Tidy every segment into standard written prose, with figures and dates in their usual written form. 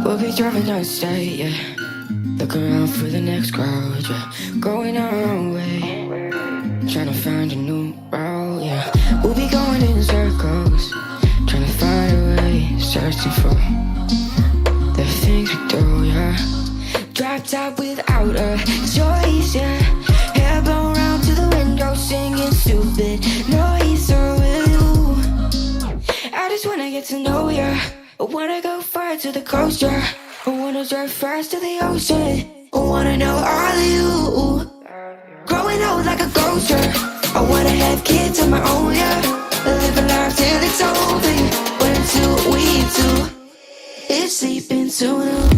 We'll be driving down the state, yeah. Look around for the next crowd, yeah. Going our own way, trying to find a new route, yeah. We'll be going in circles, trying to find a way, searching for the things we do, yeah. Dropped out without a choice, yeah. Hair blown round to the window, singing stupid noise with you. I just wanna get to know ya. I wanna go far to the coast, yeah. I wanna drive fast to the ocean. I wanna know all of you. Growing old like a ghost, yeah. I wanna have kids of my own, yeah. Live a life till it's over, yeah. But until we do, it's sleeping soon.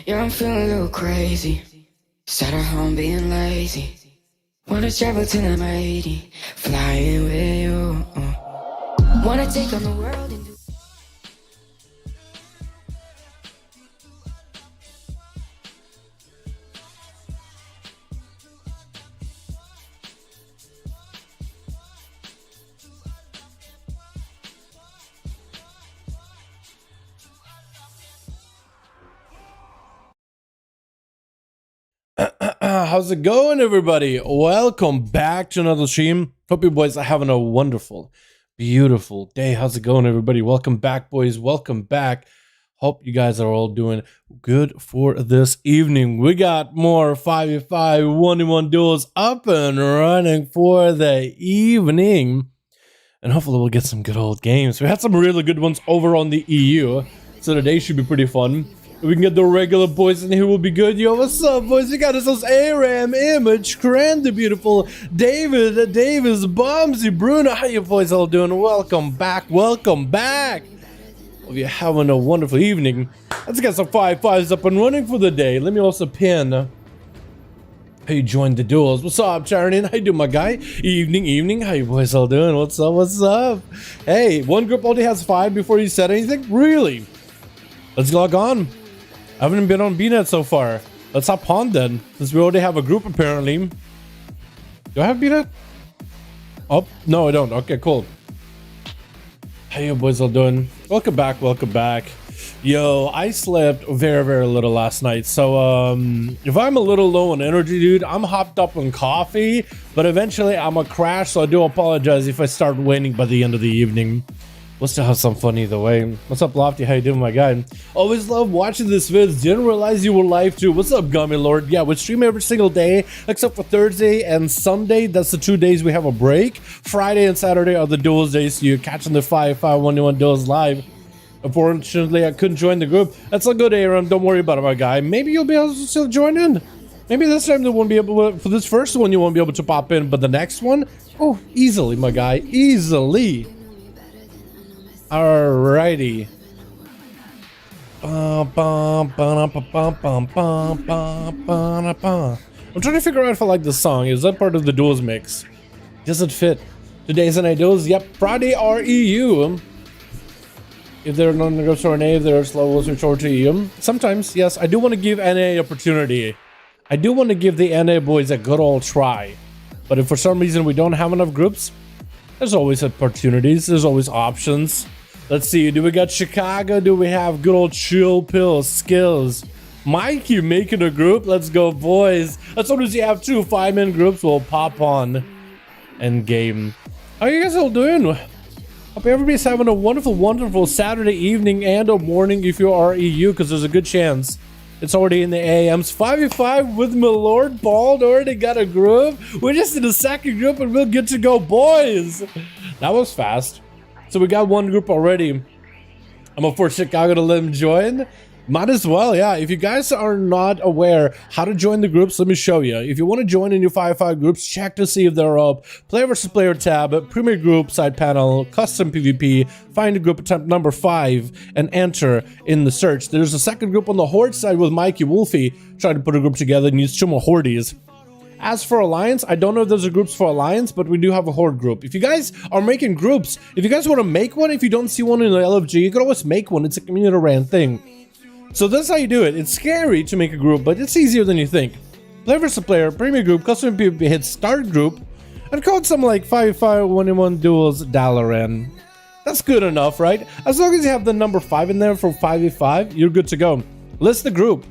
Yeah, I'm feeling a little crazy. Sat at home being lazy. Wanna travel to the mighty, flying with you. Wanna take on the world and do. How's it going, everybody? Welcome back to another stream. Hope you boys are having a wonderful, beautiful day. How's it going, everybody? Welcome back, boys. Welcome back. Hope you guys are all doing good for this evening. We got more 5v5 1v1 duels up and running for the evening. And hopefully we'll get some good old games. We had some really good ones over on the EU, so today should be pretty fun. We can get the regular boys in here, will be good. Yo, what's up, boys? We got ourselves Aram, Image, Cran, the beautiful David, Davis, Bombsy, Bruno. How you boys all doing? Welcome back. Welcome back. Hope you're having a wonderful evening. Let's get some 5-5s up and running for the day. Let me also pin. How you joined the duels? What's up, Charity? How you doing, my guy? Evening. How you boys all doing? What's up? Hey, one group only has 5 before you said anything? Really? Let's log on. I haven't been on BNet so far. Let's hop on then, since we already have a group apparently. Do I have BNet? Oh, no, I don't. Okay, cool. How you boys all doing? Welcome back. Yo, I slept very little last night, so if I'm a little low on energy, dude, I'm hopped up on coffee, but eventually I'm gonna crash, so I do apologize if I start waning by the end of the evening. We'll still have some fun either way. What's up, Lofty? How you doing, my guy? Always love watching this vids. Didn't realize you were live too. What's up, Gummy Lord? Yeah, we stream every single day except for Thursday and Sunday. That's the 2 days we have a break. Friday and Saturday are the duels days, so you're catching the 5V5 1v1 duels live. Unfortunately, I couldn't join the group. That's a good, Aaron. Don't worry about it, my guy. Maybe you'll be able to still join in. Maybe this time they won't be able to, for this first one you won't be able to pop in, but the next one, oh, easily, my guy, easily. Alrighty. I'm trying to figure out if I like this song. Is that part of the duels mix? Does it fit? Today's NA duels? Yep. Friday REU. If they're non-negotiable NA, if they're slow, we'll short to EU. Sometimes, yes. I do want to give NA opportunity. I do want to give the NA boys a good old try. But if for some reason we don't have enough groups, there's always opportunities. There's always options. Let's see. Do we got Chicago? Do we have good old chill pill skills? Mike, you making a group? Let's go, boys. As soon as you have 2 5-man groups, we'll pop on and game. How are you guys all doing? Hope everybody's having a wonderful Saturday evening and or morning if you are EU, because there's a good chance it's already in the AMs. 5v5 with my Lord Bald already got a group. We're just in the second group and we're good to go, boys. That was fast. So we got one group already. I'm gonna force Chicago to let him join. Might as well, yeah. If you guys are not aware how to join the groups, let me show you. If you want to join in your 5v5 groups, check to see if they're up. Player versus player tab, premier group, side panel, custom PvP, find a group attempt number 5, and enter in the search. There's a second group on the Horde side with Mikey Wolfie trying to put a group together and use 2 more Hordes. As for Alliance, I don't know if there's a groups for Alliance, but we do have a Horde group. If you guys are making groups, if you guys want to make one, if you don't see one in the LFG, you can always make one. It's a community ran thing. So that's how you do it. It's scary to make a group, but it's easier than you think. Player versus player, premier group, custom PvP, hit start group, and code something like 5v5 1v1 duels Dalaran. That's good enough, right? As long as you have the number 5 in there for 5v5, you're good to go. List the group.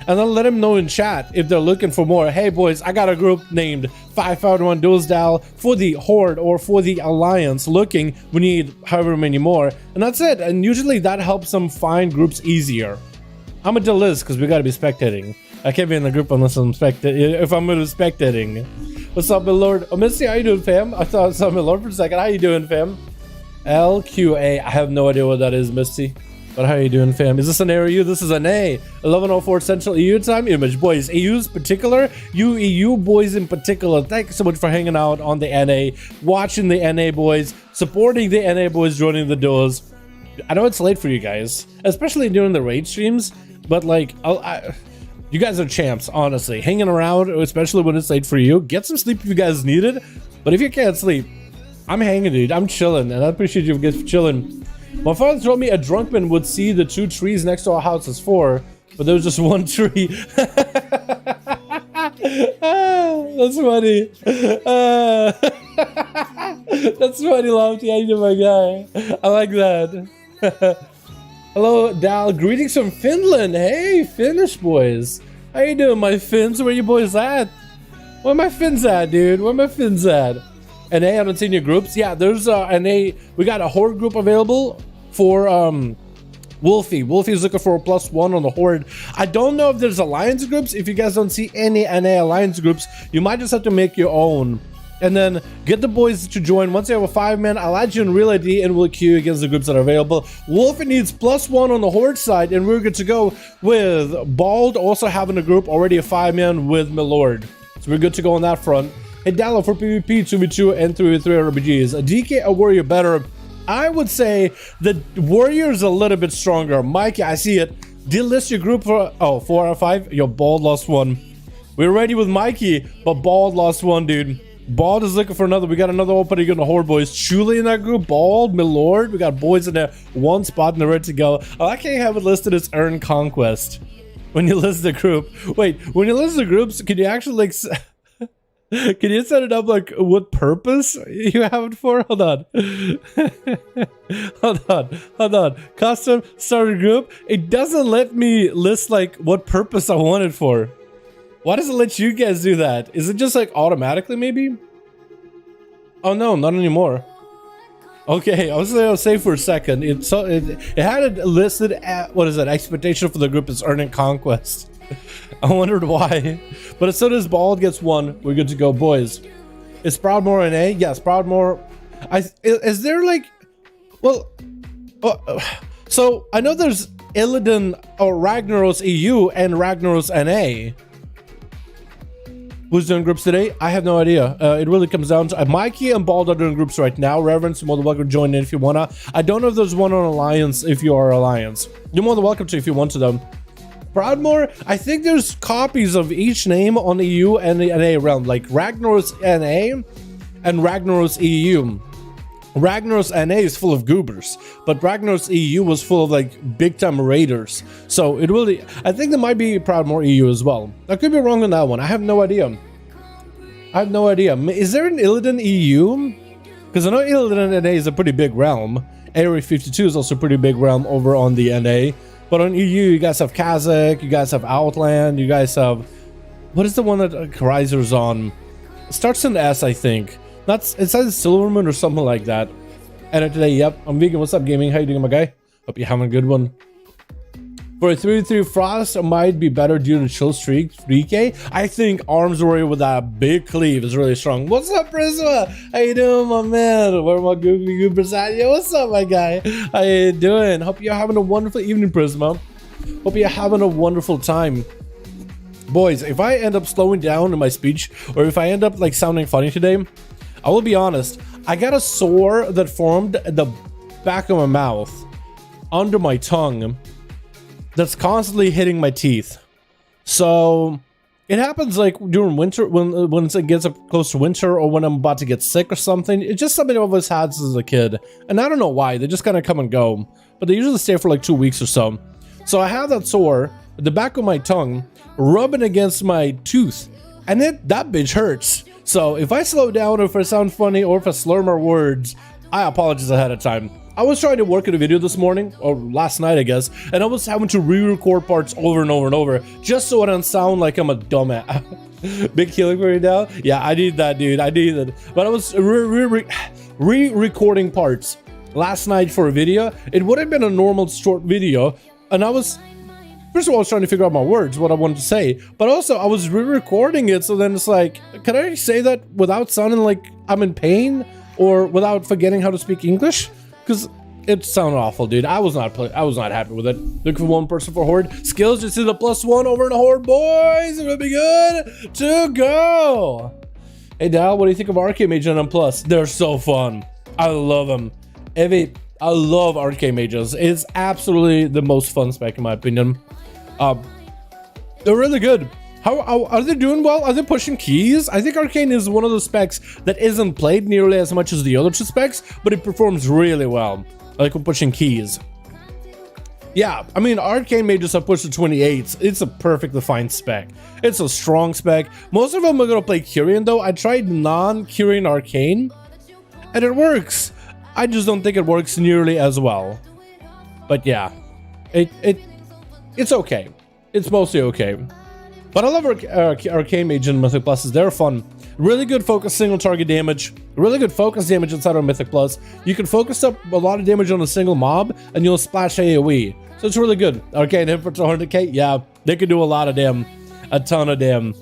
And then let them know in chat if they're looking for more. Hey boys, I got a group named 5v1 Duels Dal for the Horde or for the Alliance. Looking, we need however many more. And that's it. And usually that helps them find groups easier. I'm a delist because we gotta be spectating. I can't be in the group unless I'm if I'm gonna be spectating. What's up, my lord? Oh, Misty, how you doing, fam? I thought I saw my lord for a second. How you doing, fam? LQA. I have no idea what that is, Misty. But how you doing, fam? Is this an EU? This is an A. 11:04 Central EU time. Image, boys. EU's particular. EU boys in particular. Thank you so much for hanging out on the NA, watching the NA boys, supporting the NA boys, joining the duels. I know it's late for you guys, especially during the raid streams, but like, you guys are champs, honestly. Hanging around, especially when it's late for you. Get some sleep if you guys need it. But if you can't sleep, I'm hanging, dude. I'm chilling, and I appreciate you guys for chilling. My father told me a drunk man would see the 2 trees next to our house as 4, but there was just 1 tree. That's funny. That's funny, Lofty. How you doing, my guy? I like that. Hello, Dal. Greetings from Finland. Hey, Finnish boys. How you doing, my Finns? Where you boys at? Where my Finns at, dude? Where my Finns at? NA, I haven't seen your groups. Yeah, there's NA. We got a Horde group available for Wolfie. Wolfie's looking for a +1 on the Horde. I don't know if there's Alliance groups. If you guys don't see any NA Alliance groups, you might just have to make your own. and then get the boys to join. Once you have a 5-man, I'll add you in real ID and we'll queue against the groups that are available. Wolfie needs +1 on the Horde side, and we're good to go with Bald also having a group, already a 5-man with Milord. So we're good to go on that front. Hey, Dalo for PvP, 2v2, and 3v3 RPGs. A DK, a Warrior better. I would say the Warrior is a little bit stronger. Mikey, I see it. Delist your group for, 4 out of 5. Yo, Bald lost 1. We're ready with Mikey, but Bald lost 1, dude. Bald is looking for another. We got another opening in the Horde, boys. Chuli in that group. Bald, Milord. We got boys in there. 1 spot and they're ready to go. Oh, I can't have it listed as Earn Conquest when you list the group. Wait, when you list the groups, can you actually like... Can you set it up like what purpose you have it for? Hold on. Hold on. Custom starter group. It doesn't let me list like what purpose I want it for. Why does it let you guys do that? Is it just like automatically maybe? Oh no, not anymore. Okay, I was gonna say for a second. It had it listed at, what is that? Expectation for the group is Earning Conquest. I wondered why. But as soon as Bald gets 1, we're good to go, boys. Is Proudmore NA? Yes, Proudmore. Is there like... Well... so, I know there's Illidan or Ragnaros EU and Ragnaros NA. Who's doing groups today? I have no idea. It really comes down to... Mikey and Bald are doing groups right now. Reverence, you're more than welcome to join in if you wanna. I don't know if there's one on Alliance if you are Alliance. You're more than welcome to if you want to, though. Proudmore, I think there's copies of each name on the EU and the NA realm, like Ragnaros NA and Ragnaros EU. Ragnaros NA is full of goobers, but Ragnaros EU was full of like big time raiders. So it really, I think there might be Proudmore EU as well. I could be wrong on that one. I have no idea. Is there an Illidan EU? Because I know Illidan NA is a pretty big realm. Area 52 is also a pretty big realm over on the NA. But on EU, you guys have Kazakh, you guys have Outland, you guys have... What is the one that Kaiser's on? It starts in S, I think. It says Silvermoon or something like that. And today, yep, I'm vegan. What's up, gaming? How you doing, my guy? Hope you're having a good one. For a 3-3 Frost, it might be better due to chill streak 3K. I think Arms Warrior with that big cleave is really strong. What's up, Prisma? How you doing, my man? Where my goofy goobers at? Yo, what's up, my guy? How you doing? Hope you're having a wonderful evening, Prisma. Hope you're having a wonderful time. Boys, if I end up slowing down in my speech, or if I end up like sounding funny today, I will be honest. I got a sore that formed at the back of my mouth, under my tongue, that's constantly hitting my teeth. So it happens like during winter, when it gets up close to winter, or when I'm about to get sick or something. It's just something I've always had since a kid, and I don't know why. They just kind of come and go, but they usually stay for like 2 weeks or so. So I have that sore at the back of my tongue, rubbing against my tooth, and that bitch hurts. So if I slow down, or if I sound funny, or if I slur my words, I apologize ahead of time. I was trying to work at a video this morning, or last night, I guess, and I was having to re-record parts over and over and over, just so I don't sound like I'm a dumbass. Big healing for you now? Yeah, I need that, dude. I need it. But I was re-recording parts last night for a video. It would have been a normal short video, and I was... First of all, I was trying to figure out my words, what I wanted to say, but also I was re-recording it, so then it's like, can I say that without sounding like I'm in pain, or without forgetting how to speak English? Because it sounded awful, dude. I was not happy with it. Looking for one person for Horde. Skills just did a +1 over in the Horde, boys. It's gonna be good to go. Hey, Dal, what do you think of Arcane Mage and M+? They're so fun. I love them. I love Arcane Mages. It's absolutely the most fun spec in my opinion. They're really good. How are they doing well? Are they pushing keys? I think Arcane is one of those specs that isn't played nearly as much as the other two specs, but it performs really well, like when pushing keys. Yeah, I mean, Arcane Mages have pushed to 28s. It's a perfectly fine spec. It's a strong spec. Most of them are gonna play Kyrian though. I tried non-Kyrian Arcane, and it works. I just don't think it works nearly as well. But yeah, it's okay. It's mostly okay. But I love Arcane Mage and Mythic Pluses. They're fun. Really good focus single target damage. Really good focus damage inside of Mythic Plus. You can focus up a lot of damage on a single mob, and you'll splash AoE. So it's really good. Arcane hit for 200k. Yeah, they can do a lot of damn. A ton of damn.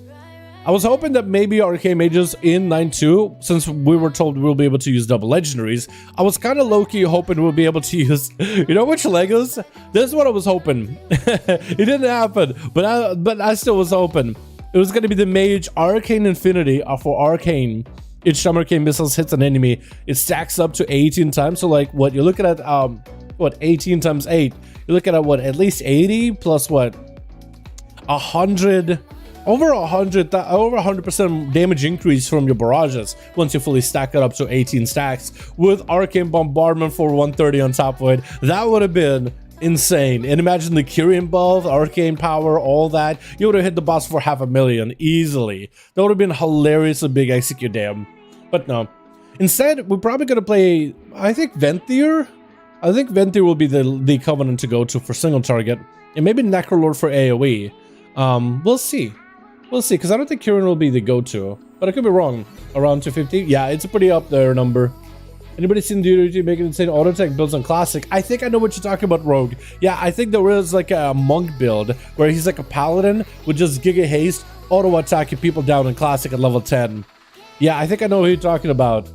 I was hoping that maybe Arcane mages in 9.2, since we were told we'll be able to use double legendaries, I was kind of low-key hoping we'll be able to use, you know which Legos? This is what I was hoping. It didn't happen, but I still was hoping. It was going to be the mage Arcane Infinity for Arcane. Each time Arcane missiles hits an enemy, it stacks up to 18 times. So like what you're looking at, what 18 times 8? You're looking at what, at least 80 plus what, 100. Over 100% damage increase from your barrages once you fully stack it up to 18 stacks with Arcane Bombardment for 130 on top of it. That would have been insane. And imagine the Kyrian buff, Arcane power, all that. You would have hit the boss for 500,000 easily. That would have been hilariously big execute damn. But no. Instead, we're probably going to play, I think, Venthyr. I think Venthyr will be the Covenant to go to for single target. And maybe Necrolord for AoE. We'll see. We'll see, because I don't think Kyrian will be the go-to. But I could be wrong. Around 250? Yeah, it's a pretty up there number. Anybody seen DUEL making insane auto attack builds on Classic? I think I know what you're talking about, Rogue. Yeah, I think there is like a monk build where he's like a paladin with just Giga Haste, auto attacking people down in Classic at level 10. Yeah, I think I know what you're talking about.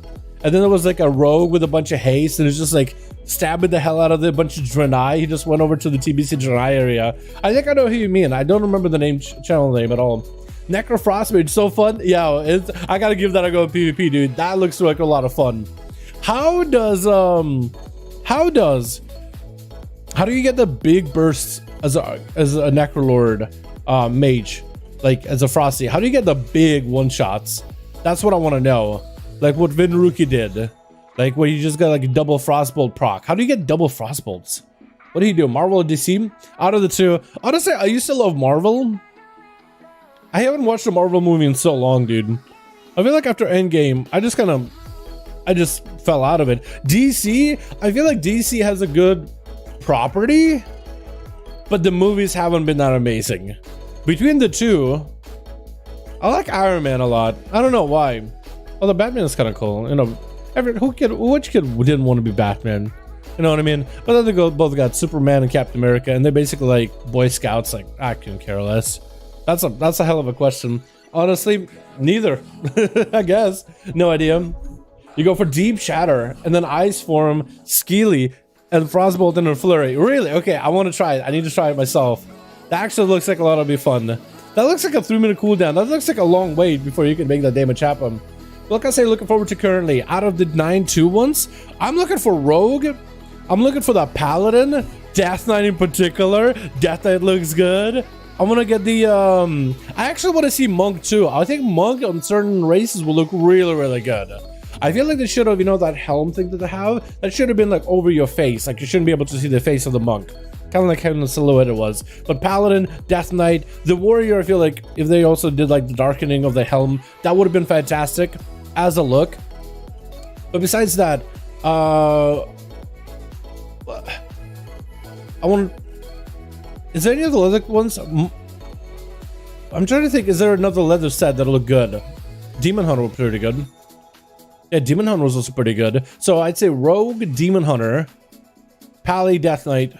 And then there was like a rogue with a bunch of haste and it's just like stabbing the hell out of a bunch of Draenei. He just went over to the TBC Draenei area. I think I know who you mean. I don't remember the name, channel name at all. Necro Frostmage, so fun. Yeah, I gotta give that a go in PvP, dude. That looks like a lot of fun. How do you get the big bursts as a Necrolord mage, like as a Frosty? How do you get the big one shots? That's what I want to know. Like what Vinruki did, like where you just got like a double Frostbolt proc. How do you get double Frostbolts? What do you do? Marvel or DC? Out of the two, honestly, I used to love Marvel. I haven't watched a Marvel movie in so long, dude. I feel like after Endgame, I just fell out of it. DC, I feel like DC has a good property, but the movies haven't been that amazing. Between the two, I like Iron Man a lot. I don't know why. Although Batman is kind of cool. You know, which kid didn't want to be Batman? You know what I mean? But then they both got Superman and Captain America, and they're basically like Boy Scouts. Like, I couldn't care less. That's a hell of a question. Honestly, neither. I guess. No idea. You go for Deep Shatter, and then Ice Form, Skeely, and Frostbolt and a Flurry. Really? Okay, I want to try it. I need to try it myself. That actually looks like a lot of be fun. That looks like a 3-minute cooldown. That looks like a long wait before you can make that damage happen. Like I say, looking forward to currently. Out of the 9.2 ones, I'm looking for Rogue. I'm looking for the Paladin. Death Knight in particular. Death Knight looks good. I want to get the, I actually want to see Monk too. I think Monk on certain races will look really, really good. I feel like they should have, you know, that helm thing that they have, that should have been like over your face. Like you shouldn't be able to see the face of the monk. Kind of like how the silhouette it was. But Paladin, Death Knight, the Warrior, I feel like if they also did like the darkening of the helm, that would have been fantastic as a look. But besides that, I want... Is there any other leather ones? I'm trying to think, is there another leather set that'll look good? Demon Hunter was pretty good. Yeah, Demon Hunter was also pretty good. So I'd say Rogue, Demon Hunter, Pally, Death Knight,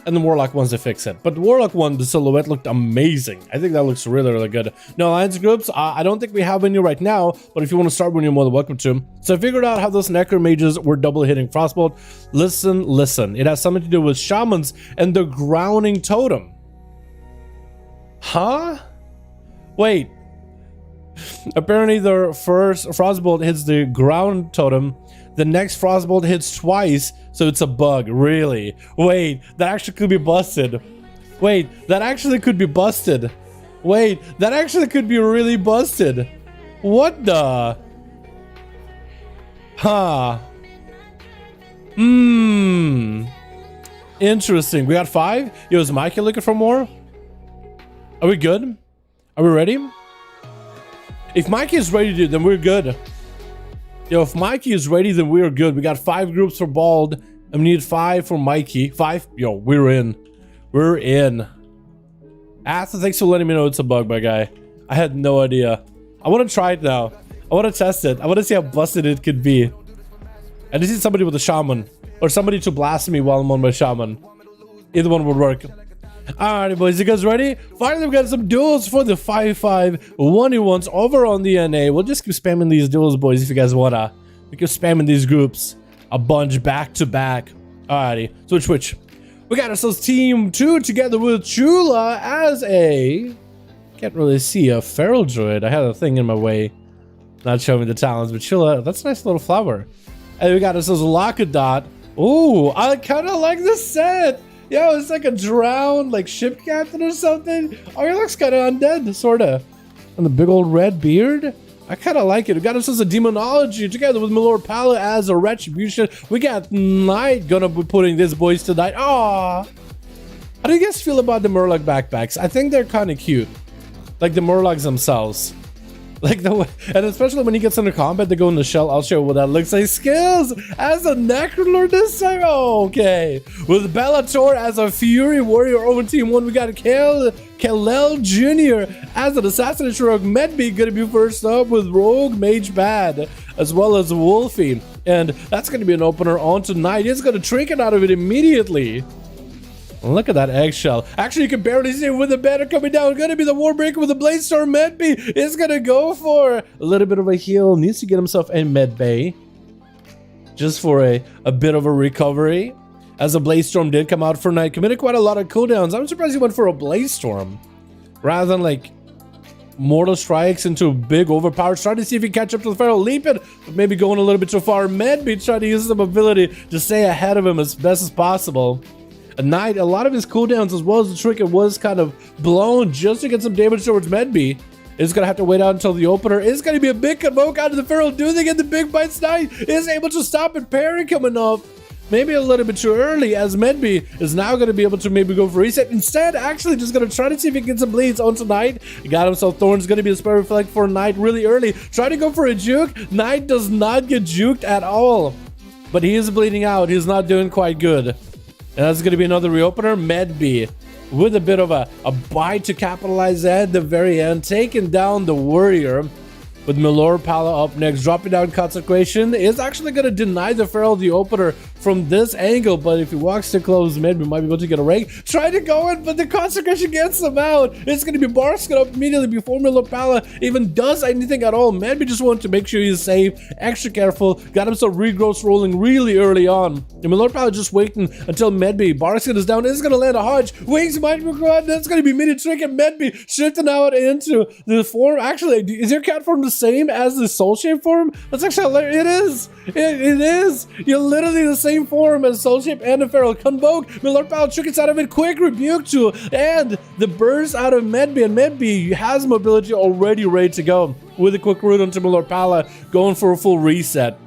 and the Warlock ones to fix it. But the Warlock one, the silhouette looked amazing. I think that looks really, really good. No alliance groups, I don't think we have any right now, but if you want to start one, you're more than welcome to. So I figured out how those Necro mages were double hitting Frostbolt. Listen. It has something to do with shamans and the grounding totem. Huh? Wait. Apparently the first Frostbolt hits the ground totem. The next Frostbolt hits twice, so it's a bug. Really? Wait, that actually could be busted. Wait, that actually could be busted. Wait, that actually could be really busted. What the? Huh. Interesting. We got 5? Yo, is Mikey looking for more? Are we good? Are we ready? If Mikey is ready, dude, then we're good. Yo, if Mikey is ready, then we're good. We got 5 groups for Bald, and we need 5 for Mikey. 5? Yo, we're in. We're in. Arthur, thanks for letting me know it's a bug, my guy. I had no idea. I want to try it now. I want to test it. I want to see how busted it could be. I just need somebody with a shaman, or somebody to blast me while I'm on my shaman. Either one would work. Alrighty, boys, you guys ready? Finally, we got some duels for the 5v5 1v1s over on the NA. We'll just keep spamming these duels, boys, if you guys wanna. We keep spamming these groups a bunch back to back. Alrighty, switch. We got ourselves team 2 together with Chula as a... Can't really see a feral druid. I had a thing in my way, not showing me the talents, but Chula, that's a nice little flower. And we got ourselves Lockadot. Ooh, I kind of like this set. Yo, it's like a drowned, like, ship captain or something. Oh, he looks kind of undead, sort of. And the big old red beard. I kind of like it. We got ourselves a demonology together with Milord Pala as a retribution. We got Knight gonna be putting this boys tonight. Aww. How do you guys feel about the Murloc backpacks? I think they're kind of cute. Like the Murlocs themselves. Like the way, and especially when he gets into combat, they go in the shell. I'll show you what that looks like. Skills as a Necrolord this time. Oh, okay. With Bellator as a Fury Warrior over Team 1, we got Kalel Jr. as an Assassination Rogue. Medby gonna be first up with Rogue Mage Bad, as well as Wolfie. And that's gonna be an opener on tonight. He's gonna trinket out of it immediately. Look at that eggshell. Actually, you can barely see it with the banner coming down. Gonna be the Warbreaker with the Bladestorm. Medbay is gonna go for a little bit of a heal. Needs to get himself a Medbay. Just for a bit of a recovery. As a Bladestorm did come out for Knight. Committed quite a lot of cooldowns. I'm surprised he went for a Bladestorm. Rather than like Mortal Strikes into big overpowers. Trying to see if he can catch up to the Feral. Leaping, but maybe going a little bit too far. Medbay trying to use some ability to stay ahead of him as best as possible. A Knight, a lot of his cooldowns as well as the trinket was kind of blown just to get some damage towards Medbay. Is gonna have to wait out until the opener. Is gonna be a big convoke out of the Feral. Do they get the big bites? Knight is able to stop it. Parry coming up. Maybe a little bit too early as Medbay is now gonna be able to maybe go for reset. Instead, actually just gonna try to see if he can get some bleeds on tonight. He got himself Thorns, gonna be a spell reflect for Knight really early. Try to go for a juke. Knight does not get juked at all. But he is bleeding out. He's not doing quite good. And that's going to be another reopener. Medbay with a bit of a bite to capitalize at the very end. Taking down the Warrior with Milord Pala up next. Dropping down Consecration is actually going to deny the Feral the opener from this angle. But if he walks too close, Medbay might be able to get a rake. Try to go in, but the Consecration gets him out. It's going to be Barskin up immediately before Milord Pala even does anything at all. Medbay just wanted to make sure he's safe. Extra careful. Got himself regrowth rolling really early on. And Milord Pala just waiting until Medbay. Barskin is down. Is going to land a Hodge. Wings might be gone. That's going to be mini trick and Medbay shifting out into the form. Actually, is your cat form the same as the Soul Shape form? That's actually, it is. It is. You're literally the same form as Soul Shape and the Feral. Convoke. Milord Pala trickets out of it. Quick rebuke to and the burst out of Medbay. And Medbay has mobility already ready to go with a quick root onto Milord Pala, going for a full reset.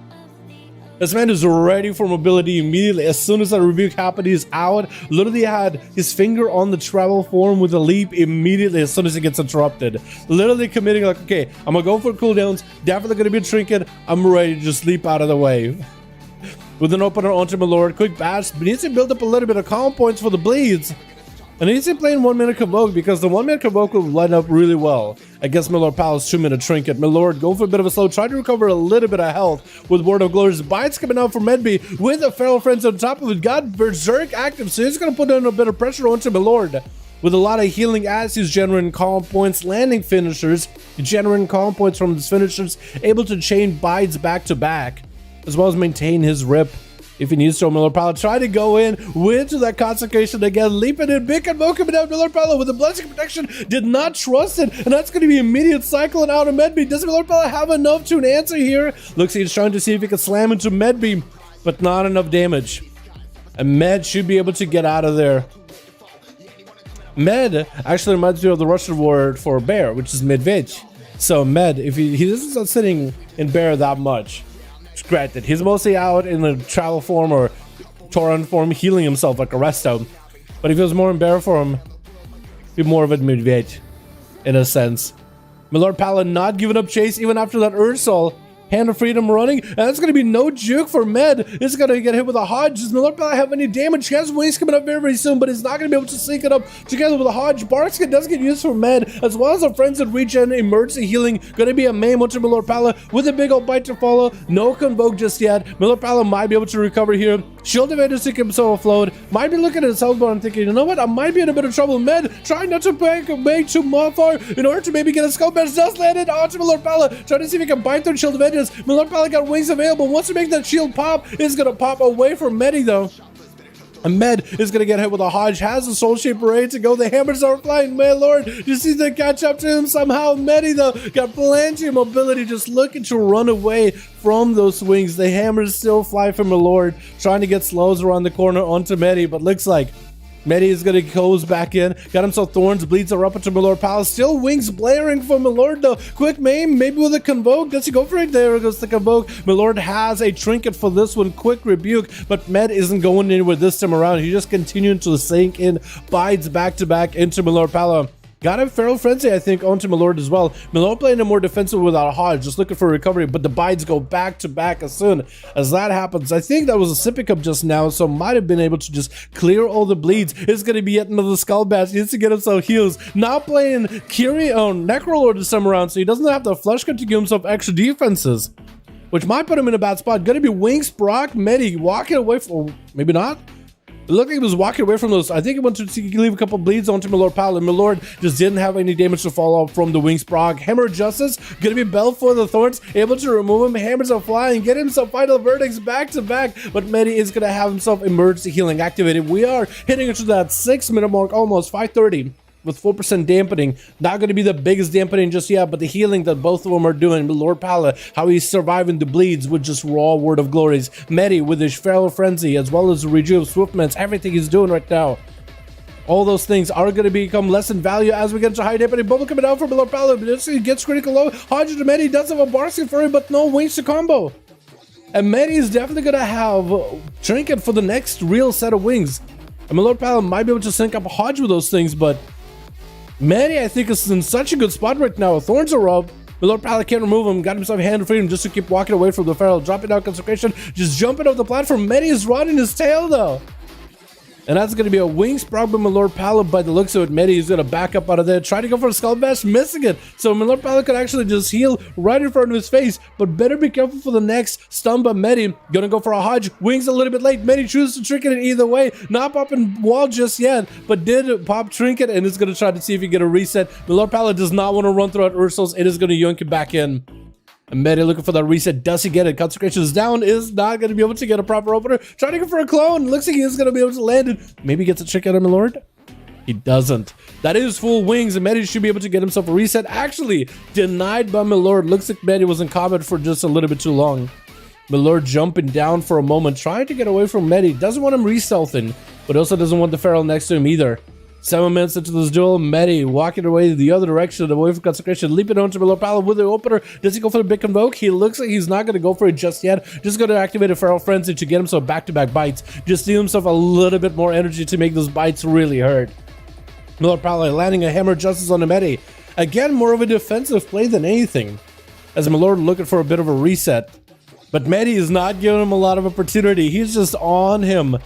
This man is ready for mobility immediately. As soon as that rebuke happened, he's out. Literally had his finger on the travel form with a leap immediately as soon as it gets interrupted. Literally committing like, okay, I'm gonna go for cooldowns. Definitely gonna be a trinket. I'm ready to just leap out of the way. With an opener onto Milord. Quick bash. But needs to build up a little bit of calm points for the bleeds. And he's playing 1 minute convoke because the 1 minute convoke will line up really well against Milord Pala's 2 minute trinket. Milord go for a bit of a slow, try to recover a little bit of health with Word of Glory's bites coming out from Medbay with the Feral Friends on top of it. Got Berserk active, so he's gonna put in a bit of pressure onto Milord with a lot of healing as he's generating calm points, landing finishers, generating calm points from his finishers, able to chain bites back to back, as well as maintain his rip. If he needs to, Milord Pala try to go in, win to that Consecration again, leaping in, big convoke coming down. Milord Pala with the Blessing Protection did not trust it, and that's going to be immediate cycling out of Medbay. Does Milord Pala have enough to an answer here? Looks like he's trying to see if he can slam into Medbay, but not enough damage. And Med should be able to get out of there. Med actually reminds me of the Russian word for bear, which is Medved. So Med, if he isn't sitting in bear that much. Granted, he's mostly out in the travel form or Tauren form, healing himself like a resto. But if he was more in bear form, he'd be more of a Medved, in a sense. Milord Pala not giving up chase even after that Ursol. Hand of Freedom running, and that's going to be no juke for Med. It's going to get hit with a Hodge. Does Milord Pala have any damage? He has wings coming up very, very soon, but he's not going to be able to sync it up together with a Hodge. Barskin does get used for Med, as well as a Friends of Regen emergency healing. Going to be a main onto Milord Pala with a big old bite to follow. No convoke just yet. Milord Pala might be able to recover here. Shield Evaders to keep himself afloat. Might be looking at his health bar and thinking, you know what, I might be in a bit of trouble. Med trying not to make too far in order to maybe get a skull bash. Just landed onto Milord Pala, trying to see if he can bind through Shield Evaders. Milord Pala got wings available. Wants to make that shield pop. Is going to pop away from Medi though. And Med is going to get hit with a Hodge, has a Soul Shaper ready to go. The hammers are flying, my lord. Just needs to catch up to him somehow. Medi, though, got plenty of mobility, just looking to run away from those swings. The hammers still fly from my lord, trying to get slows around the corner onto Medi, but looks like Medi is going to close back in. Got himself thorns, bleeds are up into Milord Palace. Still wings blaring for Milord though. Quick maim, maybe with a convoke. Does he go for it? There goes the convoke. Milord has a trinket for this one. Quick rebuke, but Med isn't going anywhere this time around. He just continuing to sink in, bides back to back into Milord Palace. Got a Feral Frenzy, I think, onto Milord as well. Milord playing a more defensive without a Hodge, just looking for recovery, but the bides go back to back as soon as that happens. I think that was a sippy cup just now, so might have been able to just clear all the bleeds. It's going to be yet another Skull Bash. He needs to get himself heals. Not playing Kiri on Necrolord this time around, so he doesn't have the flush cut to give himself extra defenses, which might put him in a bad spot. Going to be Wings, Brock, Medi walking away from, maybe not. It looked like he was walking away from those. I think he wanted to leave a couple bleeds onto Milord Pal, and Milord just didn't have any damage to fall off from the Wings Proc. Hammer Justice, gonna be Bell for the Thorns, able to remove him. Hammers are flying, get himself final verdicts back to back, but Medi is gonna have himself emergency healing activated. We are hitting into that 6-minute mark, almost 5:30. With 4% dampening. Not going to be the biggest dampening just yet, but the healing that both of them are doing. Lord Pala, how he's surviving the bleeds with just raw word of glories. Medi with his Feral Frenzy, as well as the Rejuve of Swiftmans, everything he's doing right now. All those things are going to become less in value as we get into high dampening. Bubble coming out from Lord Pala, but he gets critical low. Hodge to Medi does have a Barski for him, but no wings to combo. And Medi is definitely going to have Trinket for the next real set of wings. And Lord Pala might be able to sync up a Hodge with those things, but Medi, I think, is in such a good spot right now. Thorns are up. Milord Pala can't remove him. Got himself a hand of freedom just to keep walking away from the Feral. Dropping down Consecration. Just jumping off the platform. Medi is running his tail, though. And that's going to be a wing sprout by Milord Pala. By the looks of it, Medi is going to back up out of there. Try to go for a Skull Bash, missing it. So Milord Pala could actually just heal right in front of his face. But better be careful for the next stun by Medi. Going to go for a Hodge. Wings a little bit late. Medi chooses to Trinket it either way. Not popping wall just yet, but did pop Trinket and is going to try to see if he get a reset. Milord Pala does not want to run throughout Ursos. It is going to yoink him back in. And Medi looking for that reset. Does he get it? Consecration is down. Is not going to be able to get a proper opener. Trying to go for a clone. Looks like he is going to be able to land it. Maybe gets a trick out of Milord. He doesn't. That is full wings, and Medi should be able to get himself a reset. Actually, denied by Milord. Looks like Medi was in combat for just a little bit too long. Milord jumping down for a moment, trying to get away from Medi. Doesn't want him re-stealthing, but also doesn't want the Feral next to him either. 7 minutes into this duel, Medi walking away the other direction, away from Consecration, leaping onto Milord Pala with the opener. Does he go for the big convoke? He looks like he's not going to go for it just yet. Just going to activate a Feral Frenzy to get himself back-to-back bites. Just give himself a little bit more energy to make those bites really hurt. Milord Pala landing a Hammer Justice on the Medi. Again, more of a defensive play than anything, as Milord looking for a bit of a reset. But Medi is not giving him a lot of opportunity. He's just on him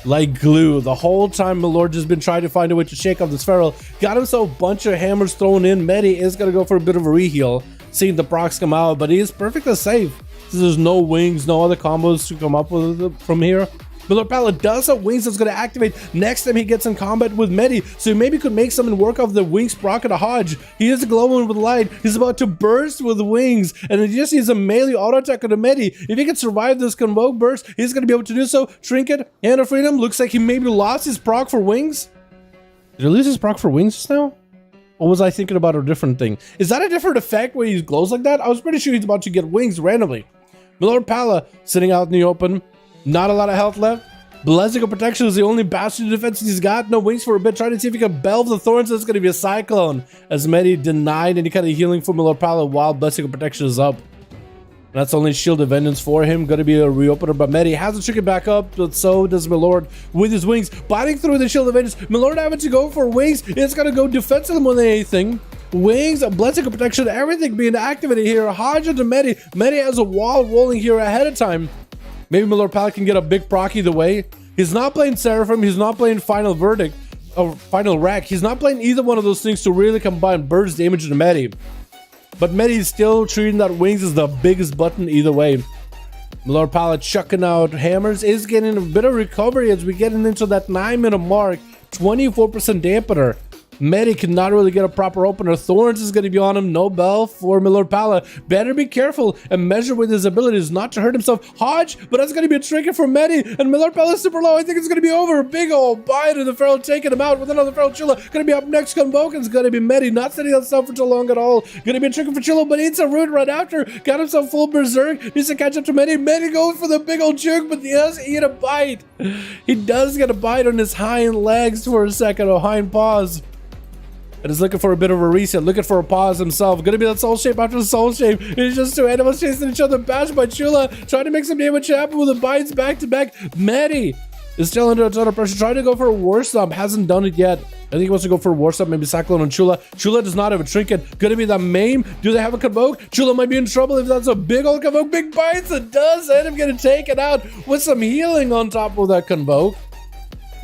like glue. The whole time Milord has been trying to find a way to shake off this Feral. Got himself a bunch of hammers thrown in. Medi is going to go for a bit of a reheal, seeing the procs come out, but he is perfectly safe. So there's no wings, no other combos to come up with from here. Milord Pala does have wings that's going to activate next time he gets in combat with Medi, so he maybe could make something work off the wings proc and a Hodge. He is glowing with light. He's about to burst with wings, and he just needs a melee auto attack on the Medi. If he can survive this convoke burst, he's going to be able to do so. Trinket, Hand of Freedom. Looks like he maybe lost his proc for wings. Did he lose his proc for wings just now? Or was I thinking about a different thing? Is that a different effect where he glows like that? I was pretty sure he's about to get wings randomly. Milord Pala sitting out in the open. Not a lot of health left. Blessing of Protection is the only bastion defense he's got. No wings for a bit. Trying to see if he can belve the Thorns. It's going to be a Cyclone, as Medi denied any kind of healing from Milord Pala while Blessing of Protection is up. And that's only Shield of Vengeance for him. Going to be a reopener, but Medi has to trick it back up, but so does Milord with his wings. Biting through the Shield of Vengeance. Milord having to go for wings. It's going to go defensive more than anything. Wings, a Blessing of Protection, everything being activated here. Hodge to Medi. Medi has a wall rolling here ahead of time. Maybe Milord Pala can get a big proc either way. He's not playing Seraphim. He's not playing Final Verdict or Final Rack. He's not playing either one of those things to really combine burst damage to Medi. But Medi is still treating that wings as the biggest button either way. Lord Pallet chucking out hammers is getting a bit of recovery as we get into that 9-minute mark. 24% dampener. Medi cannot really get a proper opener. Thorns is going to be on him. No bell for Milord Pala. Better be careful and measure with his abilities not to hurt himself. Hodge, but that's going to be a trinket for Medi. And Milord Pala is super low. I think it's going to be over. Big old bite of the Feral taking him out with another Feral Chilla. Going to be up next. Convocan's going to be Medi. Not setting himself for too long at all. Going to be a trinket for Chilla, but eats a root right after. Got himself full berserk. Needs to catch up to Medi. Medi goes for the big old juke, but he does eat a bite. He does get a bite on his hind legs for a second, or hind paws. And is looking for a bit of a reset, looking for a pause himself. Gonna be that soul shape after the soul shape. It's just two animals chasing each other, bashed by Chula, trying to make some damage happen with the bites back to back. Medi is still under a ton of pressure, trying to go for a war stomp, hasn't done it yet. I think he wants to go for a war stomp, maybe Cyclone on Chula. Chula does not have a trinket. Gonna be the maim. Do they have a convoke? Chula might be in trouble if that's a big old convoke. Big bites, it does end up getting taken out with some healing on top of that convoke.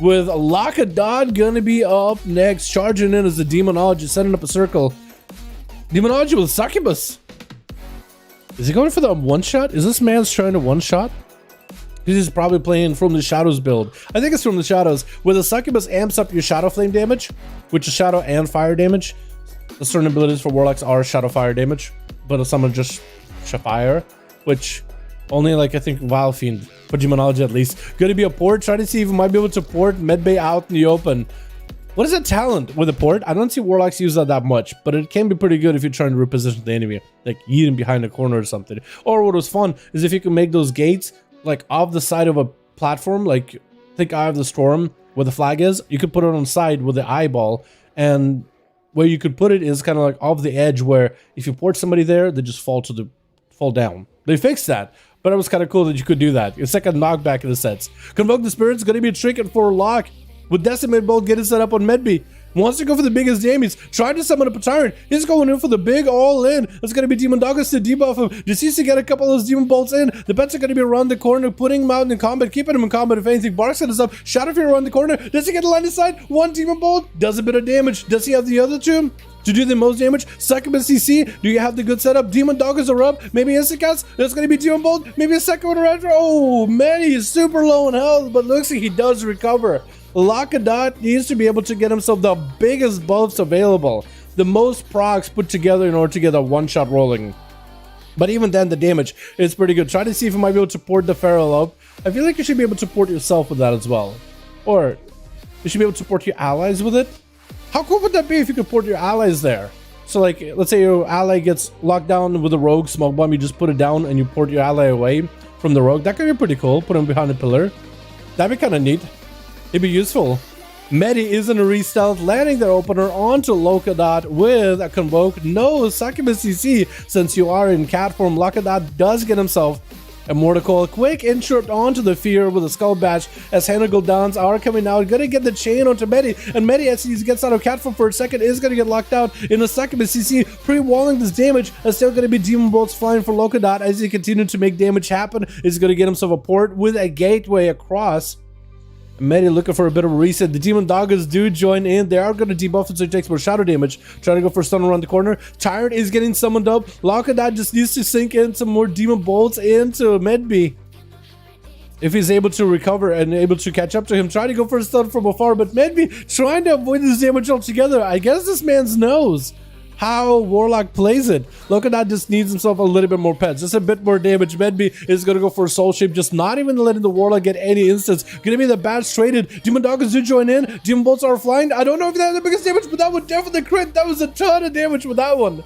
With Lakadad gonna be up next, charging in as the Demonologist, setting up a circle. Demonology with Succubus. Is he going for the one-shot? Is this man's trying to one-shot? He's probably playing from the Shadows build. I think it's from the Shadows, where the Succubus amps up your Shadow Flame damage, which is Shadow and Fire damage. The certain abilities for Warlocks are Shadow Fire damage, but some are just Fire, which only like I think Vile Fiend for Demonology at least. Gonna be a port, trying to see if we might be able to port Medbay out in the open. What is a talent with a port? I don't see Warlocks use that much, but it can be pretty good if you're trying to reposition the enemy, like eat him behind a corner or something. Or what was fun is if you can make those gates like off the side of a platform, like think Eye of the Storm where the flag is, you could put it on the side with the eyeball, and where you could put it is kind of like off the edge where if you port somebody there, they just fall down. They fixed that. But it was kind of cool that you could do that. It's like a knockback in the sets. Convoke the Spirits, going to be a trinket for Locke. With Decimate Bolt getting set up on Medbay. Wants to go for the biggest damage. Trying to summon up a Tyrant. He's going in for the big all-in. It's going to be Demon Doggers to debuff him. Just needs to get a couple of those Demon Bolts in. The bets are going to be around the corner, putting him out in combat, keeping him in combat if anything. Barkset is up. Shadow Fear around the corner. Does he get a line of sight? One Demon Bolt. Does a bit of damage. Does he have the other two to do the most damage? Succubus CC, do you have the good setup? Demon Doggers are up, maybe Instant Cast, there's gonna be Demon Bolt, maybe a second one right. Oh man, he's super low in health, but looks like he does recover. Lakadot needs to be able to get himself the biggest buffs available, the most procs put together in order to get a one-shot rolling. But even then, the damage is pretty good. Try to see if you might be able to port the Feral up. I feel like you should be able to port yourself with that as well. Or you should be able to port your allies with it. How cool would that be if you could port your allies there? So like, let's say your ally gets locked down with a rogue smoke bomb, you just put it down and you port your ally away from the rogue. That could be pretty cool. Put him behind a pillar. That'd be kind of neat. It'd be useful. Medi is in a re-stealth, landing their opener onto Lokadot with a Convoke. No Succubus CC, since you are in cat form. Lokadot does get himself a Mortal. Quick interrupt onto the Fear with a Skull Bash as Hanagal Dons are coming out. Gonna get the chain onto Medi, and Medi as he gets out of cat form for a second is gonna get locked out in a Succubus CC, pre-walling this damage. And still gonna be Demon Bolts flying for Lokadot as he continues to make damage happen. Is gonna get himself a port with a gateway across. Medi looking for a bit of a reset. The Demon Doggers do join in. They are going to debuff it so he takes more shadow damage. Trying to go for a stun around the corner. Tyrant is getting summoned up. Lokadot just needs to sink in some more Demon Bolts into Medbay. If he's able to recover and able to catch up to him. Trying to go for a stun from afar, but Medbay trying to avoid this damage altogether. I guess this man knows how Warlock plays it. Lokadot just needs himself a little bit more pets, just a bit more damage. Medbay is going to go for a soul shape, just not even letting the Warlock get any instance. Gonna be the badge traded. Demon Doggers do join in. Demon Bolts are flying. I don't know if they have the biggest damage, but that would definitely crit. That was a ton of damage with that one.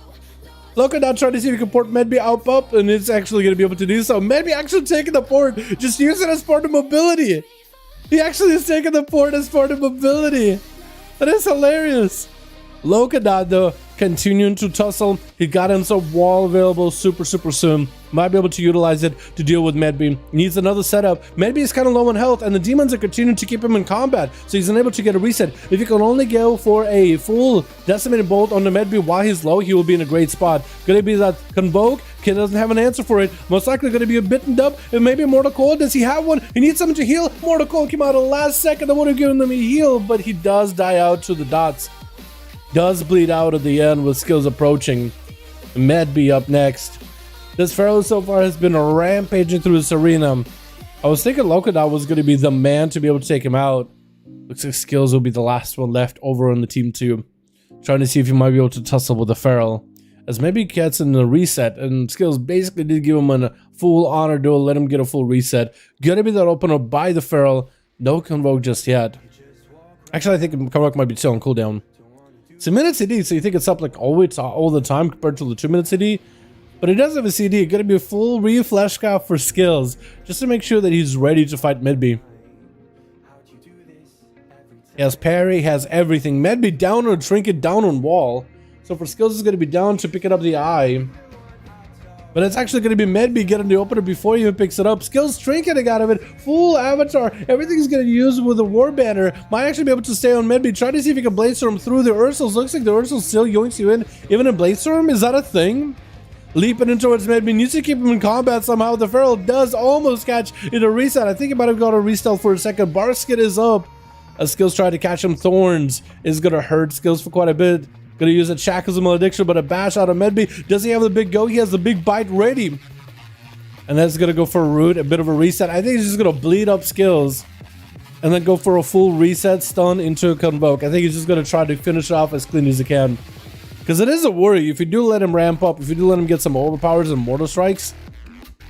Lokadot trying to see if he can port Medbay up, and it's actually going to be able to do so. Medbay actually taking the port, just use it as part of mobility. He actually is taking the port as part of mobility. That is hilarious. Lokadot though, continuing to tussle. He got himself wall available super soon. Might be able to utilize it to deal with Medbay. Needs another setup. Medbay is kind of low on health, and the demons are continuing to keep him in combat, so he's unable to get a reset. If you can only go for a full decimated bolt on the Medbay while he's low, he will be in a great spot. Gonna be that Convoke. Kid doesn't have an answer for it. Most likely gonna be a bitten up, and maybe Mortal Coil. Does he have one? He needs someone to heal. Mortal Coil came out at the last second. I would have given him a heal, but he does die out to the dots. Does bleed out at the end with skills approaching. Medbay up next. This Pharaoh so far has been rampaging through this arena. I was thinking Lokodot was going to be the man to be able to take him out. Looks like Skills will be the last one left over on the team 2. Trying to see if he might be able to tussle with the Pharaoh. As maybe he gets in the reset, and Skills basically did give him a full honor duel, let him get a full reset. Gonna be that opener by the Pharaoh. No Convoke just yet. Actually, I think Convoke might be still on cooldown. It's a minute CD, so you think it's up like all the time compared to the 2-minute CD. But he does have a CD. Gonna be a full refresh cap for Skills, just to make sure that he's ready to fight Medby. He has parry, he has everything. Medby down on Trinket, down on wall. So for Skills, it's going to be down to pick it up the eye. But it's actually going to be Medby getting the opener before he even picks it up. Skills trinketing out of it. Full avatar. Everything's going to use with the war banner. Might actually be able to stay on Medby. Try to see if he can Bladestorm through the Ursals. Looks like the Ursals still yoinks you in. Even in Bladestorm? Is that a thing? Leaping in towards Medby. Needs to keep him in combat somehow. The Pharaoh does almost catch in a reset. I think he might have got a restealth for a second. Barskit is up. As Skills try to catch him. Thorns is going to hurt Skills for quite a bit. Gonna use a shackles malediction, but a bash out of Medby. Does he have the big go? He has the big bite ready. And that's gonna go for a root, a bit of a reset. I think he's just gonna bleed up Skills and then go for a full reset stun into a Convoke. I think he's just gonna try to finish off as clean as he can. Because it is a worry. If you do let him ramp up, if you do let him get some overpowers and mortal strikes,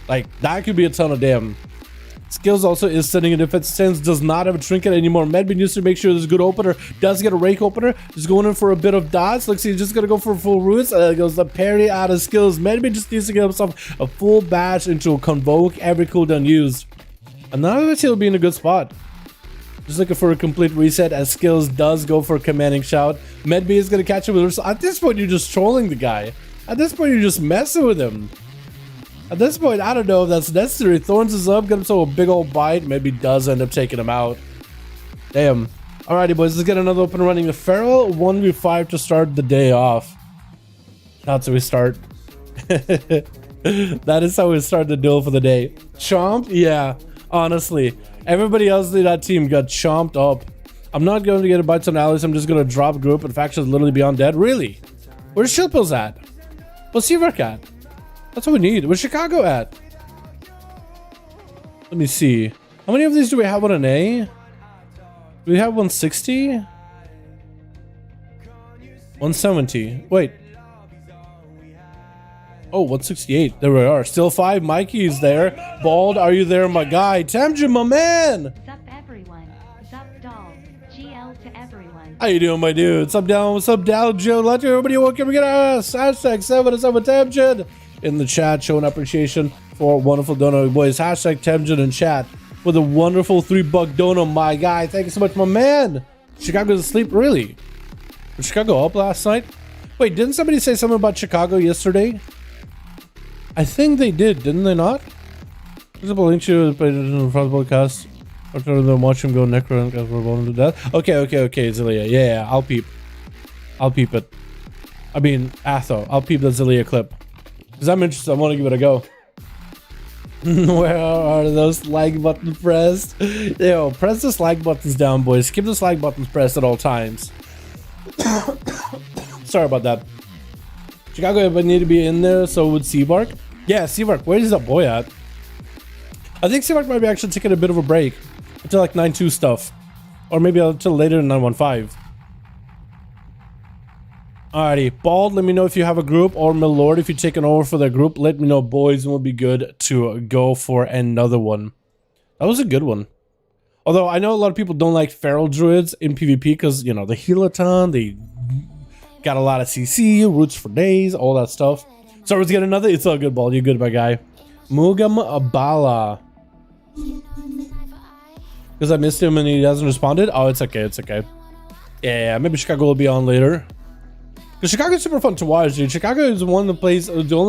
like that could be a ton of damn. Skills also is sitting in defense stance, does not have a trinket anymore. Medby needs to make sure there's a good opener. Does get a rake opener. Just going in for a bit of dots. Looks like he's just gonna go for full roots. Goes the parry out of Skills. Medby just needs to get himself a full bash into a Convoke, every cooldown used. And now that he'll be in a good spot. Just looking for a complete reset as Skills does go for a commanding shout. Medby is gonna catch him with. At this point, you're just trolling the guy. At this point, you're just messing with him. At this point, I don't know if that's necessary. Thorns is up, get him so a big old bite. Maybe does end up taking him out. Damn. Alrighty, boys, let's get another open running. The Pharaoh 1v5 to start the day off. That's how we start. That is how we start the duel for the day. Chomped? Yeah, honestly. Everybody else in that team got chomped up. I'm not going to get a bites on allies. I'm just going to drop group and factions literally beyond dead. Really? Where's Shilpos at? What's Seaverk at? That's what we need. Where's Chicago at? Let me see. How many of these do we have on an A? Do we have 160? 170. Wait. Oh, 168. There we are. Still 5. Mikey is there. Bald, are you there, my guy? Tamjin, my man. Sup, everyone. Sup, doll. GL to everyone. How you doing, my dude? What's up, down? What's up, down, Joe? Let everybody welcome. We get us. Hashtag 7 Tamjin in the chat, showing appreciation for wonderful dono, boys. Hashtag Tamjin in chat with a wonderful $3 dono, my guy. Thank you so much, my man. Chicago's asleep, really? Was Chicago up last night? Wait, didn't somebody say something about Chicago yesterday? I think they did, didn't they not? There's a link to the front podcast. After them watch him go necro and we're blown to death. Okay, Zilia. Yeah, I'll peep it. I mean, Atho. I'll peep the Zilia clip. Because I'm interested, I want to give it a go. Where are those like buttons pressed? Yo, press the like buttons down, boys. Keep the like buttons pressed at all times. Sorry about that. Chicago would need to be in there, so would Seabark. Yeah, Seabark, where is that boy at? I think Seabark might be actually taking a bit of a break until like 9.2 stuff. Or maybe until later in 9.15. Alrighty, Bald, let me know if you have a group, or Milord, if you're taking over for the group, let me know, boys, and we'll be good to go for another one. That was a good one. Although, I know a lot of people don't like feral druids in PvP because, you know, the heal-a-ton, they got a lot of CC, roots for days, all that stuff. So let's get another. It's all good, Bald. You're good, my guy. Mugam Abala. Because I missed him and he hasn't responded? Oh, it's okay, it's okay. Yeah, maybe Chicago will be on later. Because Chicago's super fun to watch, dude. Chicago is the only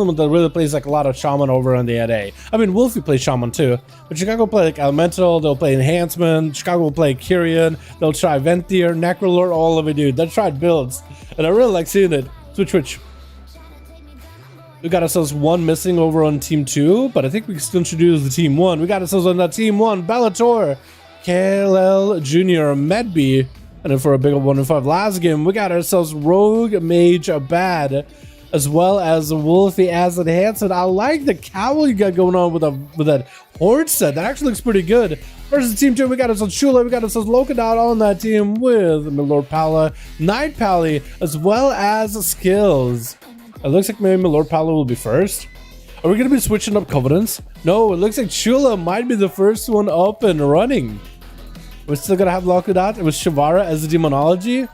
one that really plays like a lot of Shaman over on the NA. I mean, Wolfie plays Shaman too. But Chicago will play like Elemental, they'll play Enhancement, Chicago will play Kyrian, they'll try Venthyr, Necrolord, all of it, dude. They tried builds. And I really like seeing it. Switch. We got ourselves one missing over on Team 2, but I think we can still introduce the Team 1. We got ourselves on that Team 1, Bellator, KLL Jr., Medby. And then for a big 1-5 last game, we got ourselves Rogue, Mage, Bad. as well as Wolfie as enhanced. I like the cowl you got going on with that horde set. That actually looks pretty good. Versus team 2, we got ourselves Chula, we got ourselves Lokadout on that team with Milord Pala, Night Pally, as well as skills. It looks like maybe Milord Pala will be first. Are we going to be switching up Covenants? No, it looks like Chula might be the first one up and running. We're still going to have Lokadout with Shavara as the Demonology.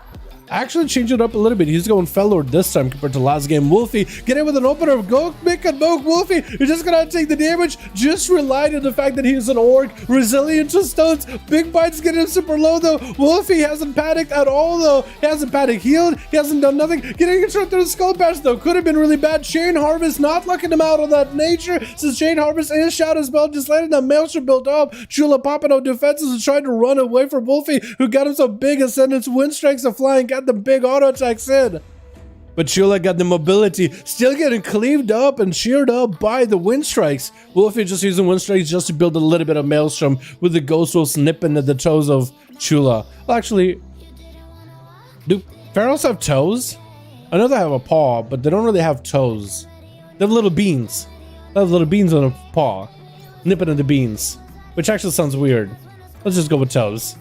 Actually change it up a little bit. He's going Fellord this time compared to last game. Wolfie, get in with an opener. Go make a poke. Wolfie, you're just gonna take the damage. Just relied on the fact that he's an orc. Resilient to stuns. Big bites get him super low though. Wolfie hasn't panicked at all though. He hasn't panic healed. He hasn't done nothing. Getting a shot through the skull patch though could have been really bad. Chain Harvest not locking him out on that nature. Since Chain Harvest and Shadow Spell just letting that Maelstrom build up. Chula popping out defenses and trying to run away from Wolfie, who got him some big Ascendance Wind Strikes of flying. Got the big auto attacks in, but Chula got the mobility, still getting cleaved up and sheared up by the wind strikes. Wolfie just using wind strikes just to build a little bit of Maelstrom with the ghost wolf nipping at the toes of Chula. Well, actually, do pharaohs have toes? I know they have a paw, but they don't really have toes. They have little beans. They have little beans on a paw, nipping at the beans, which actually sounds weird. Let's just go with toes.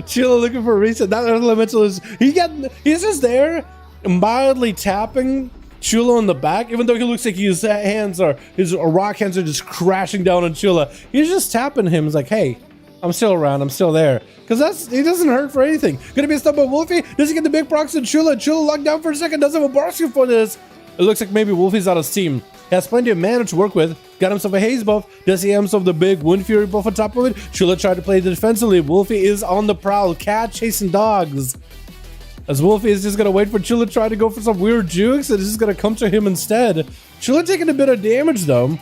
Chula looking for a reset. That elemental is he's just there mildly tapping Chula on the back, even though he looks like his rock hands are just crashing down on Chula. He's just tapping him. He's like, hey, I'm still around, I'm still there. Because he doesn't hurt for anything. Gonna be a stun by Wolfie. Does he get the big procs on Chula? Chula locked down for a second, doesn't have a bar for this. It looks like maybe Wolfie's out of steam. He has plenty of mana to work with. Got himself a haze buff. Does he have himself the big Wind Fury buff on top of it? Chula tried to play defensively. Wolfie is on the prowl. Cat chasing dogs. As Wolfie is just going to wait for Chula to try to go for some weird jukes. And it's just going to come to him instead. Chula taking a bit of damage though.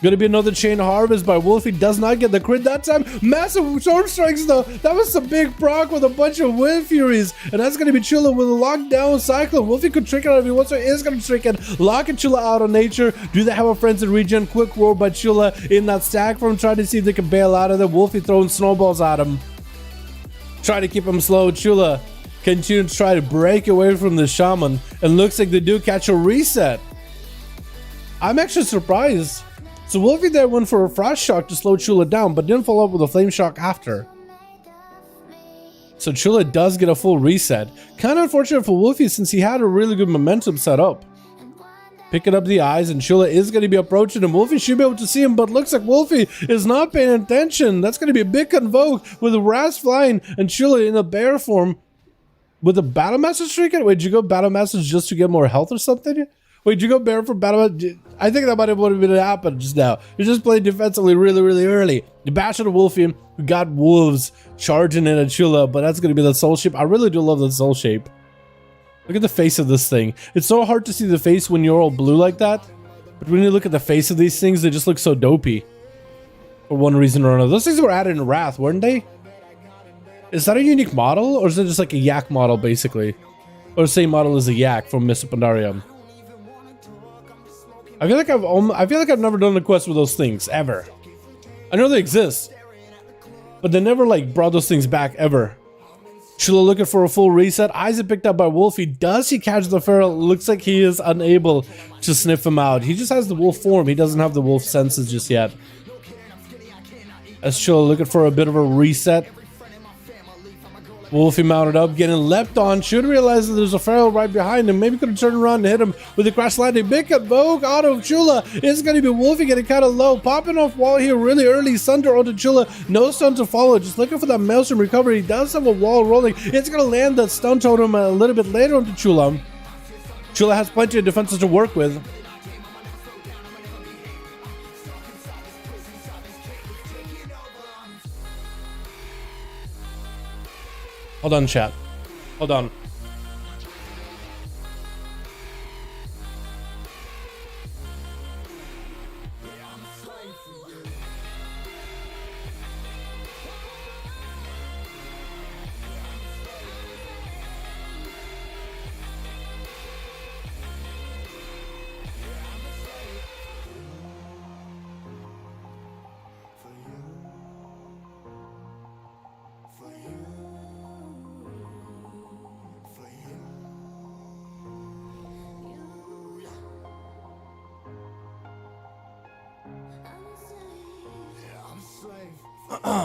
Going to be another Chain Harvest by Wolfie. Does not get the crit that time. Massive sword strikes though. That was some big proc with a bunch of Wind Furies. And that's going to be Chula with a lockdown Cyclone. Wolfie could trick it out if he wants to. Is going to trick it. Locking Chula out on nature. Do they have a friends in regen? Quick roll by Chula in that stack from trying to see if they can bail out of it. Wolfie throwing snowballs at him. Try to keep him slow. Chula continue to try to break away from the shaman. And looks like they do catch a reset. I'm actually surprised. So Wolfie there went for a Frost Shock to slow Chula down, but didn't follow up with a Flame Shock after. So Chula does get a full reset. Kind of unfortunate for Wolfie since he had a really good momentum set up. Picking up the eyes, and Chula is going to be approaching him. Wolfie should be able to see him, but looks like Wolfie is not paying attention. That's going to be a big convoke with the Ras flying and Chula in a bear form. With a Battle Master streaking? Wait, did you go Battle Masters just to get more health or something? Wait, did you go bear for Battle Master? I think that might have been happened just now. You just played defensively really early. You bash into Wolfie. We got wolves charging in at Chula, but that's going to be the soul shape. I really do love the soul shape. Look at the face of this thing. It's so hard to see the face when you're all blue like that. But when you look at the face of these things, they just look so dopey. For one reason or another. Those things were added in Wrath, weren't they? Is that a unique model? Or is it just like a yak model, basically? Or the same model as a yak from Mr. Pandarium? I feel like I've never done a quest with those things ever. I know they exist, but they never like brought those things back ever. Chula looking for a full reset. Eyes are picked up by Wolfie. Does he catch the feral? Looks like he is unable to sniff him out. He just has the wolf form. He doesn't have the wolf senses just yet. As Chula looking for a bit of a reset. Wolfie mounted up, getting leapt on. Should realize that there's a feral right behind him. Maybe could have turned around and hit him with a crash landing. Big convoke out of Chula. It's going to be Wolfie getting kind of low. Popping off wall here really early. Sunder onto Chula. No stun to follow. Just looking for that Maelstrom recovery. He does have a wall rolling. It's going to land that stun totem a little bit later onto Chula. Chula has plenty of defenses to work with. Hold on, chat. Hold on.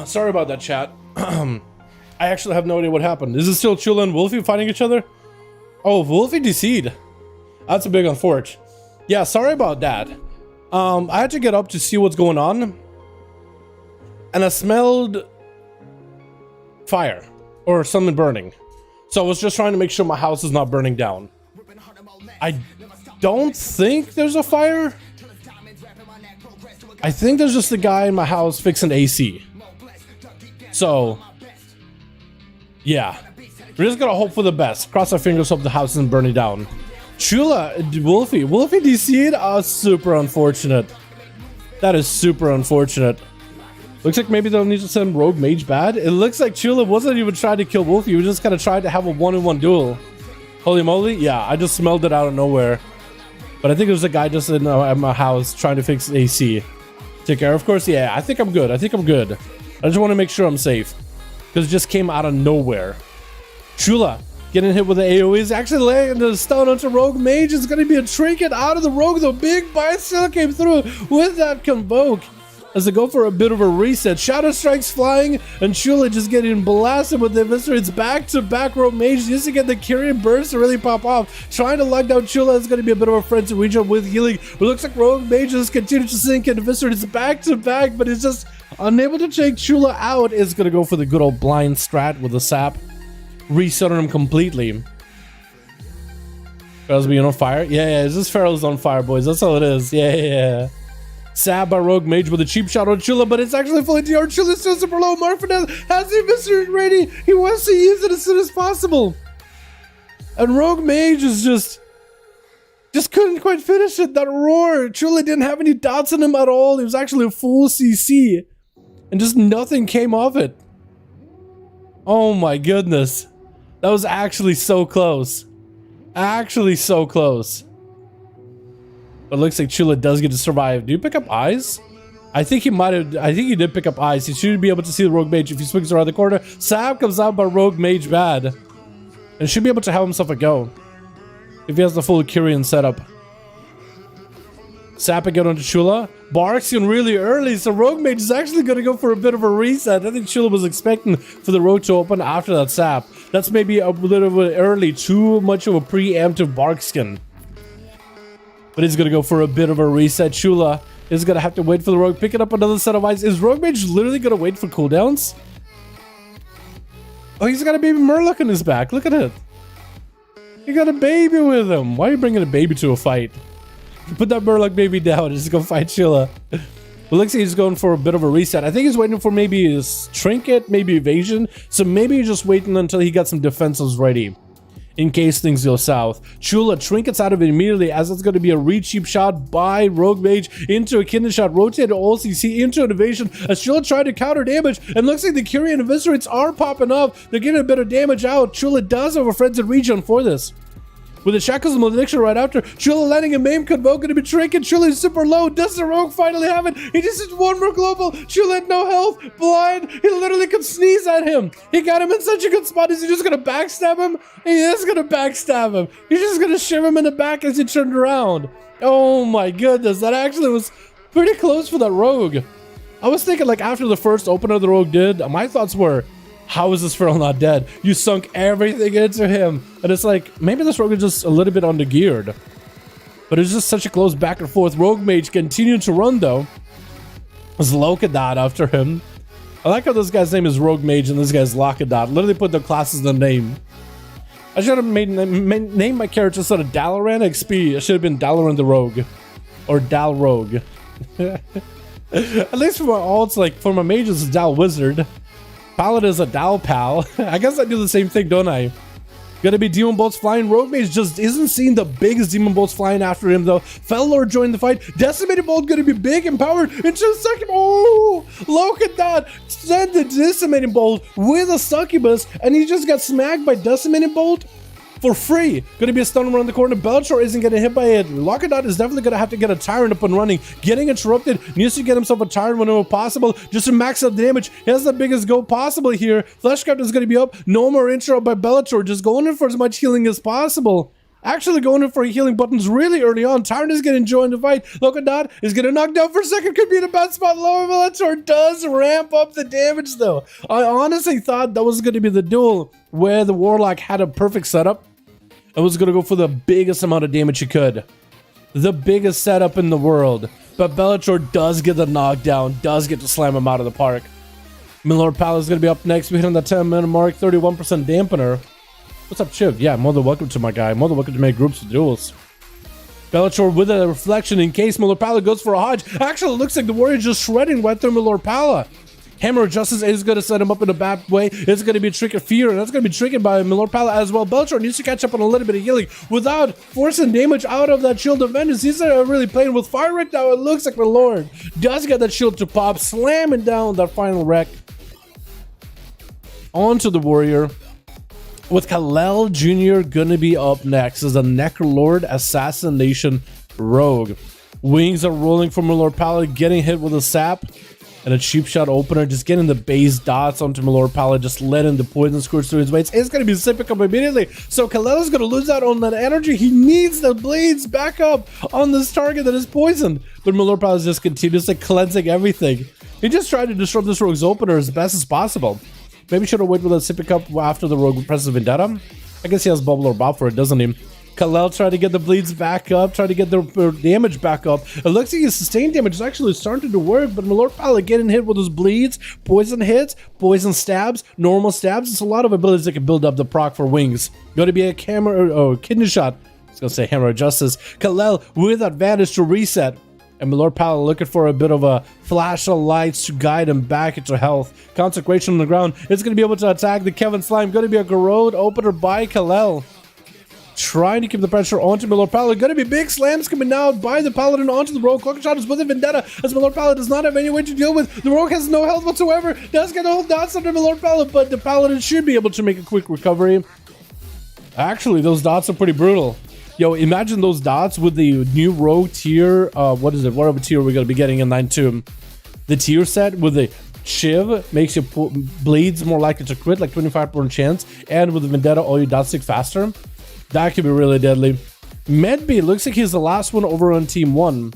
Sorry about that, chat. I actually have no idea what happened. Is it still Chula and Wolfie fighting each other? Oh, Wolfie DC'd. That's a big unfortunate. Yeah, sorry about that. I had to get up to see what's going on. And I smelled fire or something burning. So I was just trying to make sure my house is not burning down. I don't think there's a fire. I think there's just a guy in my house fixing AC. So, yeah. We're just gonna hope for the best. Cross our fingers, hope the house isn't burning down. Chula, Wolfie DC'd? Oh, super unfortunate. That is super unfortunate. Looks like maybe they'll need to send Rogue Mage bad. It looks like Chula wasn't even trying to kill Wolfie. He was just kind of trying to have a one-on-one duel. Holy moly. Yeah, I just smelled it out of nowhere. But I think there's a guy just in my house trying to fix AC. Take care. Of course, yeah, I think I'm good. I just want to make sure I'm safe. Because it just came out of nowhere. Chula getting hit with the AoEs. Actually laying the stun onto Rogue Mage. It's going to be a trinket out of the Rogue. The big bite still came through with that Convoke. As they go for a bit of a reset. Shadow Strikes flying, and Chula just getting blasted with the Eviscerates back-to-back. Rogue Mage used to get the Kyrian Burst to really pop off. Trying to lock down Chula is going to be a bit of a frenzy region with healing. But it looks like Rogue Mage just continues to sink and Eviscerates back-to-back, but it's just unable to take Chula out. Is going to go for the good old blind strat with the sap. Resetting him completely. Feral's being on fire? Yeah, it's just Feral's on fire, boys. That's all it is. Yeah. Sab by Rogue Mage with a cheap shot on Chula, but it's actually fully DR. Chula's still super low. Marfinez has the Eviscerate ready. He wants to use it as soon as possible. And Rogue Mage is just couldn't quite finish it. That roar. Chula didn't have any dots in him at all. It was actually a full CC. And just nothing came of it. Oh my goodness. That was actually so close. Actually so close. But it looks like Chula does get to survive. Do you pick up eyes? I think he might have. I think he did pick up eyes. He should be able to see the Rogue Mage if he swings around the corner. Sab comes out by Rogue Mage bad. And should be able to have himself a go. If he has the full Kyrian setup. Sap again onto Chula. Barksian really early, so Rogue Mage is actually going to go for a bit of a reset. I think Chula was expecting for the road to open after that Sap. That's maybe a little bit early. Too much of a preemptive Barkskin. But he's going to go for a bit of a reset. Chula is going to have to wait for the Rogue. Picking up another set of eyes. Is Rogue Mage literally going to wait for cooldowns? Oh, he's got a baby Murloc on his back. Look at it. He got a baby with him. Why are you bringing a baby to a fight? Put that Murloc baby down. Just go fight Chula. Well, looks like he's going for a bit of a reset. I think he's waiting for maybe his trinket, maybe evasion. So maybe he's just waiting until he got some defenses ready. In case things go south. Chula trinkets out of it immediately as it's going to be a re-cheap shot by Rogue Mage into a kidney shot, rotated OCC into an evasion as Chula tried to counter damage, and looks like the Kyrian Eviscerates are popping up. They're getting a bit of damage out. Chula does have a frenzied regen for this. With the Shackles of Malediction right after, Chula landing a Maim Convoke, going to be trinket. Chula is super low. Does the Rogue finally have it? He just did one more global. Chula had no health. Blind. He literally could sneeze at him. He got him in such a good spot. Is he just going to backstab him? He is going to backstab him. He's just going to shiv him in the back as he turned around. Oh my goodness. That actually was pretty close for that Rogue. I was thinking like after the first opener the Rogue did, my thoughts were, how is this Feral not dead? You sunk everything into him. And it's like, maybe this Rogue is just a little bit undergeared. But it's just such a close back and forth. Rogue Mage continued to run though. There's Lokadot after him. I like how this guy's name is Rogue Mage and this guy's Lokadot. Literally put their classes in the name. I should have named my character instead of Dalaran XP. It should have been Dalaran the Rogue. Or Dal Rogue. At least for my alts, like for my mages, it's Dal Wizard. Paladin is a Dal Pal. I guess I do the same thing, don't I? Gonna be Demon Bolts flying. Rogue Mage just isn't seeing the biggest Demon Bolts flying after him, though. Fel Lord joined the fight. Decimated Bolt gonna be big and powered into a second. Oh! Look at that! Send the Decimating Bolt with a Succubus, and he just got smacked by Decimating Bolt for free. Gonna be a stun around the corner. Belchor isn't getting hit by it. Lokadot is definitely gonna have to get a Tyrant up and running. Getting interrupted. Needs to get himself a Tyrant whenever possible, just to max out the damage. He has the biggest go possible here. Fleshcraft is gonna be up. No more intro by Bellator. Just going in for as much healing as possible. Actually going in for healing buttons really early on. Tyrant is going to join the fight. Look at that. He's going to knock down for a second. Could be in a bad spot. Lower Bellator does ramp up the damage though. I honestly thought that was going to be the duel where the Warlock had a perfect setup and was going to go for the biggest amount of damage he could. The biggest setup in the world. But Bellator does get the knockdown, does get to slam him out of the park. Milord Pal is going to be up next. We hit on the 10-minute mark, 31% dampener. What's up, Chiv? Yeah, more than welcome to my guy. More than welcome to make groups of duels. Bellator with a reflection in case Milord Pala goes for a hodge. Actually, it looks like the warrior just shredding right through Milord Pala. Hammer of Justice is going to set him up in a bad way. It's going to be a trick of fear, and that's going to be triggered by Milord Pala as well. Bellator needs to catch up on a little bit of healing without forcing damage out of that shield of vengeance. He's really playing with fire right now. It looks like Milord does get that shield to pop, slamming down that final wreck onto the warrior. With Kal-El Jr. gonna be up next as a Necrolord Assassination Rogue. Wings are rolling from Milord Pala, getting hit with a sap and a cheap shot opener, just getting the base dots onto Milord Pala, just letting the poison squirt through his weights. It's gonna be sipping up immediately. So Kal-El is gonna lose out on that energy. He needs the blades back up on this target that is poisoned. But Milord Pala is just continuously cleansing everything. He just tried to disrupt this rogue's opener as best as possible. Maybe should have waited with a sippy cup after the rogue presses Vendetta. I guess he has bubble or bob for it, doesn't he? Kal-El tried to get the bleeds back up, tried to get the damage back up. It looks like his sustained damage is actually starting to work, but Milord Pala getting hit with his bleeds, poison hits, poison stabs, normal stabs. It's a lot of abilities that can build up the proc for wings. Going to be a camera or kidney shot. I was going to say Hammer of Justice. Kal-El with advantage to reset. And Milord Pala looking for a bit of a flash of lights to guide him back into health. Consecration on the ground. It's going to be able to attack the Kevin Slime. Going to be a Garrod opener by Kal-El. Trying to keep the pressure onto Milord Pala. Going to be big slams coming out by the Paladin onto the Rogue. Cloak Shot is with a Vendetta as Milord Pala does not have any way to deal with. The Rogue has no health whatsoever. Does get the whole dots under Milord Pala, but the Paladin should be able to make a quick recovery. Actually, those dots are pretty brutal. Yo, imagine those dots with the new rogue tier. What is it? Whatever tier we're going to be getting in 9.2. The tier set with the Shiv makes your bleeds more likely to crit, like 25% chance. And with the Vendetta, all your dots stick faster. That could be really deadly. Medbay looks like he's the last one over on Team 1.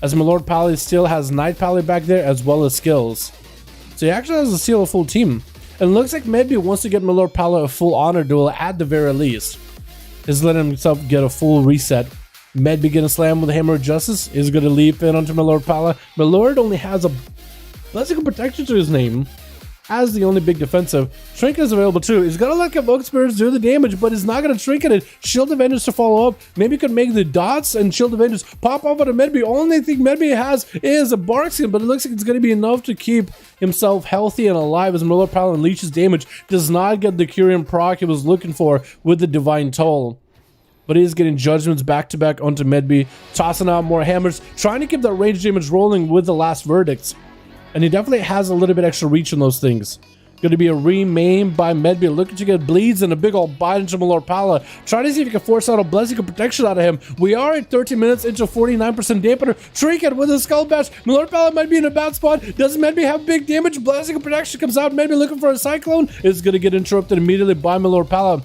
As Milord Pally still has Night Pally back there as well as skills. So he actually has to seal a full team. And it looks like Medbay wants to get Milord Pally a full honor duel at the very least. Is letting himself get a full reset. Medbay gonna slam with the Hammer of Justice. Is gonna leap in onto Milord Pala. Milord only has a blessing of protection to his name. As the only big defensive. Trinket is available too. He's gonna let Convoke Spirits do the damage, but he's not gonna Trinket it. Shield of Vengeance to follow up. Maybe he could make the dots and Shield of Vengeance pop off on a Medbay. Only thing Medbay has is a Bark Skin, but it looks like it's gonna be enough to keep himself healthy and alive as Milord Pala unleashes damage. Does not get the Curium proc he was looking for with the Divine Toll. But he's getting judgments back to back onto Medbay, tossing out more hammers, trying to keep that range damage rolling with the last verdicts. And he definitely has a little bit extra reach on those things. Going to be a remain by Medbay, looking to get bleeds and a big old bite into Milord Pala. Trying to see if he can force out a blessing of protection out of him. We are at 13 minutes into 49% dampener. Trinket with a skull bash. Milord Pala might be in a bad spot. Does Medbay have big damage? Blessing of protection comes out. Medbay looking for a cyclone. Is going to get interrupted immediately by Milord Pala.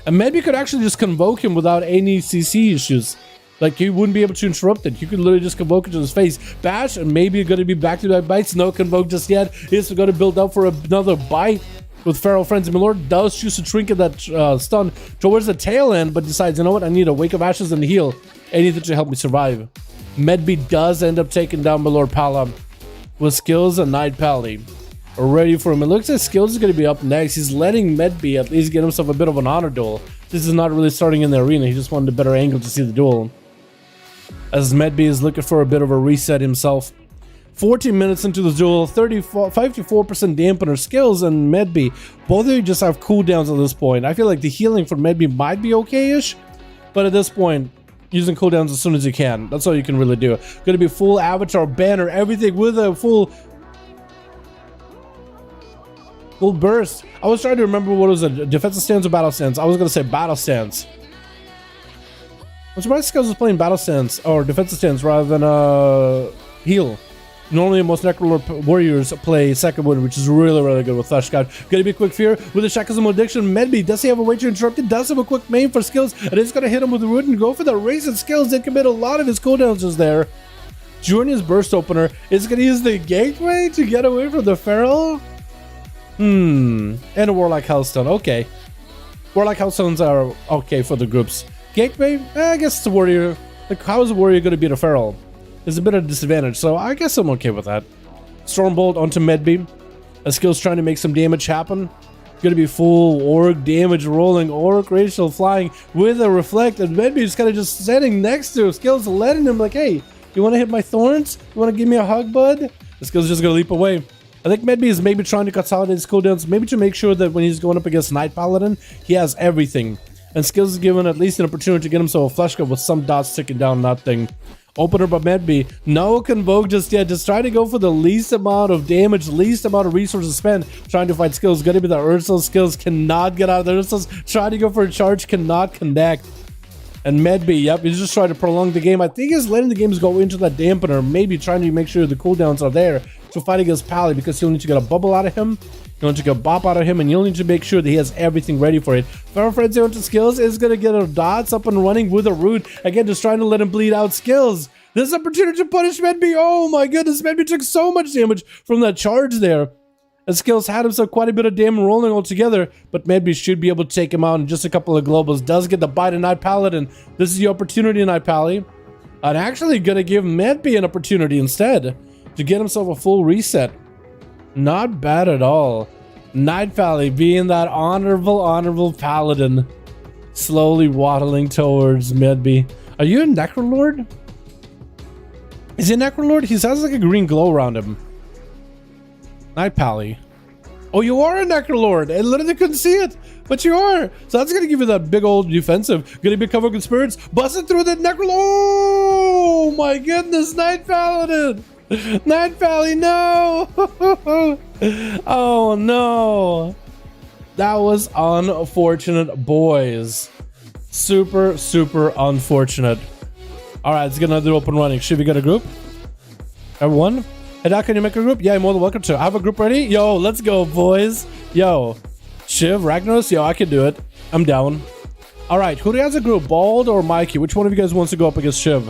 And Medbay could actually just convoke him without any CC issues. Like, he wouldn't be able to interrupt it. You could literally just convoke it to his face. Bash, and maybe you're going to be back-to-back bites. No convoke just yet. He's going to build up for another bite with Feral Frenzy. Milord does choose to trinket that stun towards the tail end, but decides, you know what, I need a Wake of Ashes and heal. Anything to help me survive. Medbay does end up taking down Milord Pala with skills and Night Pally. Ready for him. It looks like skills is going to be up next. He's letting Medbay at least get himself a bit of an honor duel. This is not really starting in the arena. He just wanted a better angle to see the duel. As Medbay is looking for a bit of a reset himself. 14 minutes into the duel, 54% dampener. Skills and Medbay, both of you just have cooldowns at this point. I feel like the healing for Medbay might be okay-ish, but at this point, using cooldowns as soon as you can. That's all you can really do. Going to be full avatar, banner, everything with a full burst. I was trying to remember what was it, defensive stance or battle stance. I was going to say battle stance. I'm surprised Skills is playing battle stance or defensive stance rather than heal. Normally, most Necrolord warriors play second wood, which is really, really good with Flesh God. Gonna be a quick fear with the Shackles of Malediction. Medbay, does he have a way to interrupt it? Does have a quick main for skills, and it's gonna hit him with the root and go for the recent skills. Did commit a lot of his cooldowns just there. During his burst opener, is gonna use the gateway to get away from the Feral. And a Warlock Hellstone. Okay, Warlock Hellstones are okay for the groups. Gateway, I guess it's a warrior. Like, how is a warrior gonna beat a Feral? There's a bit of a disadvantage, so I guess I'm okay with that. Stormbolt onto Medbay. A skill's trying to make some damage happen. Gonna be full orc damage rolling, orc racial flying with a reflect, and Medbay's kind of just sitting next to skills, letting him like, hey, you want to hit my thorns? You want to give me a hug, bud? The skill's just gonna leap away. I think Medbay is maybe trying to consolidate his cooldowns, maybe to make sure that when he's going up against Knight Paladin, he has everything. And skills is given at least an opportunity to get himself a flesh cut with some dots sticking down that thing. Opener by Medbay. No Convoke just yet. Just trying to go for the least amount of damage, least amount of resources spent. Trying to fight skills. Gonna be the Ursula skills. Cannot get out of the Ursulas. Trying to go for a charge. Cannot connect. And Medbay, yep, he's just trying to prolong the game. I think he's letting the games go into that dampener. Maybe trying to make sure the cooldowns are there to fight against Pally, because he'll need to get a bubble out of him. You'll need to get a bop out of him, and you'll need to make sure that he has everything ready for it. Feral Frenzy onto skills is going to get a dots up and running with a root. Again, just trying to let him bleed out skills. This is an opportunity to punish Medbay. Oh my goodness, Medbay took so much damage from that charge there. And skills had himself quite a bit of damage rolling altogether, but Medbay should be able to take him out in just a couple of globals. Does get the bite of Knight Paladin. This is the opportunity, Knight Pally. I'm actually going to give Medbay an opportunity instead to get himself a full reset. Not bad at all. Knight Pally being that honorable Paladin, slowly waddling towards Medbay. Are you a Necrolord? Is he a Necrolord? He has like a green glow around him. Knight Pally. Oh, you are a Necrolord. I literally couldn't see it, but you are. So that's going to give you that big old defensive. Going to be covered with spirits. Busted through the Necrolord. Oh my goodness, Knight Paladin. Knight Pally, no. Oh no. That was unfortunate, boys. Super, super unfortunate. All right, let's get another open running. Should we get a group? Everyone? Hey, Doc, can you make a group? Yeah, you're more than welcome to. I have a group ready? Yo, let's go, boys. Yo, Shiv, Ragnaros? Yo, I can do it. I'm down. All right, who has a group? Bald or Mikey? Which one of you guys wants to go up against Shiv?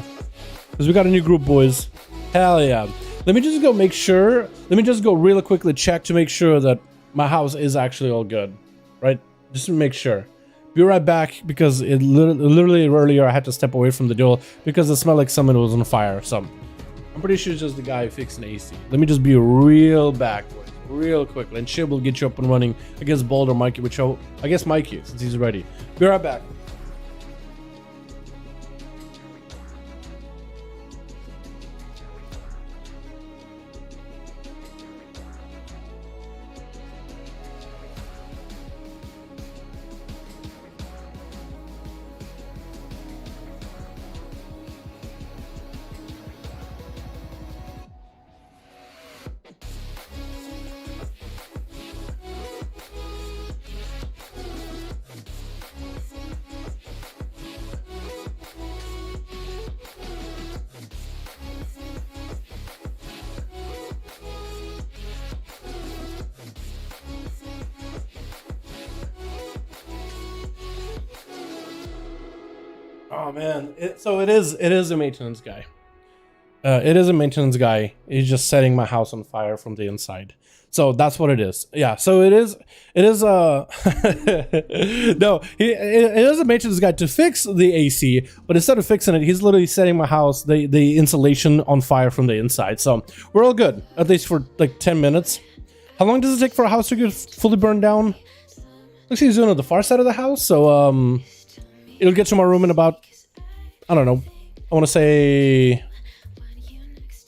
Because we got a new group, boys. Hell yeah. Let me just go make sure. Let me just go really quickly check to make sure that my house is actually all good. Right? Just to make sure. Be right back, because it literally earlier I had to step away from the duel because it smelled like someone was on fire. So I'm pretty sure it's just the guy fixing AC. Let me just be real back, boys, real quickly, and Shib will get you up and running against Bald or Mikey, which I guess Mikey, since he's ready. Be right back. Oh man, so it is a maintenance guy. It is a maintenance guy. He's just setting my house on fire from the inside. So that's what it is. Yeah, so it is no, it is a maintenance guy to fix the AC, but instead of fixing it, he's literally setting my house, the insulation on fire from the inside. So we're all good, at least for like 10 minutes. How long does it take for a house to get fully burned down? Looks like he's doing it on the far side of the house, so it'll get to my room in about, I don't know, I want to say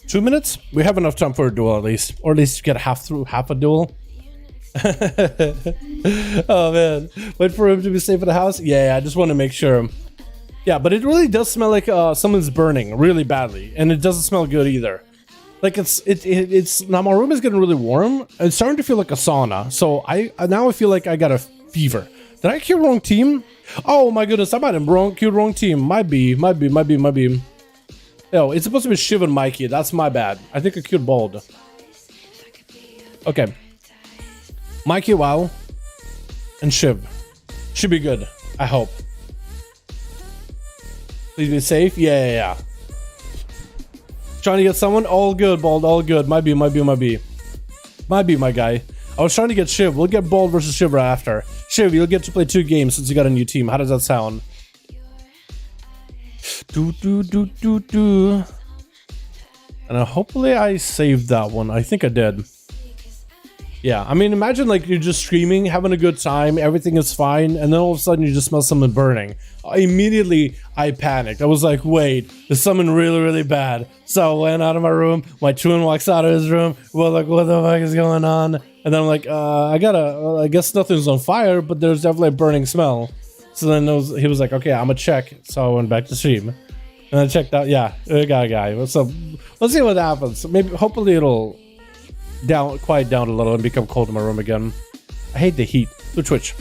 2 minutes. We have enough time for a duel, at least, or at least get half a duel. Oh man, wait for him to be safe at the house. Yeah, I just want to make sure. Yeah, but it really does smell like someone's burning really badly, and it doesn't smell good either. Like it's now my room is getting really warm. It's starting to feel like a sauna. So now I feel like I got a fever. Did I queue wrong team? Oh my goodness, I might have queued wrong team. Might be. No, it's supposed to be Shiv and Mikey. That's my bad. I think I queued bold. Okay. Mikey, WoW, and Shiv. Should be good. I hope. Please be safe. Yeah. Trying to get someone. All good, bold. All good. Might be, my guy. I was trying to get Shiv. We'll get bold versus Shiv right after. Shiv, you'll get to play 2 games since you got a new team. How does that sound? And hopefully I saved that one. I think I did. Yeah, I mean, imagine like you're just streaming, having a good time, everything is fine, and then all of a sudden you just smell something burning. Immediately, I panicked. I was like, wait, there's something really, really bad. So I went out of my room, my twin walks out of his room, well, like, what the fuck is going on? And then I'm like, I guess nothing's on fire, but there's definitely a burning smell. So then he was like, okay, I'm gonna check. So I went back to stream. And I checked out, yeah, I got a guy. So let's see what happens. Maybe, hopefully it'll quiet down a little and become cold in my room again. I hate the heat. Twitch.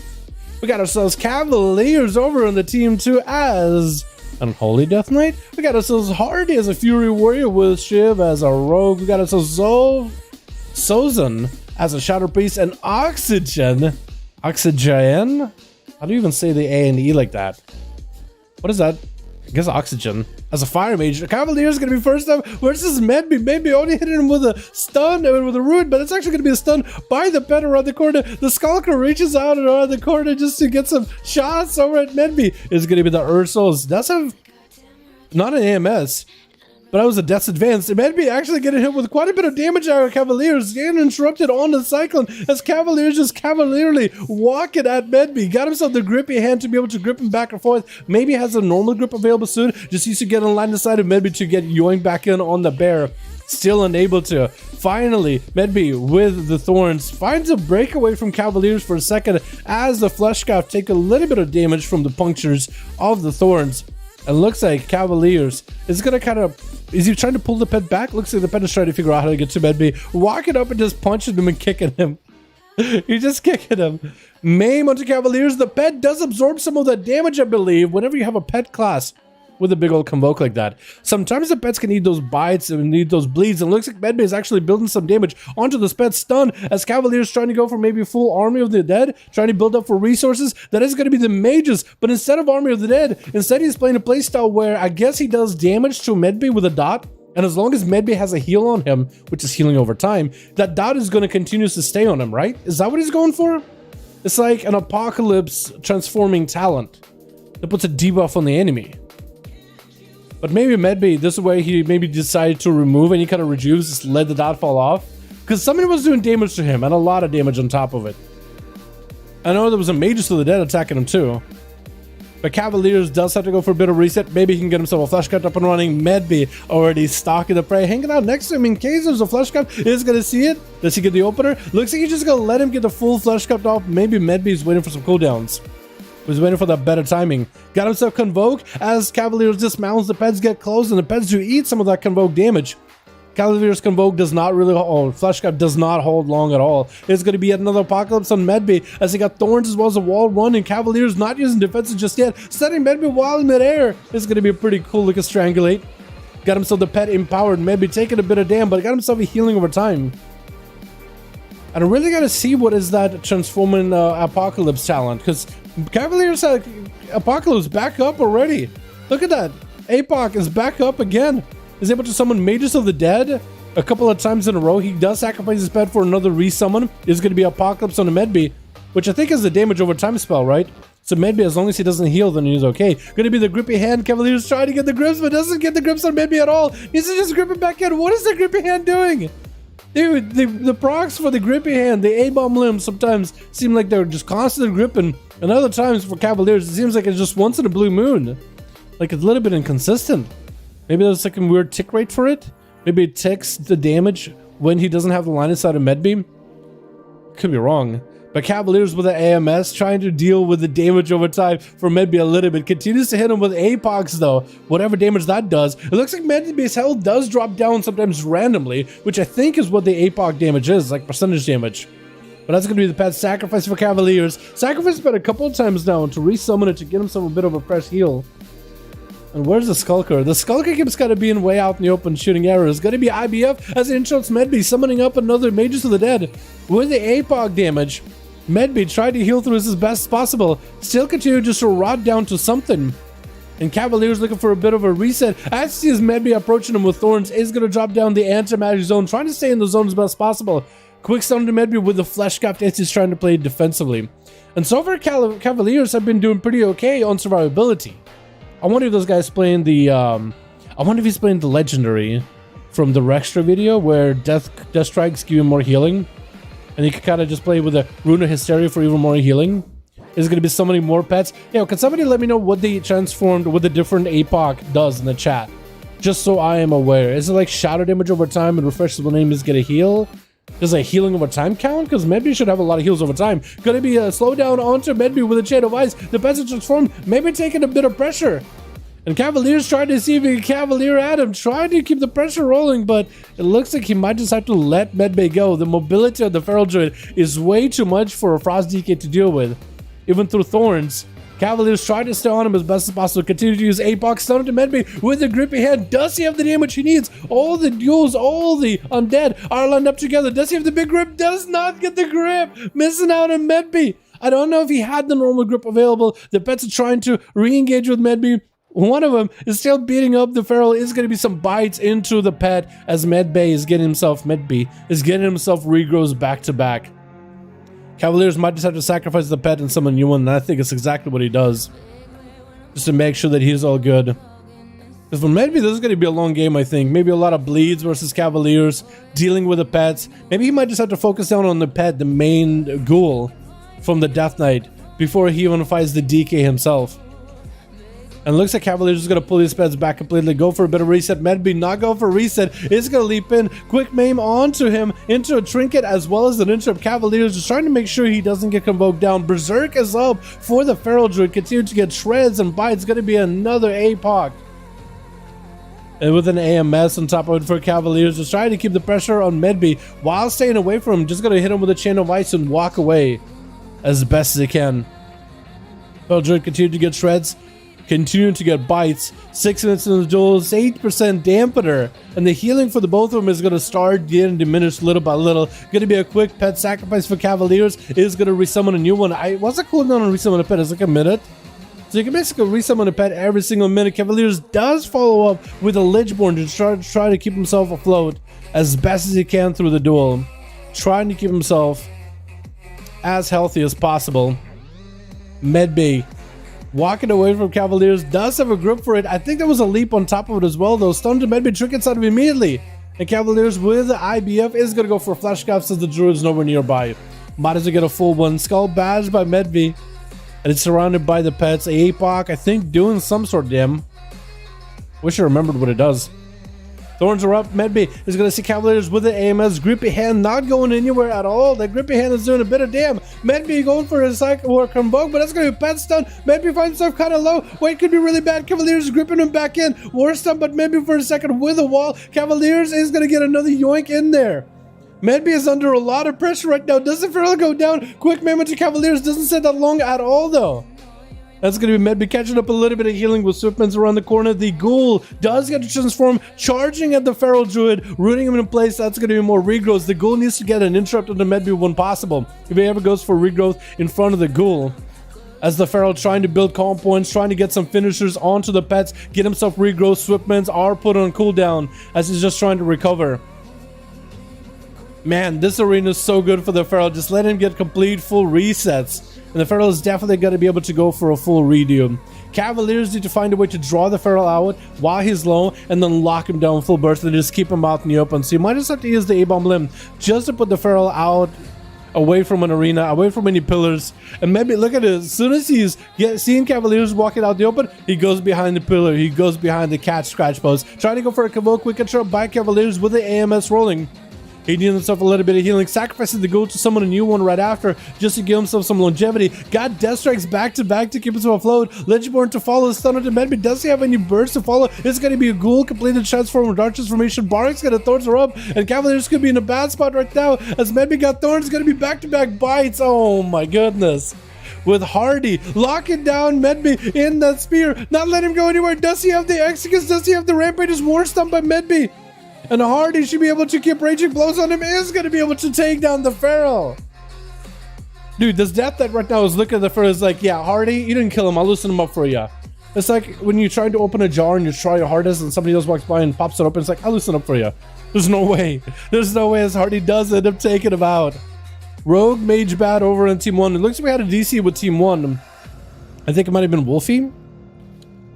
We got ourselves Cavaliers over on the team too as Unholy Death Knight. We got ourselves Hardy as a Fury Warrior with Shiv as a Rogue. We got ourselves Sozan as a Shadow Priest and Oxygen. Oxygen? How do you even say the A and E like that? What is that? I guess Oxygen. As a Fire Mage, Cavalier is going to be first up versus Medby. Maybe only hitting him with a stun and with a ruin, but it's actually going to be a stun by the pet around the corner. The Skulker reaches out and around the corner just to get some shots over at Medby. It's going to be the Ursos. That's not an AMS, but I was a Death's Advance. Medby actually getting hit with quite a bit of damage out of Cavaliers. Getting interrupted on the Cyclone as Cavaliers just cavalierly walking at Medby. Got himself the grippy hand to be able to grip him back and forth. Maybe has a normal grip available soon. Just used to get in line inside of Medby to get yoinked back in on the bear. Still unable to. Finally, Medby with the Thorns finds a breakaway from Cavaliers for a second as the Fleshcraft take a little bit of damage from the punctures of the Thorns. And looks like Cavaliers is going to kind of... Is he trying to pull the pet back? Looks like the pet is trying to figure out how to get to Medby. Walking up and just punching him and kicking him. He's just kicking him. Maim onto Cavaliers. The pet does absorb some of that damage, I believe, whenever you have a pet class with a big old convoke like that. Sometimes the pets can need those bites and need those bleeds, and it looks like Medby is actually building some damage onto this pet stun as Cavaliers trying to go for maybe full Army of the Dead, trying to build up for resources. That is going to be the mages, but instead of Army of the Dead, instead he's playing a playstyle where I guess he does damage to Medby with a dot, and as long as Medby has a heal on him, which is healing over time, that dot is going to continue to stay on him, right? Is that what he's going for? It's like an Apocalypse transforming talent that puts a debuff on the enemy. But maybe Medby, this way he maybe decided to remove any kind of rejuves, just let the dot fall off. Because somebody was doing damage to him, and a lot of damage on top of it. I know there was a Mages to the Dead attacking him too. But Cavaliers does have to go for a bit of reset. Maybe he can get himself a Flesh Cut up and running. Medby already stalking the prey, hanging out next to him in case there's a Flesh Cut. Is going to see it. Does he get the opener? Looks like he's just going to let him get the full Flesh Cut off. Maybe Medby's waiting for some cooldowns. Was waiting for that better timing. Got himself Convoke as Cavaliers dismounts. The pets get close and the pets do eat some of that Convoke damage. Cavaliers Convoke does not really hold. Fleshcap does not hold long at all. It's going to be yet another Apocalypse on Medby as he got Thorns as well as a wall run, and Cavaliers not using defenses just yet. Setting Medby while in midair. It's going to be a pretty cool looking Strangulate. Got himself the pet empowered. Medby taking a bit of damage, but got himself a healing over time. And I really got to see what is that transforming Apocalypse talent, because Cavaliers had Apocalypse back up already. Look at that. Apoc is back up again. Is able to summon Mages of the Dead a couple of times in a row. He does sacrifice his pet for another resummon. It's going to be Apocalypse on the Medby, which I think is the damage over time spell, right? So Medby, as long as he doesn't heal, then he's okay. Going to be the grippy hand. Cavaliers trying to get the grips, but doesn't get the grips on Medby at all. He's just gripping back in. What is the grippy hand doing? Dude, the procs for the grippy hand, the A-bomb limbs sometimes seem like they're just constantly gripping. And other times for Cavaliers, it seems like it's just once in a blue moon. Like it's a little bit inconsistent. Maybe there's like a weird tick rate for it. Maybe it ticks the damage when he doesn't have the line inside of Medby. Could be wrong. But Cavaliers with the AMS trying to deal with the damage over time for Medby a little bit. Continues to hit him with Apox though. Whatever damage that does. It looks like Medby's health does drop down sometimes randomly, which I think is what the Apoc damage is, like percentage damage. But that's going to be the pet sacrifice for Cavaliers. Sacrifice pet a couple of times now to resummon it to get himself a bit of a fresh heal. And where's the Skulker? The Skulker keeps kind of being way out in the open shooting arrows. Going to be IBF as it interrupts Medbee, summoning up another Mages of the Dead. With the APOG damage, Medbee tried to heal through as best as possible. Still continue just to rot down to something. And Cavalier's looking for a bit of a reset. As he sees Medbee approaching him with Thorns, is going to drop down the anti-magic zone, trying to stay in the zone as best as possible. Quick stun to Medbee with the Fleshcraft as he's trying to play defensively. And so far, Cavaliers have been doing pretty okay on survivability. I wonder if those guys playing the, I wonder if he's playing the Legendary from the Rextra video where Death Strikes give you more healing. And you can kind of just play with the Rune of Hysteria for even more healing. Is going to be summoning more pets. Yo, can somebody let me know what they transformed, what the different APOC does in the chat? Just so I am aware. Is it like shadow damage over time and refreshable name is going to heal? Does a healing over time count? Because Medbee should have a lot of heals over time. Going to be a slowdown onto Medbee with a Chain of Ice. The pets are transformed, maybe taking a bit of pressure. And Cavalier's trying to see if he can Cavalier at him, trying to keep the pressure rolling, but it looks like he might just have to let Medbee go. The mobility of the Feral Druid is way too much for a Frost DK to deal with. Even through Thorns, Cavalier's trying to stay on him as best as possible. Continue to use APOC, stun to Medbee with the grippy hand. Does he have the damage he needs? All the duels, all the undead are lined up together. Does he have the big grip? Does not get the grip. Missing out on Medbee. I don't know if he had the normal grip available. The pets are trying to re-engage with Medbee. One of them is still beating up the Feral. Is going to be some bites into the pet as Medbee is getting himself regrows back to back. Cavaliers might just have to sacrifice the pet and summon a new one, and I think it's exactly what he does. Just to make sure that he's all good. Because for Medbee, this is going to be a long game, I think. Maybe a lot of bleeds versus Cavaliers, dealing with the pets. Maybe he might just have to focus down on the pet, the main ghoul from the Death Knight, before he even fights the DK himself. And it looks like Cavaliers is going to pull these pets back completely. Go for a bit of reset. Medbee not go for a reset. Is going to leap in. Quick maim onto him. Into a trinket as well as an interrupt. Cavaliers just trying to make sure he doesn't get convoked down. Berserk is up for the Feral Druid. Continue to get shreds and bites. Going to be another APOC. And with an AMS on top of it for Cavaliers. Just trying to keep the pressure on Medbee while staying away from him. Just going to hit him with a Chain of Ice and walk away as best as he can. Feral Druid continue to get shreds. Continuing to get bites. 6 minutes in the duels, 8% dampener, and the healing for the both of them is going to start getting diminished little by little. Going to be a quick pet sacrifice for Cavaliers. Is going to resummon a new one. What's the cooldown on resummon a pet? It's like a minute. So you can basically resummon a pet every single minute. Cavaliers does follow up with a Lichborn to try to keep himself afloat as best as he can through the duel, trying to keep himself as healthy as possible. Medbee walking away from Cavaliers, does have a grip for it. I think there was a leap on top of it as well, though. Stun to Medbee, trick inside of him immediately. And Cavaliers with the IBF is going to go for a Fleshcraft since the Druid's nowhere nearby. Might as well get a full one. Skull badged by Medbee. And it's surrounded by the pets. APOC, I think, doing some sort of damn. Wish I remembered what it does. Thorns are up. Medbee is going to see Cavaliers with the AMS. Grippy hand not going anywhere at all. That grippy hand is doing a bit of damn. Medbee going for a cycle or convoke, but that's going to be pet stun. Medbee finds himself kind of low. Wait, could be really bad. Cavaliers gripping him back in. War stun, but Medbee for a second with a wall. Cavaliers is going to get another yoink in there. Medbee is under a lot of pressure right now. Doesn't Feral go down? Quick moment to Cavaliers. Doesn't sit that long at all, though. That's going to be Medbee catching up a little bit of healing with Swiftmans around the corner. The Ghoul does get to transform, charging at the Feral Druid, rooting him in place. That's going to be more regrowths. The Ghoul needs to get an interrupt on the Medbee when possible, if he ever goes for regrowth in front of the Ghoul. As the Feral trying to build calm points, trying to get some finishers onto the pets, get himself regrowth. Swiftmans are put on cooldown as he's just trying to recover. Man, this arena is so good for the Feral. Just let him get complete full resets. And the Feral is definitely going to be able to go for a full redo. Cavaliers need to find a way to draw the Feral out while he's low and then lock him down full burst and just keep him out in the open. So you might just have to use the A-bomb limb just to put the Feral out away from an arena, away from any pillars. And maybe look at it, as soon as he's seeing Cavaliers walking out the open, he goes behind the pillar, he goes behind the cat scratch post, trying to go for a convoke quick interrupt by Cavaliers with the AMS rolling. He needs himself a little bit of healing, sacrificing the Ghoul to summon a new one right after, just to give himself some longevity. Got Death Strikes back to back to keep himself afloat. Lichborn to follow the stun to Medbee. Does he have any bursts to follow? It's going to be a Ghoul, completed transform, Dark Transformation. Barak's going to Thorns her up, and Cavaliers could be in a bad spot right now, as Medbee got Thorns, going to be back-to-back bites. Oh my goodness. with Hardy locking down Medby in that spear, not letting him go anywhere. Does he have the Executus? Does he have the Rampage? Is war stunned by Medby? And Hardy should be able to keep raging blows on him. Is going to be able to take down the Feral. Dude, this death that right now is looking at the Feral is like, yeah, Hardy, you didn't kill him. I'll loosen him up for you. It's like when you try to open a jar and you try your hardest and somebody else walks by and pops it open. It's like, I'll loosen up for you. There's no way. There's no way as Hardy does end up taking him out. Rogue Mage bad over in Team 1. It looks like we had a DC with Team 1. I think it might have been Wolfie.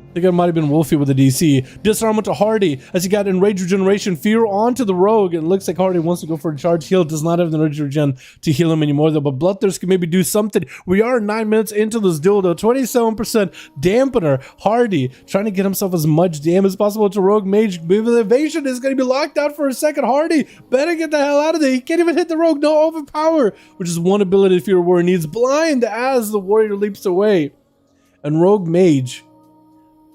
I think it might have been Wolfie with the DC. Disarm to Hardy as he got Enrage Regeneration. Fear onto the Rogue. And it looks like Hardy wants to go for a charge heal. Does not have the Enrage Regen to heal him anymore though. But Bloodthirst can maybe do something. We are 9 minutes into this duel though. 27% dampener. Hardy trying to get himself as much damage as possible to Rogue Mage. Evasion is going to be locked out for a second. Hardy better get the hell out of there. He can't even hit the Rogue. No overpower. Which is one ability Fear Warrior needs. Blind as the Warrior leaps away. And Rogue Mage,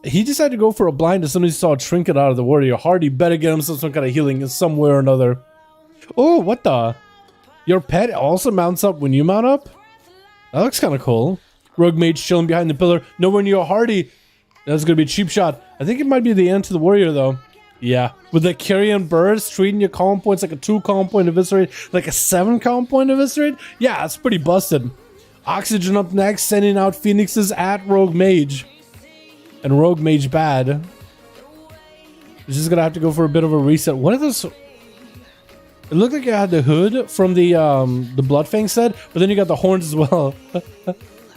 he decided to go for a blind as soon as he saw a trinket out of the Warrior. Hardy better get himself some kind of healing in some way or another. Oh, what the? Your pet also mounts up when you mount up? That looks kind of cool. Rogue Mage chilling behind the pillar. Nowhere near Hardy. That's going to be a cheap shot. I think it might be the end to the Warrior though. Yeah. With the Carrion Burst, treating your calm points like a 2 calm point eviscerate, like a 7 calm point eviscerate. Yeah, that's pretty busted. Oxygen up next, sending out Phoenixes at Rogue Mage. And Rogue Mage bad. He's just gonna have to go for a bit of a reset. What are those? It looked like you had the hood from the Bloodfang set, but then you got the horns as well.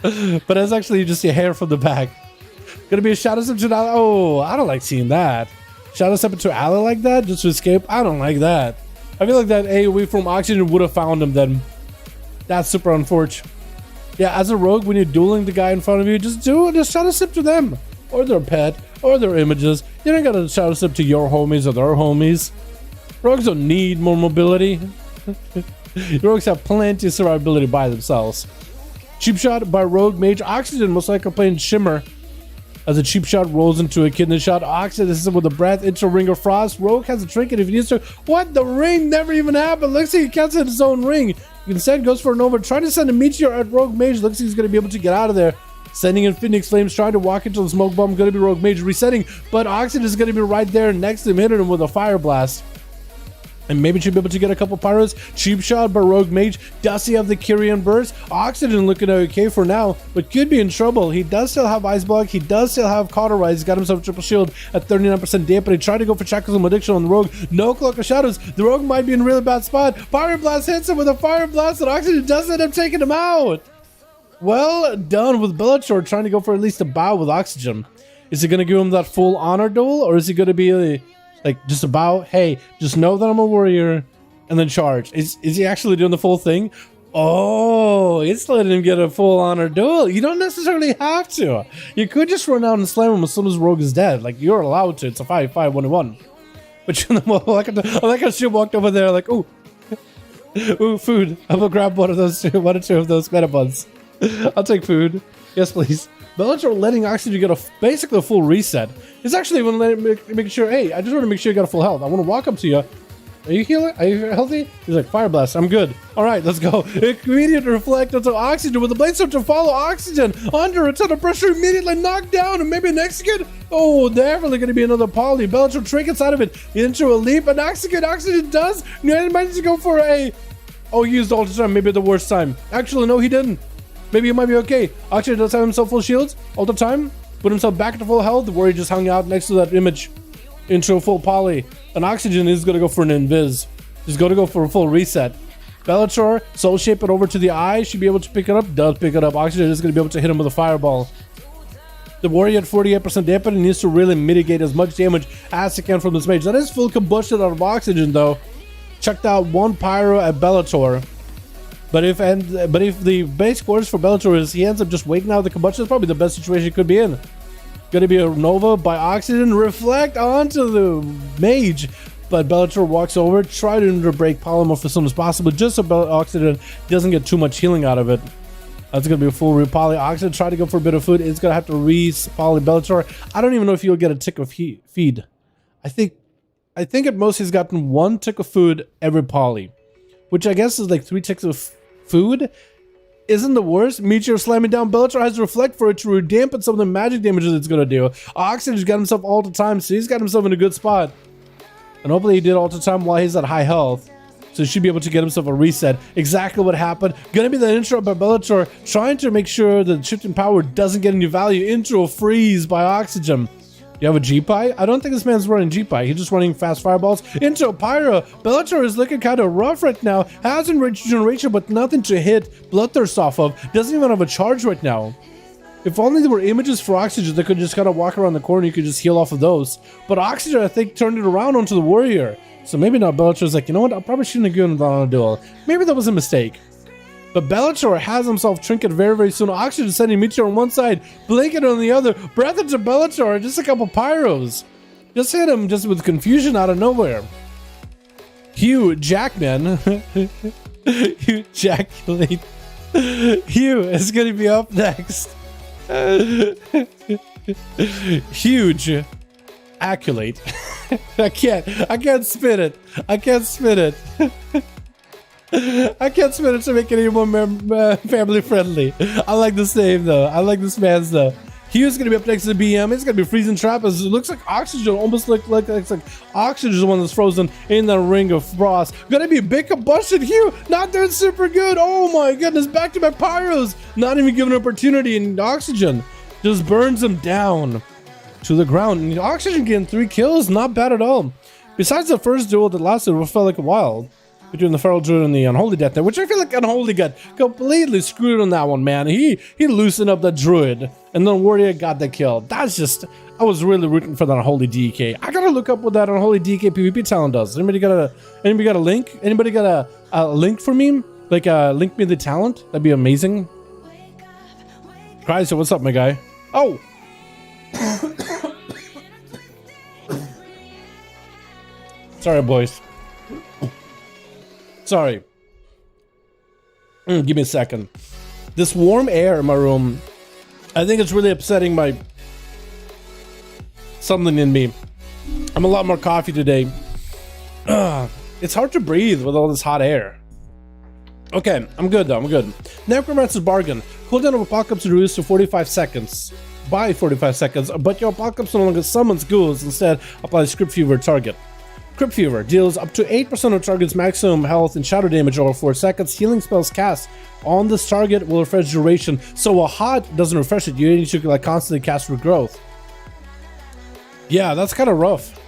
But that's actually just your hair from the back. Gonna be a Shadow Step to Ally. Oh, I don't like seeing that. Shadow Step to Ally like that just to escape. I don't like that. I feel like that AoE from Oxygen would have found him then. That's super unfortunate. Yeah, as a rogue, when you're dueling the guy in front of you, just Shadow Step to them. Or their pet, or their images. You don't gotta Shadow Step to your homies or their homies. Rogues don't need more mobility. Rogues have plenty of survivability by themselves. Cheap shot by Rogue Mage. Oxygen most likely playing Shimmer. As a cheap shot rolls into a kidney shot. Oxygen, this is with a breath into Ring of Frost. Rogue has a trinket if he needs to. What? The ring never even happened. Looks like he cancels his own ring. Instead goes for an over. Trying to send a meteor at Rogue Mage. Looks like he's gonna be able to get out of there. Sending in Phoenix Flames, trying to walk into the smoke bomb. Going to be Rogue Mage resetting, but Oxygen is going to be right there next to him, hitting him with a fire blast. And maybe should be able to get a couple pyros. Cheap shot by Rogue Mage. Does he have the Kyrian Burst? Oxygen looking okay for now, but could be in trouble. He does still have Ice Block. He does still have Cauterize. He's got himself triple shield at 39% dampening. Trying to go for Shackles and Malediction on the Rogue. No Cloak of Shadows. The Rogue might be in a really bad spot. Fire Blast hits him with a Fire Blast, and Oxygen does end up taking him out. Well done with Bellator trying to go for at least a bow with Oxygen. Is he going to give him that full honor duel, or is he going to be like just a bow? Hey, just know that I'm a warrior, and then charge. Is he actually doing the full thing? Oh, it's letting him get a full honor duel. You don't necessarily have to. You could just run out and slam him as soon as Rogue is dead. Like, you're allowed to. It's a 5v5 1v1. But you know, I like how she walked over there like, ooh, ooh, food. I'm gonna grab one or two of those meta buns. I'll take food. Yes, please. Bellator letting Oxygen get basically a full reset. It's actually even making sure, hey, I just want to make sure you got a full health. I want to walk up to you. Are you healing? Are you healthy? He's like, Fire Blast. I'm good. All right, let's go. Immediate reflect onto Oxygen with the blade step to follow Oxygen. Under a ton of pressure, immediately knocked down, and maybe an execute. Oh, definitely going to be another poly. Bellator trinkets out of it into a leap, and Oxygen does. He managed to go for a... Oh, he used all the time. Maybe the worst time. Actually, no, he didn't. Maybe it might be okay. Oxygen does have himself full shields all the time. Put himself back to full health. The Warrior just hung out next to that image into a full poly. And Oxygen is going to go for an invis. He's going to go for a full reset. Bellator, soul shape it over to the eye. Should be able to pick it up. Does pick it up. Oxygen is going to be able to hit him with a fireball. The Warrior at 48% dampen and needs to really mitigate as much damage as he can from this mage. That is full combustion out of Oxygen though. Checked out one pyro at Bellator. But if the base course for Bellator is he ends up just waiting out the combustion, it's probably the best situation he could be in. Gonna be a Nova by Oxygen, reflect onto the mage, but Bellator walks over, try to break polymorph as soon as possible, just so Oxygen doesn't get too much healing out of it. That's gonna be a full repoly. Oxygen try to go for a bit of food. It's gonna have to re-poly Bellator. I don't even know if you'll get a tick of feed. I think at most he's gotten 1 tick of food every poly, which I guess is like 3 ticks of food. isn't the worst. Meteor slamming down. Bellator has to reflect for it to dampen some of the magic damage that it's going to do. Oxygen's got himself all the time, so he's got himself in a good spot. And hopefully he did all the time while he's at high health. So he should be able to get himself a reset. Exactly what happened. Gonna be the intro by Bellator, trying to make sure that the shifting power doesn't get any value. Intro freeze by Oxygen. You have a G-Pie? I don't think this man's running G-Pie. He's just running fast fireballs. Into Pyro. Bellator is looking kind of rough right now. Has regeneration, but nothing to hit Bloodthirst off of. Doesn't even have a charge right now. If only there were images for Oxygen that could just kind of walk around the corner, you could just heal off of those. But Oxygen, I think, turned it around onto the Warrior. So maybe not. Bellator's like, you know what? I probably shouldn't have given that on a duel. Maybe that was a mistake. But Bellator has himself Trinket very, very soon. Oxygen sending Meteor on one side, Blanket on the other. Breath into Bellator, just a couple pyros. Just hit him just with confusion out of nowhere. Hugh Jackman. Hugh Jackulate. Hugh is going to be up next. Huge accolade. I can't spin it. I can't spin it. I can't spin it to make it any more family friendly. I like this name though. I like this man's though. Hugh's gonna be up next to the BM. It's gonna be freezing trap as it looks like Oxygen almost like Oxygen is the one that's frozen in the ring of frost. Gonna be a big combustion. Hugh not doing super good. Oh my goodness, back to back pyros. Not even given an opportunity, and Oxygen just burns him down to the ground. And Oxygen getting 3 kills, not bad at all. Besides the first duel that lasted, it felt like a while. Between the Feral Druid and the Unholy Death there, which I feel like Unholy got completely screwed on that one, man. He loosened up the Druid, and then Warrior got the kill. That's just, I was really rooting for that Unholy DK. I gotta look up what that Unholy DK PvP talent does. Anybody got a link? Anybody got a link for me? Like, link me the talent? That'd be amazing. Chrysler, what's up, my guy? Oh! Sorry, boys. Sorry. Give me a second. This warm air in my room, I think it's really upsetting my something in me. I'm a lot more coffee today. It's hard to breathe with all this hot air. Okay, I'm good though. I'm good. Necromancer's Bargain. Cooldown of Apocalypse reduced to 45 seconds. By 45 seconds, but your Apocalypse no longer summons ghouls. Instead, applies Script Fever target. Crypt Fever deals up to 8% of target's maximum health and shadow damage over 4 seconds. Healing spells cast on this target will refresh duration. So a hot doesn't refresh it. You need to like constantly cast Regrowth. Yeah, that's kind of rough.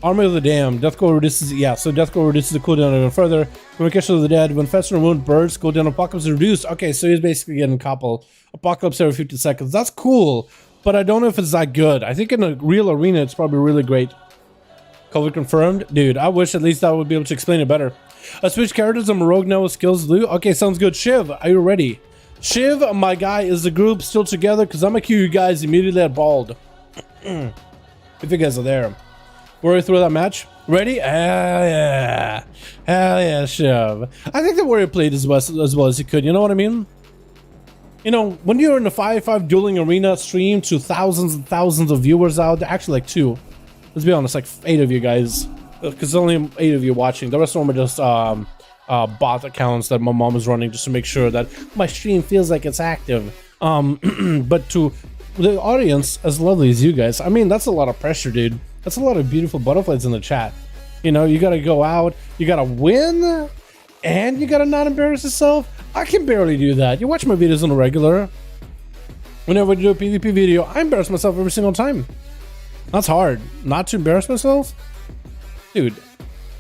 Army of the Damned. Deathcore reduces. Yeah, so Deathcore reduces the cooldown even further. Communication of the Dead. When Fester and Wound bursts, cooldown Apocalypse is reduced. Okay, so he's basically getting a couple Apocalypse every 50 seconds. That's cool, but I don't know if it's that good. I think in a real arena, it's probably really great. COVID confirmed. Dude, I wish at least I would be able to explain it better. Switch characters. I'm a rogue now with skills. Loot. Okay, sounds good. Shiv, are you ready? Shiv, my guy, is the group still together? Because I'm going to queue you guys immediately at bald. If you guys are there. Warrior through that match. Ready? Hell yeah. Hell yeah, Shiv. I think the Warrior played as well as he could. You know what I mean? You know, when you're in a 5v5 dueling arena stream to thousands and thousands of viewers out there, actually like 2. Let's be honest, like 8 of you guys, because only 8 of you watching. The rest of them are just bot accounts that my mom is running just to make sure that my stream feels like it's active. But to the audience as lovely as you guys, I mean, that's a lot of pressure, dude. That's a lot of beautiful butterflies in the chat. You know, you gotta go out, you gotta win, and you gotta not embarrass yourself. I can barely do that. You watch my videos on a regular. Whenever I do a PvP video, I embarrass myself every single time. That's hard. Not to embarrass myself? Dude,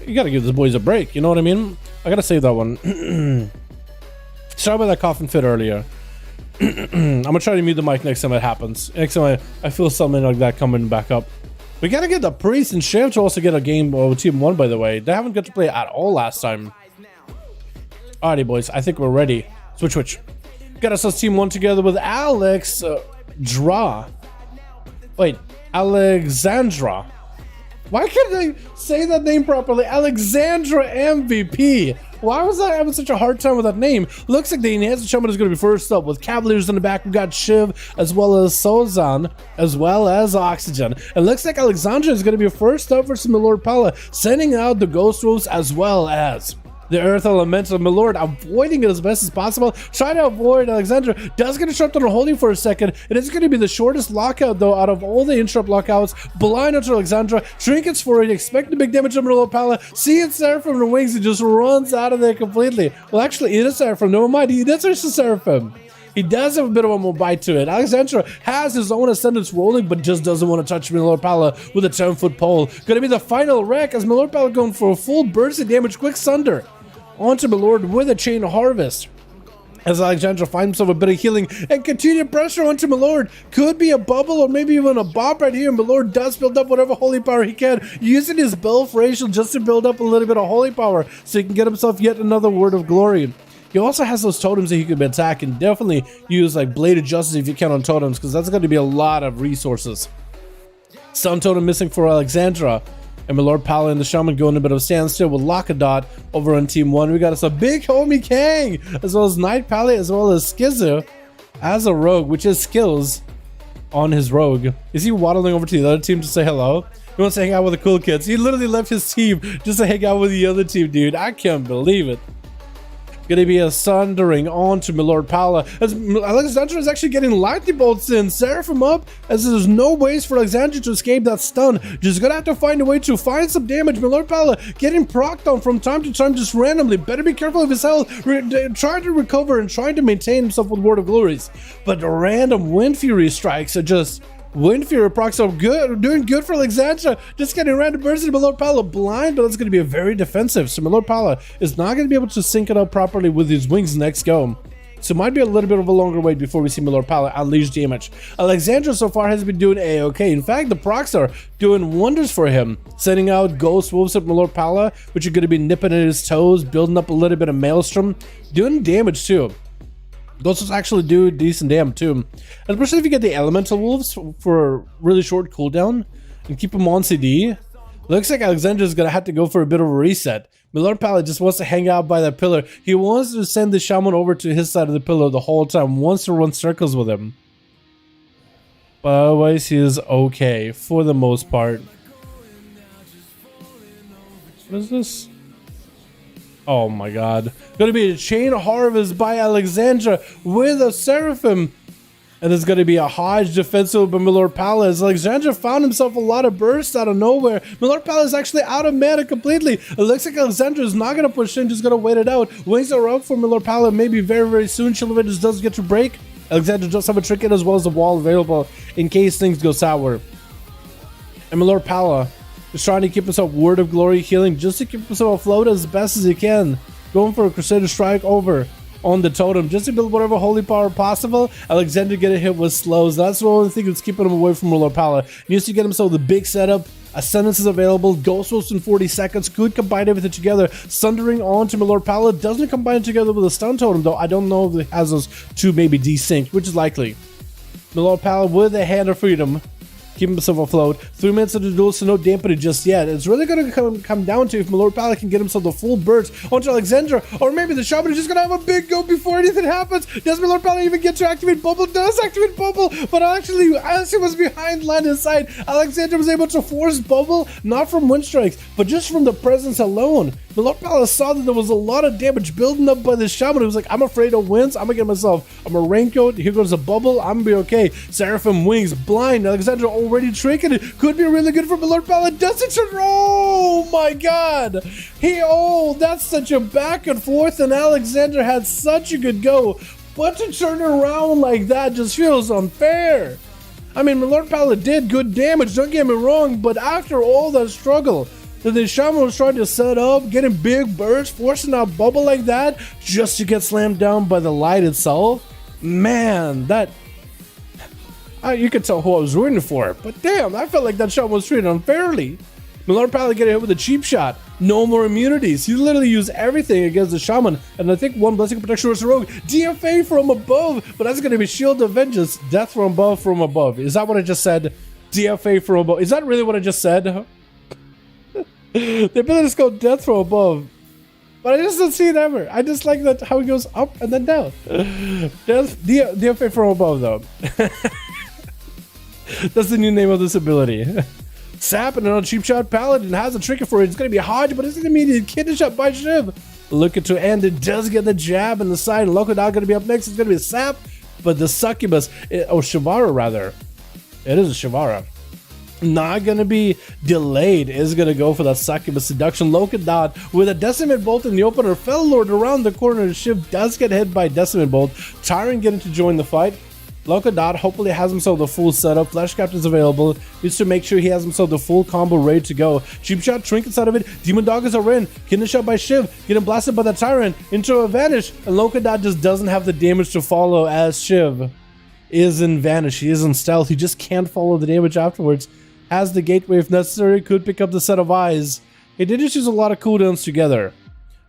you gotta give the boys a break, you know what I mean? I gotta save that one. Sorry about that coughing fit earlier. I'm gonna try to mute the mic next time it happens. Next time I feel something like that coming back up. We gotta get the Priest and Shiv to also get a game with Team 1, by the way. They haven't got to play at all last time. Alrighty, boys. I think we're ready. Switch. Got ourselves Team 1 together with Alex Alexandra. Why can't I say that name properly? Alexandra MVP. Why was I having such a hard time with that name? Looks like the enhanced shaman is going to be first up with Cavaliers in the back. We've got Shiv as well as Sozan as well as Oxygen. It looks like Alexandra is going to be first up versus Milord Pala, sending out the Ghost Wolves as well as the Earth Elemental. My lord, avoiding it as best as possible. Trying to avoid Alexandra. Does get interrupted on holding for a second. It is going to be the shortest lockout, though, out of all the interrupt lockouts. Blind onto Alexandra. Trinkets for it. Expect the big damage on Lord Pala. See it Seraphim the wings. It just runs out of there completely. Well, actually, it is Seraphim. Never mind. He does reach the Seraphim. He does have a bit of a more bite to it. Alexandra has his own ascendants rolling, but just doesn't want to touch Milord Pala with a 10-foot pole. Gonna be the final wreck as Milord Pala going for a full burst of damage. Quick Sunder onto Milord with a Chain Harvest. As Alexandra finds himself a bit of healing and continued pressure onto Milord. Could be a bubble or maybe even a bomb right here. Milord does build up whatever holy power he can, using his Belf Racial just to build up a little bit of holy power so he can get himself yet another Word of Glory. He also has those totems that he could attack, and definitely use like Blade of Justice if you can on totems, because that's going to be a lot of resources. Stun totem missing for Alexandra, and my Lord Pala and the Shaman going a bit of standstill with Lockadot over on Team 1. We got us a big homie Kang, as well as Knight Pally, as well as Skizzer as a rogue, which is skills on his rogue. Is he waddling over to the other team to say hello? He wants to hang out with the cool kids. He literally left his team just to hang out with the other team, dude. I can't believe it. Gonna be a sundering on to Milord Pala as Alexandra is actually getting lightning bolts in. Seraphim up as there's no ways for Alexandra to escape that stun. Just gonna have to find a way to find some damage. Milord Pala getting procced on from time to time just randomly. Better be careful of his health. Trying to recover and trying to maintain himself with Word of Glories. But the random Wind Fury strikes are just... Wind Fury procs up good, doing good for Alexandra. Just getting random bursts into Milord Pala blind, but that's going to be a very defensive. So Milord Pala is not going to be able to sync it up properly with his wings next go. So it might be a little bit of a longer wait before we see Milord Pala unleash damage. Alexandra so far has been doing a-okay. In fact, the procs are doing wonders for him. Sending out Ghost Wolves at Milord Pala, which are going to be nipping at his toes, building up a little bit of Maelstrom, doing damage too. Those actually do decent damage too, especially if you get the Elemental Wolves for a really short cooldown and keep them on CD. Looks like Alexandra's gonna have to go for a bit of a reset. Milord Pala just wants to hang out by that pillar. He wants to send the Shaman over to his side of the pillar the whole time, wants to run circles with him. But otherwise he is okay for the most part. What is this? Oh my god. Gonna be a Chain Harvest by Alexandra with a Seraphim. And there's gonna be a Hodge defensive by Milord Pala as Alexandra found himself a lot of bursts out of nowhere. Milord Pala is actually out of mana completely. It looks like Alexandra is not gonna push in, just gonna wait it out. Wings are up for Milord Pala, maybe very, very soon. Shieldovitors does get to break. Alexandra does have a trinket as well as a wall available in case things go sour. And Milord Pala is trying to keep himself Word of Glory healing just to keep himself afloat as best as he can. Going for a Crusader Strike over on the totem just to build whatever holy power possible. Alexander getting hit with slows. That's the only thing that's keeping him away from Milord Pala. He needs to get himself the big setup. Ascendance is available. Ghost Wolves in 40 seconds. Could combine everything together. Sundering on to Milord Pala. Doesn't combine together with a stun totem though. I don't know if it has those two maybe desynced, which is likely. Milord Pala with a Hand of Freedom. Keep himself afloat. 3 minutes of the duel, so no dampening just yet. It's really going to come down to if Milord Pala can get himself the full burst onto Alexandra, or maybe the Shaman is just going to have a big go before anything happens. Does Milord Pala even get to activate Bubble? Does activate Bubble, but actually, as he was behind line of sight, Alexandra was able to force Bubble, not from wind strikes, but just from the presence alone. Milord Pala saw that there was a lot of damage building up by the Shaman. He was like, I'm afraid of winds. I'm going to get myself a raincoat. Here goes a Bubble. I'm going to be okay. Seraphim wings, blind. Alexandra already trinking it. Could be really good for Milord Pala. Does it turn? Oh my god. That's such a back and forth, and Alexandra had such a good go. But to turn around like that just feels unfair. I mean, Milord Pala did good damage, don't get me wrong, but after all that struggle that the Shaman was trying to set up, getting big bursts, forcing out Bubble like that, just to get slammed down by the light itself, man, that... you could tell who I was rooting for, but damn, I felt like that shot was treated unfairly. Milord Pala get hit with a cheap shot. No more immunities. He literally used everything against the Shaman, and I think one Blessing of Protection was a rogue. DFA from above, but that's going to be Shield of Vengeance. Death from above. Is that what I just said? DFA from above. Is that really what I just said? The ability is called Death from Above. But I just don't see it ever. I just like that how it goes up and then down. DFA from above, though. That's the new name of this ability. Sap and another cheap shot. Paladin has a trinket for it. It's going to be Hodge, but it's going to be a kidney shot by Shiv. Looking to end, it does get the jab in the side. Loco Dot gonna be up next. It's gonna be a sap, but the succubus, or Shivara rather, it is a Shivara. Not gonna be delayed, is gonna go for that succubus seduction. Loco Dot with a decimate bolt in the opener. Fell Lord around the corner. Shiv does get hit by decimate bolt. Tyrant getting to join the fight. Loco Dot hopefully has himself the full setup. Flash Captain's available. Needs to make sure he has himself the full combo ready to go. Cheap shot, trinkets out of it. Demon Doggers are in. Getting shot by Shiv. Getting blasted by the Tyrant. Into a vanish. And Loco Dot just doesn't have the damage to follow as Shiv is in vanish. He is in stealth. He just can't follow the damage afterwards. Has the gateway if necessary. Could pick up the set of eyes. He did just use a lot of cooldowns together.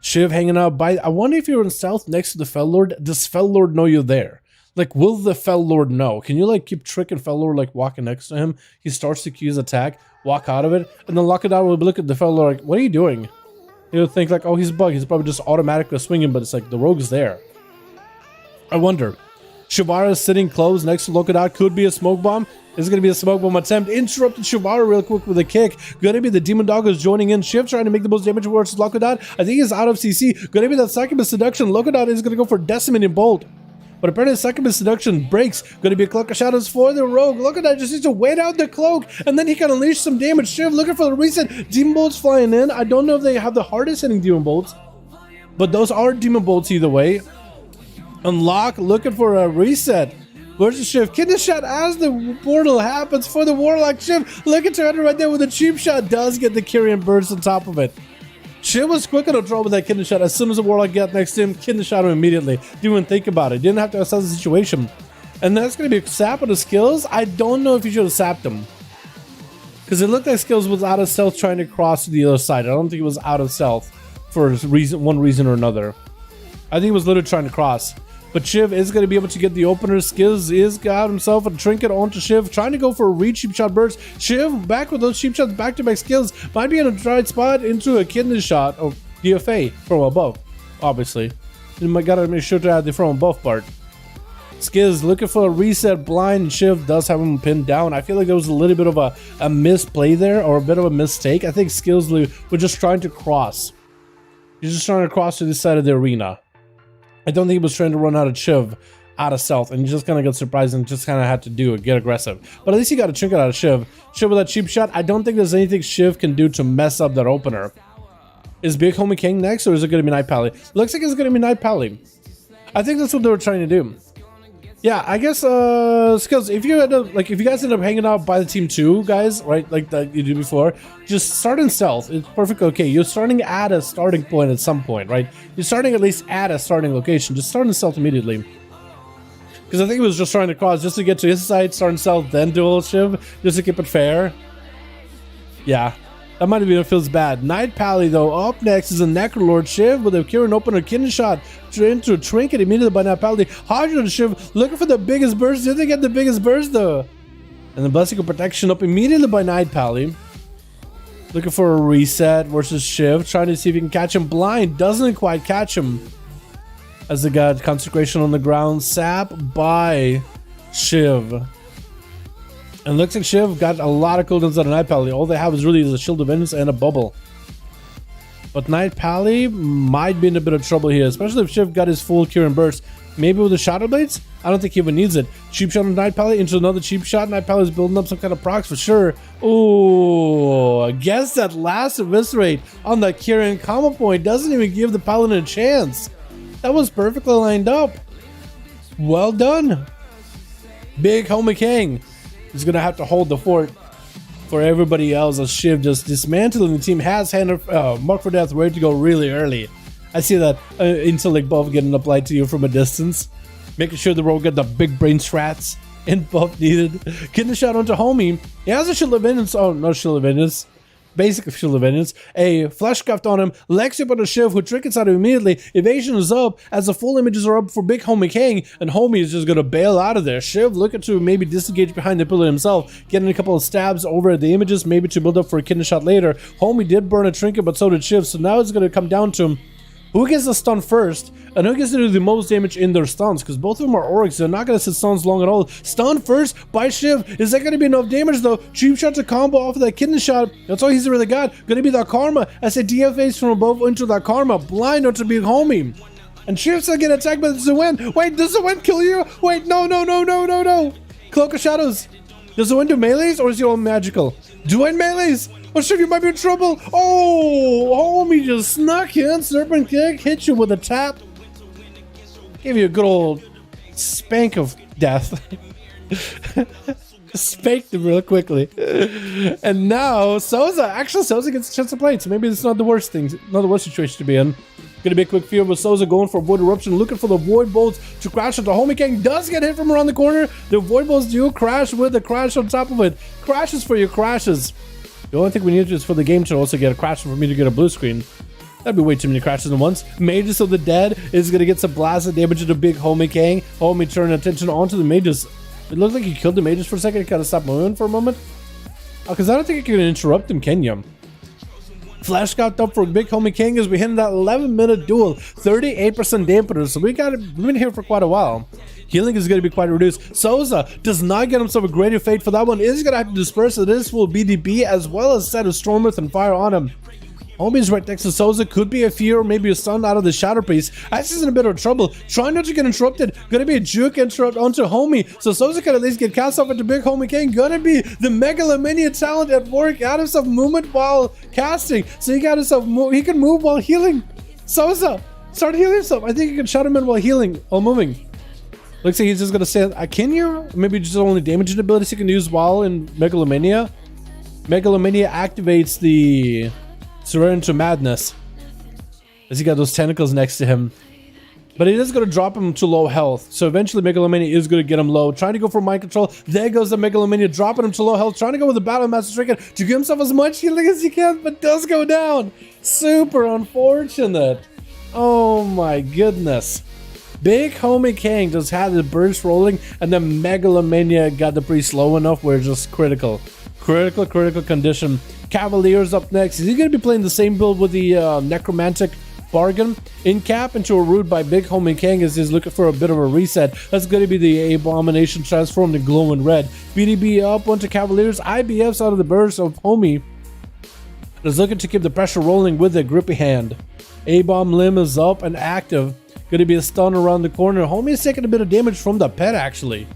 Shiv hanging out by... I wonder if you're in stealth next to the Fel Lord. Does Fel Lord know you're there? Like, will the Fel Lord know? Can you, like, keep tricking Fel Lord, like, walking next to him? He starts to cue his attack, walk out of it, and then Loco Dot will look at the Fel Lord like, what are you doing? He'll think, like, oh, he's bugged. He's probably just automatically swinging, but it's like, the rogue's there. I wonder. Shivara is sitting close next to Loco Dot. Could be a smoke bomb. This is going to be a smoke bomb attempt. Interrupted Shivara real quick with a kick. Going to be the Demon Doggers joining in. Shiv trying to make the most damage versus Loco Dot. I think he's out of CC. Going to be that succubus seduction. Loco Dot is going to go for decimating bolt. But apparently the succubus seduction breaks. Going to be a cloak of shadows for the rogue. Loco Dot just needs to wait out the cloak, and then he can unleash some damage. Shiv looking for the reset. Demon bolts flying in. I don't know if they have the hardest hitting demon bolts, but those are demon bolts either way. Unlock, looking for a reset. Versus Shiv. Kidney shot as the portal happens for the Warlock. Shiv looking to enter right there with a cheap shot. Does get the Kyrian burst on top of it. Shiv was quick to draw with that kidney shot. As soon as the Warlock got next to him, kidney shot him immediately. Didn't even think about it. Didn't have to assess the situation. And that's going to be a sap of the skills. I don't know if you should have sapped him, because it looked like skills was out of stealth trying to cross to the other side. I don't think it was out of stealth for one reason or another. I think he was literally trying to cross. But Shiv is going to be able to get the opener. Skills is got himself a trinket onto Shiv, trying to go for a read cheap shot burst. Shiv back with those cheap shots, back-to-back skills. Might be in a right spot into a kidney shot or DFA from above, obviously. You might gotta make sure to add the from above part. Skills looking for a reset blind. Shiv does have him pinned down. I feel like there was a little bit of a misplay there, or a bit of a mistake. I think Skills were just trying to cross. He's just trying to cross to this side of the arena. I don't think he was trying to run out of Shiv out of stealth, and he just kind of got surprised and just kind of had to do it, get aggressive. But at least he got a trinket out of Shiv. Shiv with that cheap shot. I don't think there's anything Shiv can do to mess up that opener. Is Big Homie King next, or is it going to be Night Pally? Looks like it's going to be Night Pally. I think that's what they were trying to do. Yeah, I guess Skills, if you end up, like, if you guys end up hanging out by the team 2, guys, right, like that you did before, just start in stealth. It's perfectly okay. You're starting at a starting point at some point, right? You're starting at least at a starting location. Just start in stealth immediately. Because I think he was just trying to cross just to get to his side, start in stealth, then duel Shiv, just to keep it fair. Yeah. That might have been what feels bad. Night Pally, though, up next is a Necrolord. Shiv with a Kieran opener, kidney shot into a trinket immediately by Night Pally. Hydra Shiv looking for the biggest burst. Did they get the biggest burst, though? And the Blessing of Protection up immediately by Night Pally. Looking for a reset versus Shiv. Trying to see if he can catch him blind. Doesn't quite catch him. As they got Consecration on the ground. Sap by Shiv. And looks like Shiv got a lot of cooldowns on a Night Pally. All they have is really a Shield of Vengeance and a bubble. But Night Pally might be in a bit of trouble here, especially if Shiv got his full Kieran burst. Maybe with the Shadow Blades? I don't think he even needs it. Cheap shot on Night Pally into another cheap shot. Night Pally is building up some kind of procs for sure. Ooh, I guess that last Eviscerate on that Kieran combo point doesn't even give the Paladin a chance. That was perfectly lined up. Well done. Big Homie King is going to have to hold the fort for everybody else as Shiv just dismantling the team. Has Mark for Death ready to go really early. I see that intellect buff getting applied to you from a distance. Making sure the rogue got the big brain strats and buff needed. Getting a shot onto Homie. He has a Shield of Vengeance. Oh, no Shield of Vengeance. Basic Shield of Vengeance. A Fleshcraft on him. Lexi up on the Shiv, who trinkets out immediately. Evasion is up as the full images are up for Big Homie King, and Homie is just going to bail out of there. Shiv looking to maybe disengage behind the pillar himself, getting a couple of stabs over the images, maybe to build up for a kidney shot later. Homie did burn a trinket, but so did Shiv, so now it's going to come down to him Who gets the stun first, and who gets to do the most damage in their stuns, because both of them are orcs, they're not going to sit stuns long at all. Stun first by Shiv. Is that going to be enough damage though? Cheap shot to combo off of that kidney shot. That's all he's really got. Going to be that karma as a DFAs from above into that karma. Blind onto big homie. And Shiv's going to get attacked by the Zuwen. Wait, does Zuwen kill you? Wait, no. Cloak of Shadows. Does Zuwen do melees or is he all magical? Duel melees. Oh shit, you might be in trouble. Oh, homie just snuck in. Serpent kick, hit you with a tap. Gave you a good old spank of death. Spanked him real quickly. And now Souza gets a chance to play it, so maybe it's not the worst thing, not the worst situation to be in. Gonna be a quick field with Souza going for Void Eruption, looking for the Void Bolts to crash into Homie King. Does get hit from around the corner. The Void Bolts do crash with the crash on top of it. Crashes for your crashes. The only thing we need is for the game to also get a crash for me to get a blue screen. That'd be way too many crashes at once. Mages of the Dead is gonna get some blasted damage into big Homie King. Homie turning attention onto the mages. It looked like he killed the mages for a second. He kind of stopped moving for a moment. Because I don't think you can interrupt him, can you? Flash got up for big Homie King as we hit that 11-minute duel. 38% dampener, so we've been here for quite a while. Healing is going to be quite reduced. Souza does not get himself a greater fate for that one. Is going to have to disperse it. This will BDB as well as set a Stormwrath and fire on him. Homie's right next to Souza. Could be a fear or maybe a stun out of the Shadow Priest. Isis in a bit of trouble. Trying not to get interrupted. Gonna be a juke interrupt onto Homie. So Souza can at least get cast off into big Homie King. Gonna be the Megalomania talent at work. Got himself movement while casting. So he got himself he can move while healing. Souza, start healing himself. I think you can shut him in while healing, while moving. Looks like he's just gonna say, can you? Maybe just only damage abilities he can use while in Megalomania. Megalomania activates the Surrender into Madness as he got those tentacles next to him, but it is going to drop him to low health, so eventually Megalomania is going to get him low. Trying to go for mind control, there goes the Megalomania, dropping him to low health, trying to go with the Battle Master Stricken to give himself as much healing as he can, but does go down. Super unfortunate. Oh my goodness. Big Homie King just had the burst rolling, and then Megalomania got the priest low enough where it's just critical condition. Cavaliers up next. Is he going to be playing the same build with the Necromantic Bargain? In cap into a root by Big Homie King as he's looking for a bit of a reset. That's going to be the Abomination transformed to glowing red. BDB up onto Cavaliers. IBF's out of the burst of Homie. Is looking to keep the pressure rolling with a grippy hand. A-bomb limb is up and active. Going to be a stun around the corner. Homie is taking a bit of damage from the pet actually.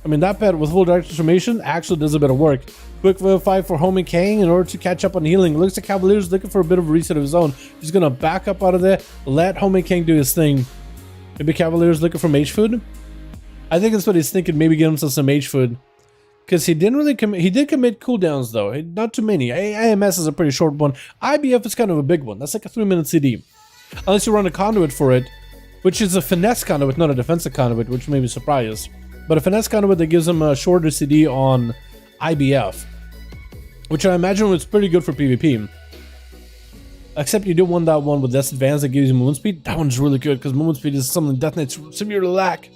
I mean, that pet with full direct transformation actually does a bit of work. Quick 5 for Homie King in order to catch up on healing. Looks like Cavaliers looking for a bit of a reset of his own. He's going to back up out of there. Let Homie King do his thing. Maybe Cavaliers looking for mage food? I think that's what he's thinking. Maybe get himself some mage food. Because he didn't really commit. He did commit cooldowns though. Not too many. AMS is a pretty short one. IBF is kind of a big one. That's like a 3-minute CD. Unless you run a conduit for it. Which is a finesse conduit, not a defensive conduit. Which may be surprise. But a finesse conduit that gives him a shorter CD on IBF. Which I imagine was pretty good for PvP. Except you do want that one with this advance that gives you movement speed. That one's really good because movement speed is something Death Knight's severely lack.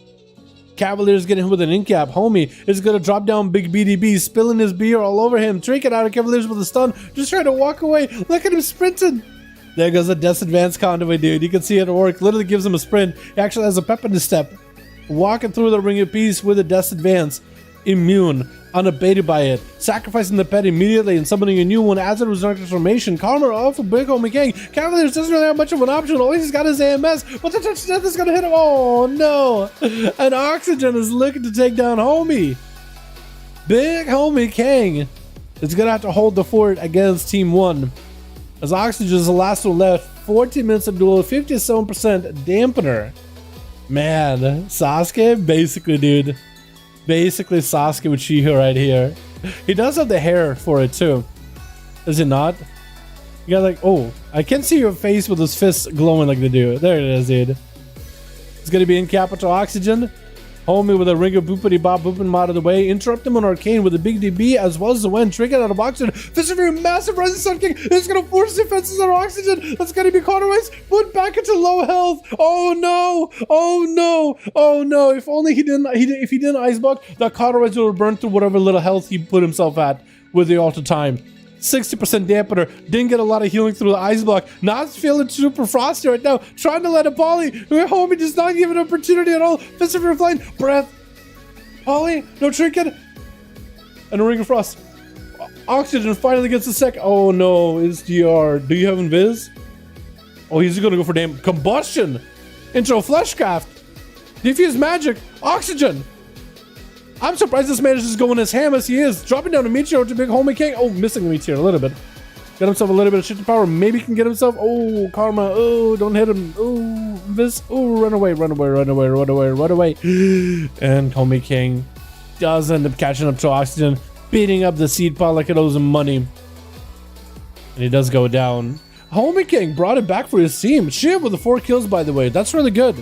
Cavaliers getting him with an in-cap. Homie is going to drop down big BDB, spilling his beer all over him. Trinket out of Cavaliers with a stun. Just trying to walk away. Look at him sprinting. There goes the Death Advance conduit, dude. You can see it work. Literally gives him a sprint. He actually has a pep in his step. Walking through the Ring of Peace with a Death Advance. Immune. Unabated by it. Sacrificing the pet immediately and summoning a new one as a resurrect transformation. Karma off of Big Homie King. Cavaliers doesn't really have much of an option. All he's got is AMS. But the touch of death is going to hit him. Oh no. And Oxygen is looking to take down Homie. Big Homie King is going to have to hold the fort against Team 1. As Oxygen is the last one left. 14 minutes of duel. 57% dampener. Man. Sasuke? Basically, dude. Basically Sasuke with Shiho right here. He does have the hair for it too. Does it not? You got like, oh, I can see your face with his fists glowing like they do. There it is, dude. It's gonna be in capital Oxygen. Homie with a ring of boopity bop booping him out of the way. Interrupt him on Arcane with a big DB as well as the win. Trinket out of Oxygen. This is a very massive Rising Sun King. It's gonna force defenses on Oxygen. That's gonna be Cauterized. Put back into low health. Oh no! Oh no! Oh no! If only he didn't if he didn't Ice Block, that Cauterized would have burned through whatever little health he put himself at with the Altar Time. 60% dampener. Didn't get a lot of healing through the ice block. Not feeling super frosty right now. Trying to let a poly. Homie does not give an opportunity at all. Fist of Reflame. Breath. Poly. No trinket. And a ring of frost. Oxygen finally gets a sec. Oh no, it's GR. Do you have invis? Oh, he's gonna go for damn combustion. Into a fleshcraft. Diffuse magic. Oxygen. I'm surprised this man is just going as ham as he is. Dropping down a meteor to big homie king. Oh, missing a meteor a little bit. Got himself a little bit of shit to power. Maybe he can get himself. Oh, karma. Oh, don't hit him. Oh, this. Oh, run away, run away, run away, run away, run away. And homie king does end up catching up to oxygen, beating up the seed pot like it owes him money. And he does go down. Homie king brought it back for his team. Shiv with the 4 kills, by the way. That's really good.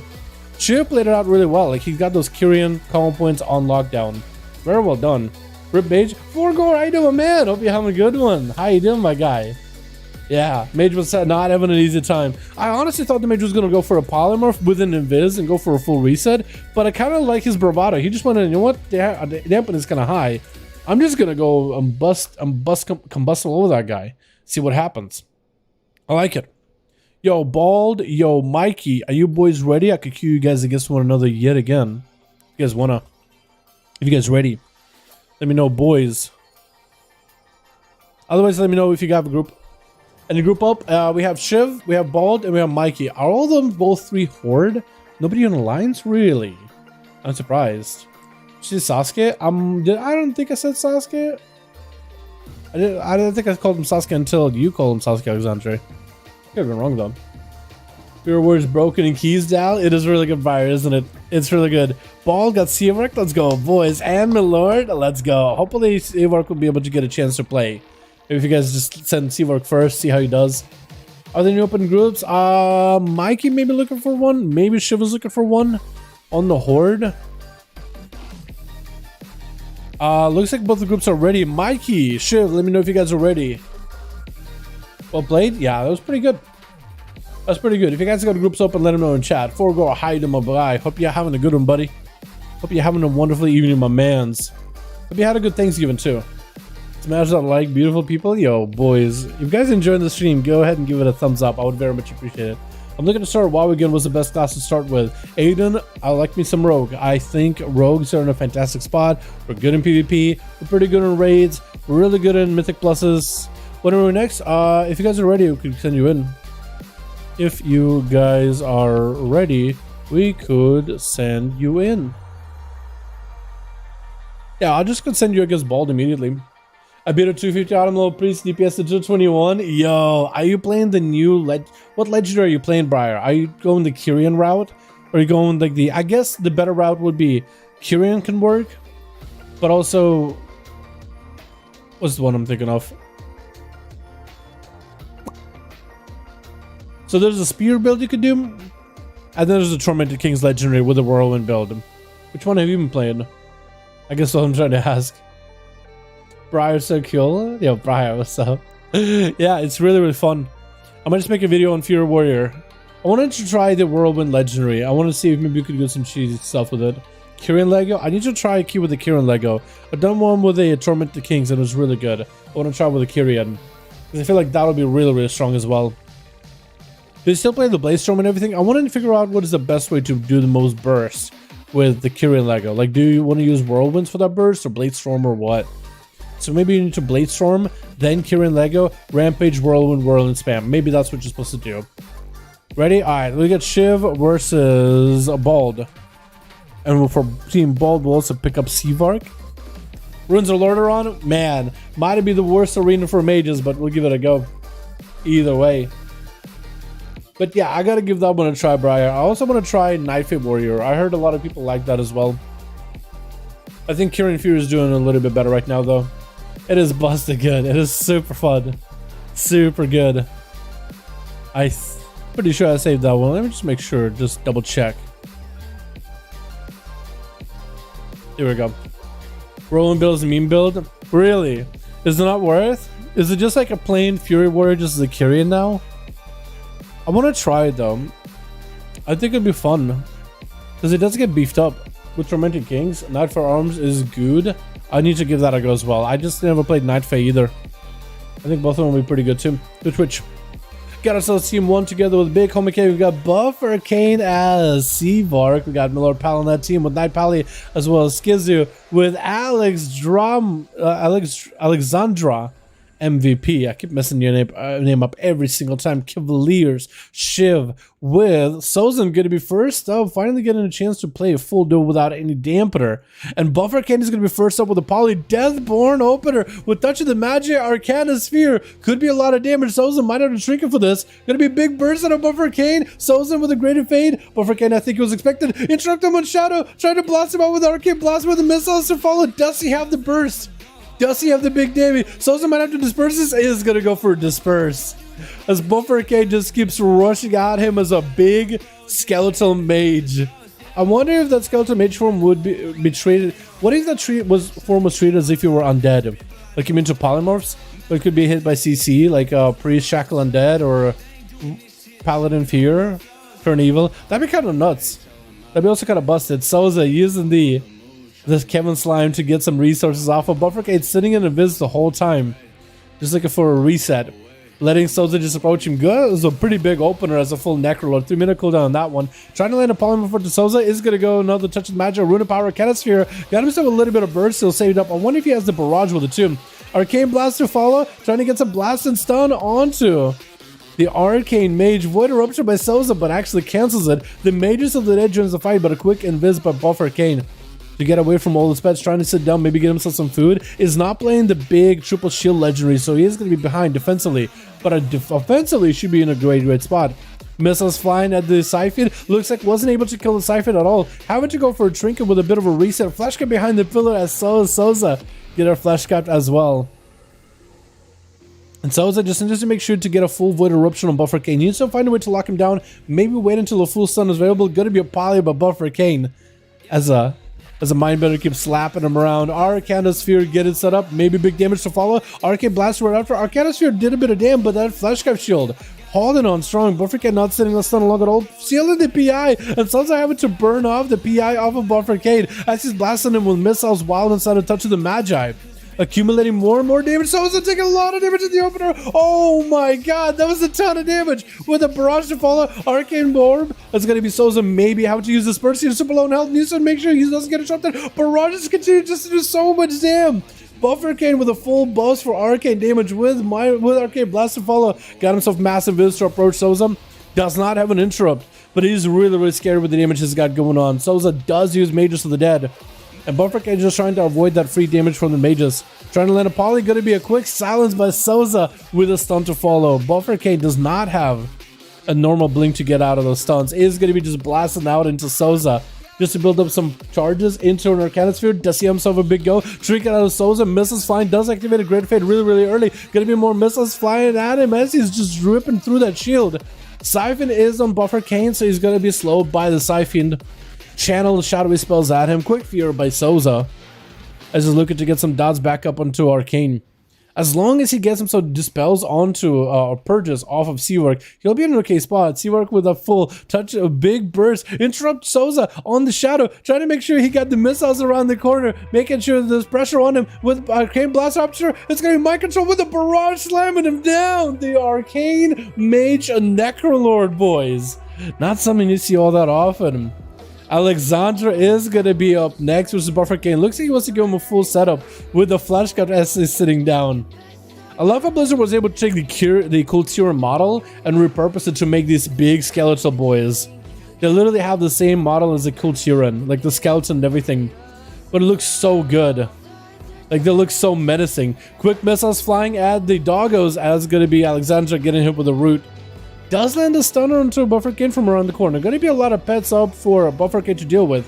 Shiv played it out really well. Like, he's got those Kyrian combo points on lockdown. Very well done. Rip Mage. 4 gore. How you doing, man? Hope you're having a good one. How you doing, my guy? Yeah, Mage was not having an easy time. I honestly thought the Mage was going to go for a polymorph with an invis and go for a full reset, but I kind of like his bravado. He just went in, you know what? The dampen is kind of high. I'm just going to go and combust all over that guy. See what happens. I like it. Yo, Bald, yo, Mikey, are you boys ready? I could cue you guys against one another yet again. If you guys wanna, if you guys ready, let me know, boys. Otherwise, let me know if you got a group. And the group up, we have Shiv, we have Bald, and we have Mikey. Are all of them both 3 Horde? Nobody on Alliance? Really? I'm surprised. She's Sasuke? I don't think I said Sasuke. I didn't think I called him Sasuke until you called him Sasuke Alexandre. Could have been wrong though. Your words broken and keys down. It is really good fire, isn't it? It's really good. Ball got Seavark. Let's go, boys. And Milord, let's go. Hopefully Seavark will be able to get a chance to play. Maybe if you guys just send Seavark first, see how he does. Are there any open groups? Mikey maybe looking for one. Maybe Shiv is looking for one on the Horde. Looks like both the groups are ready. Mikey, Shiv, let me know if you guys are ready. Well played? Yeah, that was pretty good. That's pretty good. If you guys got groups open, let them know in chat. Go hide my boy. Hope you're having a good one, buddy. Hope you're having a wonderful evening, my mans. Hope you had a good Thanksgiving too. Smash that like, beautiful people. Yo, boys. If you guys enjoyed the stream, go ahead and give it a thumbs up. I would very much appreciate it. I'm looking to start WoW again. Was the best class to start with. Aiden, I like me some Rogue. I think Rogues are in a fantastic spot. We're good in PvP. We're pretty good in raids. We're really good in Mythic Pluses. When are we next? If you guys are ready, we could send you in. If you guys are ready, we could send you in. Yeah, I just could send you against Bald immediately. I beat a 250 Autumn Low Priest DPS to 221. Yo, are you playing the new what legendary are you playing, Briar? Are you going the Kyrian route? Or are you going like the, I guess the better route would be Kyrian can work, but also, what's the one I'm thinking of? So there's a spear build you could do, and then there's a Tormented King's legendary with a whirlwind build. Which one have you been playing? I guess what I'm trying to ask. Briar so cool. Yo, Briar, what's up? Yeah, it's really, really fun. I might just make a video on Fury Warrior. I wanted to try the whirlwind legendary. I want to see if maybe we could do some cheesy stuff with it. Kyrian Lego? I need to try a key with the Kyrian Lego. I've done one with a Tormented Kings and it was really good. I want to try with a Kyrian, because I feel like that'll be really, really strong as well. Do you still play the Blaze Storm and everything? I wanted to figure out what is the best way to do the most bursts with the Kyrian Lego. Like, do you want to use Whirlwinds for that burst or Blade Storm or what? So maybe you need to Blade Storm, then Kyrian Lego, Rampage, Whirlwind, Whirlwind spam. Maybe that's what you're supposed to do. Ready? Alright, we got Shiv versus Bald. And for Team Bald, we'll also pick up Seavark. Runes of Lordaeron? Man, might be the worst arena for mages, but we'll give it a go. Either way. But yeah, I gotta give that one a try, Briar. I also want to try Nightfate Warrior. I heard a lot of people like that as well. I think Kyrian Fury is doing a little bit better right now, though. It is busted good. It is super fun. Super good. I'm pretty sure I saved that one. Let me just make sure. Just double check. Here we go. Rolling build is a meme build? Really? Is it not worth? Is it just like a plain Fury Warrior just as a Kyrian now? I want to try it though. I think it'd be fun. Because it does get beefed up. With Tormented Kings, Night for Arms is good. I need to give that a go as well. I just never played Night Fae either. I think both of them will be pretty good too. Good Twitch. Got ourselves team 1 together with Big Homie K. We got Buff Arcane as Seavark. We got Miller Pal on that team with Night Pally, as well as Skizu with Alexandra MVP. I keep messing your name up every single time. Cavaliers, Shiv with Sozin going to be first up, finally getting a chance to play a full duel without any dampener. And Buffer Candy is going to be first up with a Poly Deathborn opener with Touch of the Magic Arcana Sphere. Could be a lot of damage. Sozin might have to shrink it for this. Going to be a big burst out of Buffer Kane. Sozin with a greater fade. Buffer Kane, I think it was expected. Interrupt him on Shadow. Trying to blast him out with Arcane Blast with the missiles to follow. Does he have the burst? Does he have the big damage? Sozin might have to disperse this. Is going to go for a disperse. As Buffer K just keeps rushing at him as a big skeletal mage. I wonder if that skeletal mage form would be treated. What if that form was treated as if you were undead? Like you mean to polymorphs? But it could be hit by CC, like a Priest Shackle Undead or Paladin Fear, Turn Evil. That'd be kind of nuts. That'd be also kind of busted. Souza using this Kevin Slime to get some resources off of Buffer K, sitting in a Viz the whole time. Just looking for a reset. Letting Souza just approach him good. It was a pretty big opener as a full Necrolord. 3-minute cooldown on that one. Trying to land a polymorph for Souza is going to go another Touch of Magic, Rune of Power, Canosphere. Got himself a little bit of burst, still saved up. I wonder if he has the barrage with it too. Arcane Blast to follow. Trying to get some blast and stun onto the Arcane Mage. Void Eruption by Souza, but actually cancels it. The Mages of the Dead joins the fight, but a quick invis by Buffer Kane to get away from all his pets, trying to sit down, maybe get himself some food. Is not playing the big triple shield legendary, so he is going to be behind defensively, but offensively should be in a great spot. Missiles flying at the Siphon. Looks like wasn't able to kill the Siphon at all. Having to go for a trinket with a bit of a reset. Flash cut behind the pillar as Souza get our flash cut as well. And Souza just needs to make sure to get a full Void Eruption on Buffer Kane. He needs to find a way to lock him down. Maybe wait until a full stun is available. Going to be a poly by Buffer Kane as a Mindbender keeps slapping him around. Arcana Sphere getting set up. Maybe big damage to follow. Arcane Blast right after. Arcana Sphere did a bit of damage, but that Flash Cap Shield holding on strong. Buffer Kane not sitting the stun along at all. Sealing the PI. And Souza having to burn off the PI off of Buffer Kane as he's blasting him with missiles wild inside a Touch of the Magi. Accumulating more and more damage. Souza taking a lot of damage in the opener. Oh my god, that was a ton of damage. With a barrage to follow, Arcane Orb. That's going to be Souza maybe having to use this burst. He's super low in health. Needs to make sure he doesn't get interrupted. Barrages continue just to do so much damage. Buffer Kane with a full boost for Arcane damage with Arcane Blast to follow. Got himself massive viz to approach Souza. Does not have an interrupt, but he's really scared with the damage he's got going on. Souza does use Mages of the Dead. And Buffer Kane just trying to avoid that free damage from the Mages. Trying to land a poly, going to be a quick silence by Souza with a stun to follow. Buffer Kane does not have a normal blink to get out of those stuns. Is going to be just blasting out into Souza just to build up some charges into an Arcana Sphere. Does he himself a big go? Trinket out of Souza, missiles flying, does activate a Great Fade really early. Going to be more missiles flying at him as he's just ripping through that shield. Siphon is on Buffer Kane, so he's going to be slowed by the Siphon. Channel shadowy spells at him. Quick Fear by Souza as he's looking to get some dots back up onto Arcane. As long as he gets himself dispels onto purges off of Seawork, he'll be in an okay spot. Seawork with a full touch, a big burst, interrupt Souza on the shadow, trying to make sure he got the missiles around the corner, making sure there's pressure on him with Arcane Blast Rupture. It's going to be mind control with a barrage slamming him down. The Arcane Mage Necrolord, boys. Not something you see all that often. Alexandra is going to be up next, which is Buffer Kane. Looks like he wants to give him a full setup with the flash cut as he's sitting down. I love how Blizzard was able to take the Kultura model and repurpose it to make these big skeletal boys. They literally have the same model as the Kulturan, like the skeleton and everything. But it looks so good. Like, they look so menacing. Quick missiles flying at the doggos as going to be Alexandra getting hit with a root. Does land a stunner onto Buffer Kane from around the corner. Going to be a lot of pets up for Buffer Kane to deal with.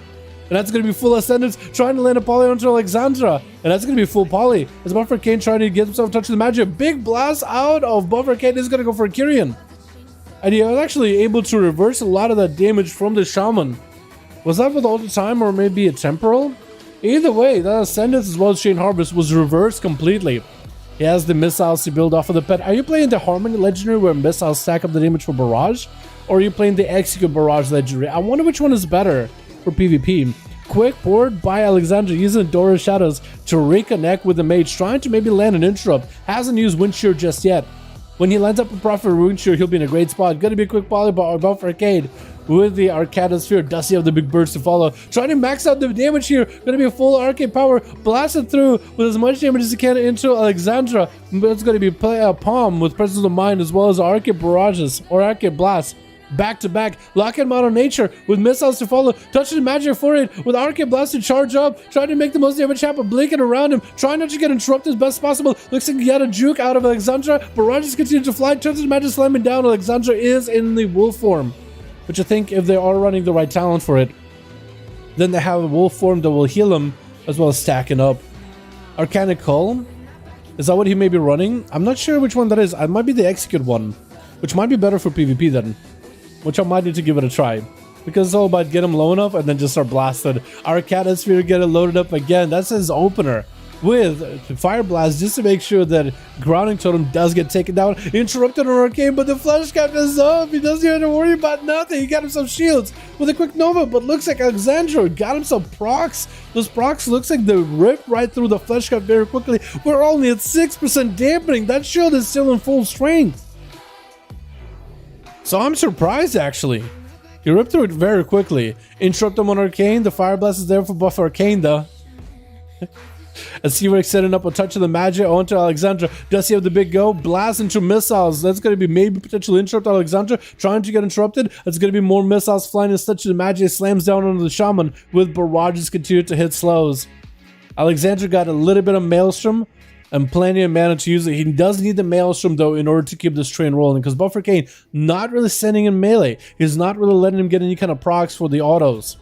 And that's going to be full Ascendance, trying to land a poly onto Alexandra. And that's going to be full poly. As Buffer Kane trying to get himself touch the magic. Big blast out of Buffer Kane is going to go for a Kyrian. And he was actually able to reverse a lot of that damage from the Shaman. Was that with all the time or maybe a temporal? Either way, that Ascendance as well as Chain Harvest was reversed completely. He has the missiles to build off of the pet. Are you playing the Harmony Legendary where missiles stack up the damage for Barrage? Or are you playing the Execute Barrage Legendary? I wonder which one is better for PvP. Quick board by Alexandra using Dora Shadows to reconnect with the mage, trying to maybe land an interrupt. Hasn't used Wind Shear just yet. When he lands up a Prophet Wind Shear, he'll be in a great spot. Gonna be a quick poly buff for Arcade with the Arcada Sphere. Does he have the big burst to follow? Trying to max out the damage here. Gonna be a full Arcade power. Blasted through with as much damage as he can into Alexandra. But it's gonna be Palm with Presence of Mind as well as Arcade Barrages or Arcade Blast. Back to back, lock in Modern Nature with missiles to follow, touching magic for it with Arcade Blast to charge up, trying to make the most damage happen, blinking around him, trying not to get interrupted as best possible. Looks like he got a juke out of Alexandra. Barrages continue to fly, turns his magic slamming down. Alexandra is in the wolf form, which I think if they are running the right talent for it, then they have a wolf form that will heal him as well as stacking up. Arcanic Call, is that what he may be running? I'm not sure which one that is. It might be the Execute one, which might be better for PvP then. Which I might need to give it a try. Because it's all about get him low enough and then just start blasted. Arcada Sphere, get it loaded up again. That's his opener. With Fire Blast just to make sure that Grounding Totem does get taken down. Interrupted on Arcane, but the Flesh Cap is up. He doesn't have to worry about nothing. He got himself shields with a quick Nova, but looks like Alexandra got himself procs. Those procs looks like they ripped right through the Flesh Cap very quickly. We're only at 6% dampening. That shield is still in full strength. So I'm surprised actually. He ripped through it very quickly. Interrupt him on Arcane. The Fire Blast is there for buff Arcane though. As Seawork setting up a touch of the magic onto Alexandra. Does he have the big go? Blast into missiles. That's going to be maybe potential interrupt Alexandra. Trying to get interrupted. That's going to be more missiles flying and touch of the magic. Slams down onto the Shaman with barrages continue to hit slows. Alexandra got a little bit of Maelstrom and plenty of mana to use it. He does need the Maelstrom though in order to keep this train rolling, because Buffer Kane not really sending him melee. He's not really letting him get any kind of procs for the autos.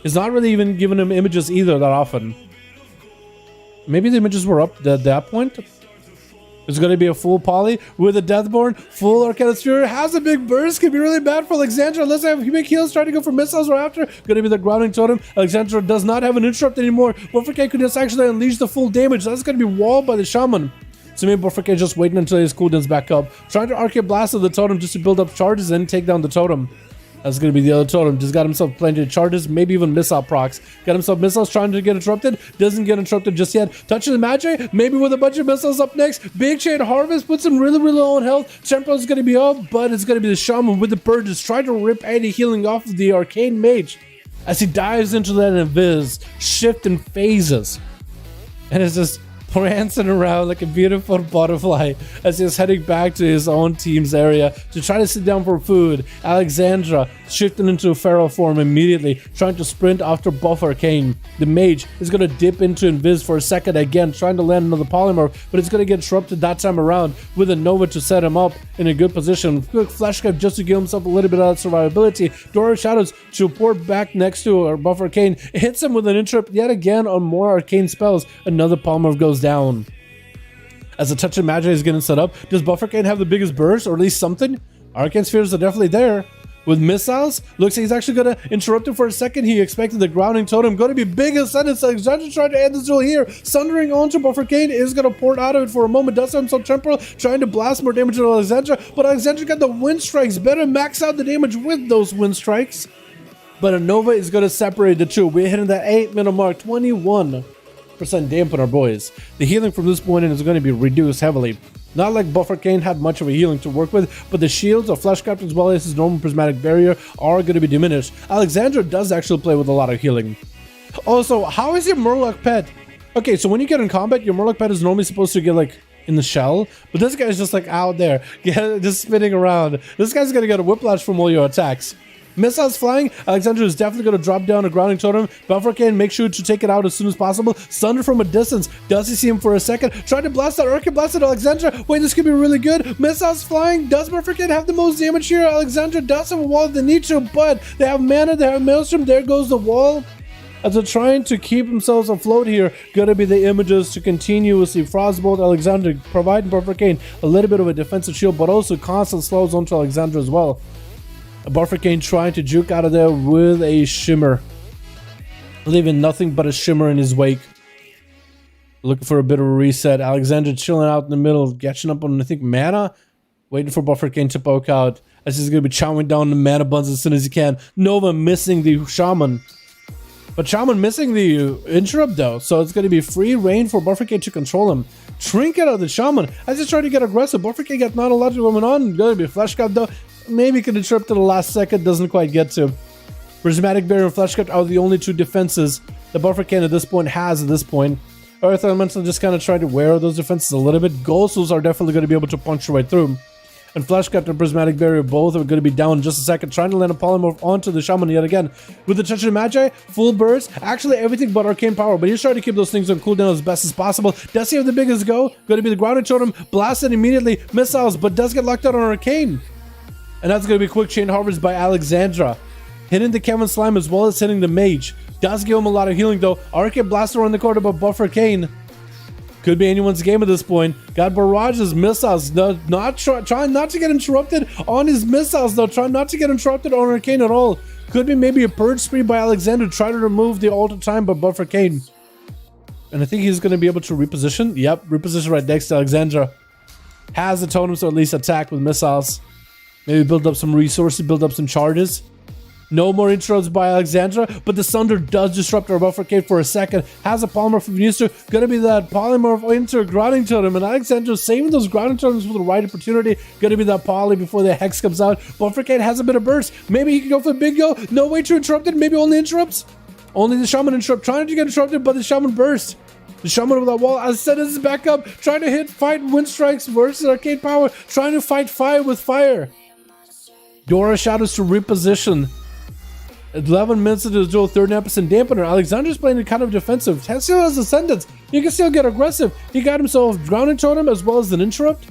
He's not really even giving him images either that often. Maybe the images were up at that point. It's going to be a full poly with a Deathborn, full Arcana Sphere, has a big burst, could be really bad for Alexandra unless they have big heals trying to go for missiles right after. Going to be the Grounding Totem. Alexandra does not have an interrupt anymore. Buffercade could just actually unleash the full damage. That's going to be walled by the Shaman. So maybe Buffercade just waiting until his cooldowns back up. Trying to Arcade Blast of the Totem just to build up charges and take down the Totem. That's going to be the other Totem. Just got himself plenty of charges, maybe even missile procs. Got himself missiles trying to get interrupted. Doesn't get interrupted just yet. Touching the magic, maybe with a bunch of missiles up next. Big Chain Harvest puts him really low on health. Tempo's going to be up, but it's going to be the Shaman with the Purges trying to rip any healing off of the Arcane Mage as he dives into that Invis, shifting phases. And it's just prancing around like a beautiful butterfly as he's heading back to his own team's area to try to sit down for food. Alexandra shifting into a feral form immediately, trying to sprint after Buff Arcane. The mage is going to dip into Invis for a second again, trying to land another polymorph, but it's going to get disrupted that time around with a Nova to set him up in a good position. Quick flash grab just to give himself a little bit of survivability. Dora Shadows to port back next to Buff Arcane. Hits him with an interrupt yet again on more arcane spells. Another polymorph goes down. As a touch of magic is getting set up, does Buff Arcane have the biggest burst, or at least something? Arcane spheres are definitely there. With missiles, looks like he's actually going to interrupt him for a second. He expected the Grounding Totem going to be big ascendance. Alexandra trying to end this duel here. Sundering onto Buff Arcane is going to port out of it for a moment. Does have himself temporal, trying to blast more damage on Alexandra, but Alexandra got the wind strikes. Better max out the damage with those wind strikes. But a Nova is going to separate the two. We're hitting that 8-minute mark, 21% dampen our boys. The healing from this point in is going to be reduced heavily. Not like Buff Arcane had much of a healing to work with, but the shields of Flesh Captain as well as his normal prismatic barrier are going to be diminished. Alexandra does actually play with a lot of healing. Also, how is your Murloc pet? Okay, so when you get in combat, your Murloc pet is normally supposed to get like in the shell, but this guy is just like out there, just spinning around. This guy's going to get a whiplash from all your attacks. Missiles flying. Alexandra is definitely going to drop down a Grounding Totem. Buff Arcane, make sure to take it out as soon as possible. Sunder from a distance. Does he see him for a second? Trying to blast that Arcane Blast at Alexandra. Wait, this could be really good. Missiles flying. Does Buff Arcane have the most damage here? Alexandra does have a wall if they need to, but they have mana, they have Maelstrom. There goes the wall. As they're trying to keep themselves afloat here, gonna be the images to continuously Frostbolt Alexandra, providing Buff Arcane a little bit of a defensive shield, but also constant slows onto Alexandra as well. Buff Arcane trying to juke out of there with a Shimmer, leaving nothing but a Shimmer in his wake. Looking for a bit of a reset. Alexandra chilling out in the middle, catching up on, I think, mana, waiting for Buff Arcane to poke out as he's going to be chowing down the mana buns as soon as he can. Nova missing the Shaman. But Shaman missing the interrupt though, so it's going to be free reign for Buffercade to control him. Trinket out of the Shaman as he's trying to get aggressive. Buffercade got not a lot going on. Going to be Flesh Cut though. Maybe can interrupt to the last second, doesn't quite get to. Prismatic Barrier and Flesh Cut are the only two defenses the Buffercade at this point has at this point. Earth Elemental just kind of trying to wear those defenses a little bit. Ghostles are definitely going to be able to punch right through. And Flesh Cut and Prismatic Barrier both are going to be down in just a second, trying to land a polymorph onto the Shaman yet again. With the Touch of the Magi, full burst, actually everything but Arcane Power, but he's trying to keep those things on cooldown as best as possible. Does he have the biggest go? Going to be the Grounded Totem, blasted immediately, missiles, but does get locked out on Arcane. And that's going to be quick chain harvest by Alexandra. Hitting the Kevin Slime as well as hitting the Mage. Does give him a lot of healing though. Arcane Blaster on the corner, but Buffer Kane. Could be anyone's game at this point. Got barrages, missiles. Trying not to get interrupted on his missiles though. Trying not to get interrupted on Arcane at all. Could be maybe a purge spree by Alexander. Try to remove the alter time by Buffer Kane. And I think he's going to be able to reposition. Yep, reposition right next to Alexandra. Has the totems to at least attack with missiles. Maybe build up some resources, build up some charges. No more interrupts by Alexandra, but the Sunder does disrupt our Buffercade for a second. Has a polymorph from Uster. Gonna be that polymorph into a grounding totem, and Alexandra saving those grounding totems for the right opportunity. Gonna be that poly before the Hex comes out. Buffercade has a bit of burst. Maybe he can go for a big go. No way to interrupt it. Maybe only interrupts. Only the Shaman interrupt. Trying to get interrupted, but the Shaman burst. The Shaman over that wall, as I said, is back up. Trying to fight Wind Strikes versus Arcane Power. Trying to fight fire with fire. Dora Shadows to reposition. 11 minutes into the duel, 39% dampener. Alexander's playing it kind of defensive. Still has Ascendance. He can still get aggressive. He got himself Grounding Totem as well as an interrupt.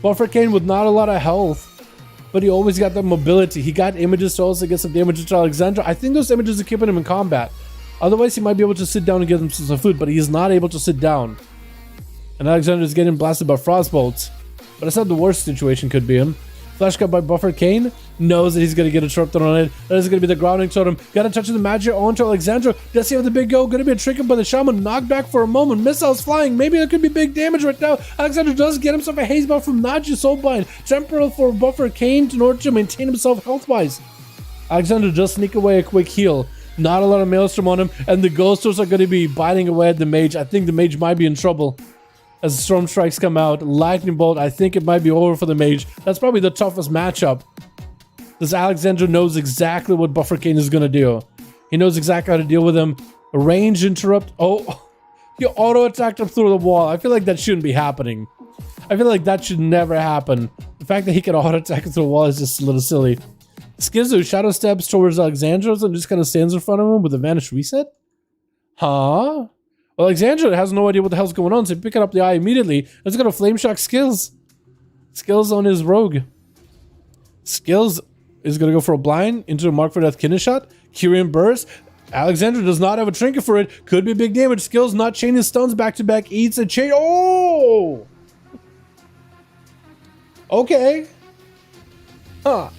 Buffer Kane with not a lot of health, but he always got that mobility. He got images to also get some damage to Alexander. I think those images are keeping him in combat. Otherwise, he might be able to sit down and get himself some food, but he's not able to sit down. And Alexander is getting blasted by Frostbolts. But it's not the worst situation could be him. Flash cut by Buffer Kane. Knows that he's going to get interrupted on it. That is going to be the Grounding Totem. Got to touch the Magic onto Alexandra. Does he have the big go? Going to be a trigger by the Shaman. Knocked back for a moment. Missiles flying. Maybe there could be big damage right now. Alexandra does get himself a haze ball from Naji Soulbind. Temporal for Buffer Kane in order to maintain himself health-wise. Alexandra does sneak away a quick heal. Not a lot of Maelstrom on him. And the Ghosters are going to be biting away at the Mage. I think the Mage might be in trouble. As the Storm Strikes come out, Lightning Bolt, I think it might be over for the Mage. That's probably the toughest matchup. Because Alexander knows exactly what Buffer Kane is going to do. He knows exactly how to deal with him. A range interrupt. Oh, he auto-attacked him through the wall. I feel like that shouldn't be happening. I feel like that should never happen. The fact that he can auto-attack through the wall is just a little silly. Skizu shadow steps towards Alexandra's and just kind of stands in front of him with a Vanish Reset. Huh? Well, Alexandra has no idea what the hell's going on, so he picking up the eye immediately. It's got a Flame Shock skills. Skills on his rogue. Skills is going to go for a blind into a Mark for Death Kidney Shot. Kyrian Burst. Alexandra does not have a trinket for it. Could be big damage. Skills not chaining stuns back to back. Eats a chain. Oh! Okay. Huh.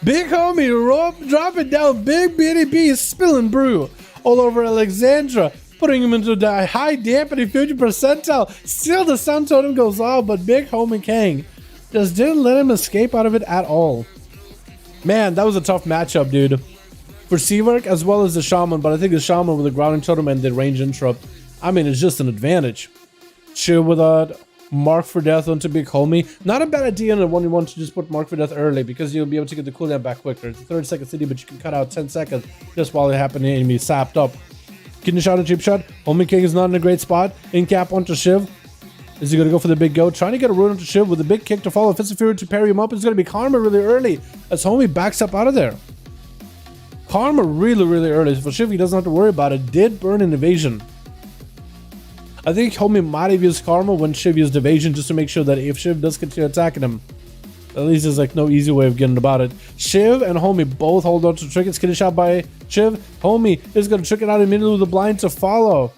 Big homie drop it down. Big bitty beast spilling brew all over Alexandra. Putting him into the high dampening 50 percentile. Still the Sun Totem goes off, but Big Homie Kang just didn't let him escape out of it at all. Man, that was a tough matchup, dude. For Seavark as well as the Shaman, but I think the Shaman with the Grounding Totem and the range interrupt, I mean, it's just an advantage. Chill with that. Mark for Death onto Big Homie. Not a bad idea when you want to just put Mark for Death early because you'll be able to get the cooldown back quicker. It's a 30-second city, but you can cut out 10 seconds just while it happening and be sapped up. Kidney Shot and Cheap Shot. Homie King is not in a great spot. In cap onto Shiv. Is he going to go for the big go? Trying to get a rune onto Shiv with a big kick to follow. Fist of Fury to parry him up. It's going to be Karma really early as Homie backs up out of there. Karma really early. For Shiv, he doesn't have to worry about it. Did burn an evasion. I think Homie might have used Karma when Shiv used evasion just to make sure that if Shiv does continue attacking him, at least there's like no easy way of getting about it. Shiv and Homie both hold on to trinkets. Getting shot by Shiv. Homie is going to trick it out immediately with the blind to follow.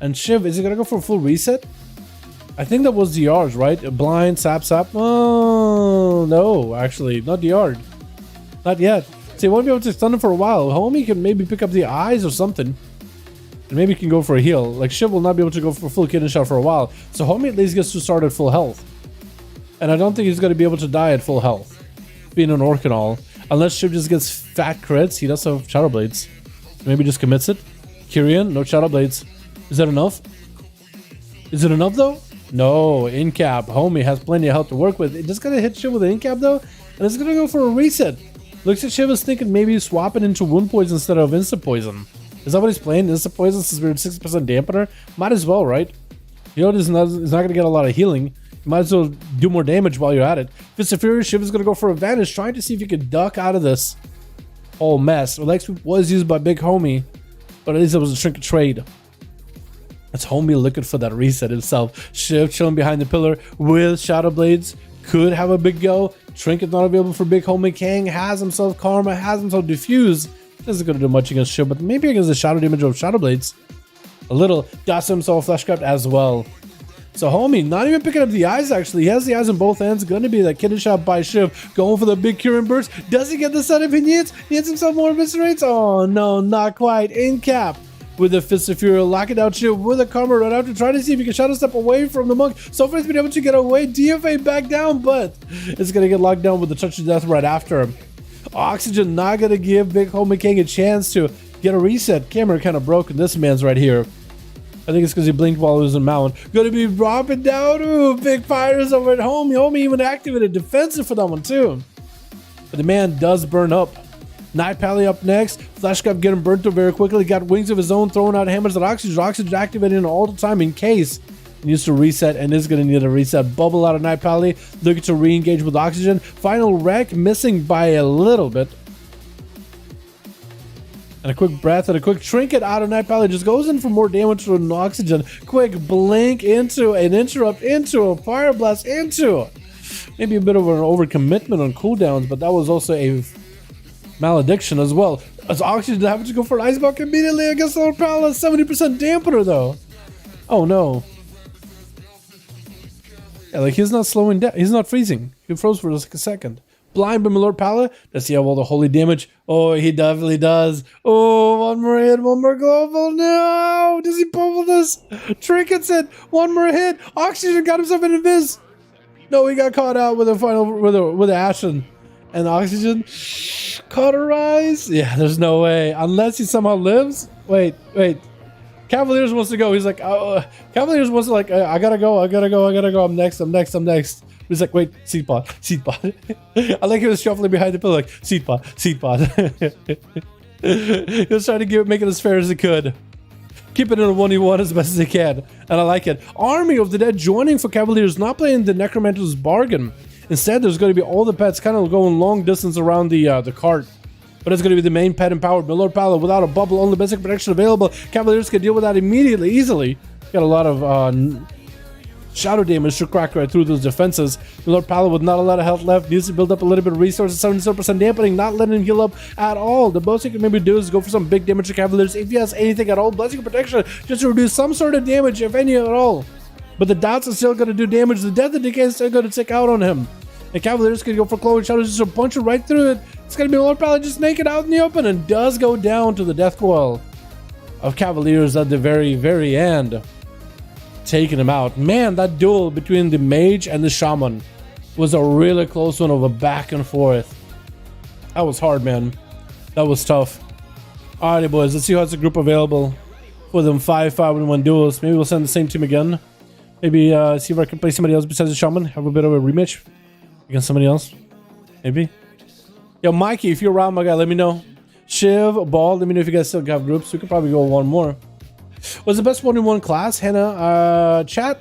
And Shiv, is he going to go for a full reset? I think that was DR's, right? A blind, sap. Oh, no, actually, not DR. Not yet. So he won't be able to stun him for a while. Homie can maybe pick up the eyes or something. And maybe he can go for a heal. Like, Shiv will not be able to go for a full kidney shot for a while. So Homie at least gets to start at full health. And I don't think he's going to be able to die at full health. Being an orc and all. Unless Shiv just gets fat crits. He does have Shadow Blades. Maybe just commits it. Kyrian, no Shadow Blades. Is that enough? Is it enough though? No, in-cap. Homie has plenty of health to work with. It just gonna hit Shiv with an in-cap though, and it's gonna go for a reset. Looks like Shiv is thinking maybe swap it into wound poison instead of instant poison. Is that what he's playing? Instant poison since we're at 60% dampener? Might as well, right? You know, he's not gonna get a lot of healing. You might as well do more damage while you're at it. Fist of Fury, Shiv is gonna go for advantage, trying to see if he can duck out of this whole mess. Leg sweep was used by Big Homie, but at least it was a trinket trade. It's Homie looking for that reset himself. Shiv chilling behind the pillar with Shadow Blades. Could have a big go. Trinket not available for Big Homie. Kang has himself Karma, has himself Diffuse. Isn't going to do much against Shiv, but maybe against the shadow damage of Shadow Blades. A little. Does himself Fleshcraft as well. So Homie not even picking up the eyes actually. He has the eyes on both ends. Going to be that kidney shot by Shiv. Going for the big Kyrian burst. Does he get the setup he needs? He needs himself more eviscerates. Oh no, not quite. In cap. With the Fist of Fury, lock it out Shiv with a Karma right after, trying to see if he can shadow step away from the monk. So far he's been able to get away, DFA back down, but it's gonna get locked down with the touch of death right after him. Oxygen not gonna give Big Homie King a chance to get a reset. Camera kind of broken. This man's right here. I think it's because he blinked while he was in mount. Gonna be dropping down. Ooh, big fires over at Homie. Homie even activated defensive for that one too. But the man does burn up. Night Pally up next. Fleshcraft getting burnt up very quickly. Got wings of his own, throwing out hammers at Oxygen. Oxygen activating all the time in case he needs to reset, and is going to need a reset. Bubble out of Night Pally. Looking to re-engage with Oxygen. Final wreck missing by a little bit. And a quick breath and a quick trinket out of Night Pally. Just goes in for more damage to an Oxygen. Quick blink into an interrupt, into a fire blast, into maybe a bit of an overcommitment on cooldowns, but that was also a malediction as well. As Oxygen having to go for an Ice Bucket immediately against the Palace. 70% dampener though. Oh no. Yeah, like he's not slowing down. He's not freezing. He froze for like a second. Blind by Lord Pala. Does he have all the holy damage? Oh, he definitely does. Oh, one more hit, one more global. No! Does he bubble this? Trinkets it. One more hit. Oxygen got himself in invis. No, he got caught out with a final with Ashen. And Oxygen cauterize. Yeah, there's no way. Unless he somehow lives. Wait. Cavaliers wants to go. He's like, Cavaliers wants to like, I gotta go. I'm next. He's like, wait, seed pod. I like he was shuffling behind the pillar, like, seed pod. He was trying to make it as fair as he could. Keep it in a 1v1 as best as he can. And I like it. Army of the Dead joining for Cavaliers, not playing the Necromancer's Bargain. Instead, there's going to be all the pets kind of going long distance around the cart. But it's going to be the main pet empowered Milord Pala without a bubble, only basic protection available. Cavaliers can deal with that immediately, easily. Got a lot of shadow damage to crack right through those defenses. Milord Pala with not a lot of health left, needs to build up a little bit of resources. 77% dampening, not letting him heal up at all. The most he can maybe do is go for some big damage to Cavaliers if he has anything at all. Blessing of protection just to reduce some sort of damage, if any at all. But the dots are still going to do damage. The death of decay is still going to tick out on him. And Cavaliers can go for Cloven Shadows, just to punch it right through it. It's going to be Lord Pala just naked out in the open, and does go down to the death coil of Cavaliers at the very, very end. Taking him out. Man, that duel between the mage and the shaman was a really close one of a back and forth. That was hard, man. That was tough. Alrighty, boys, let's see who has a group available for them 5V5 1v1 duels. Maybe we'll send the same team again. Maybe see if I can play somebody else besides the shaman. Have a bit of a rematch against somebody else. Maybe. Yo, Mikey, if you're around, my guy, let me know. Shiv, Ball, let me know if you guys still have groups. We could probably go one more. What's the best 1v1 class? Hannah, chat?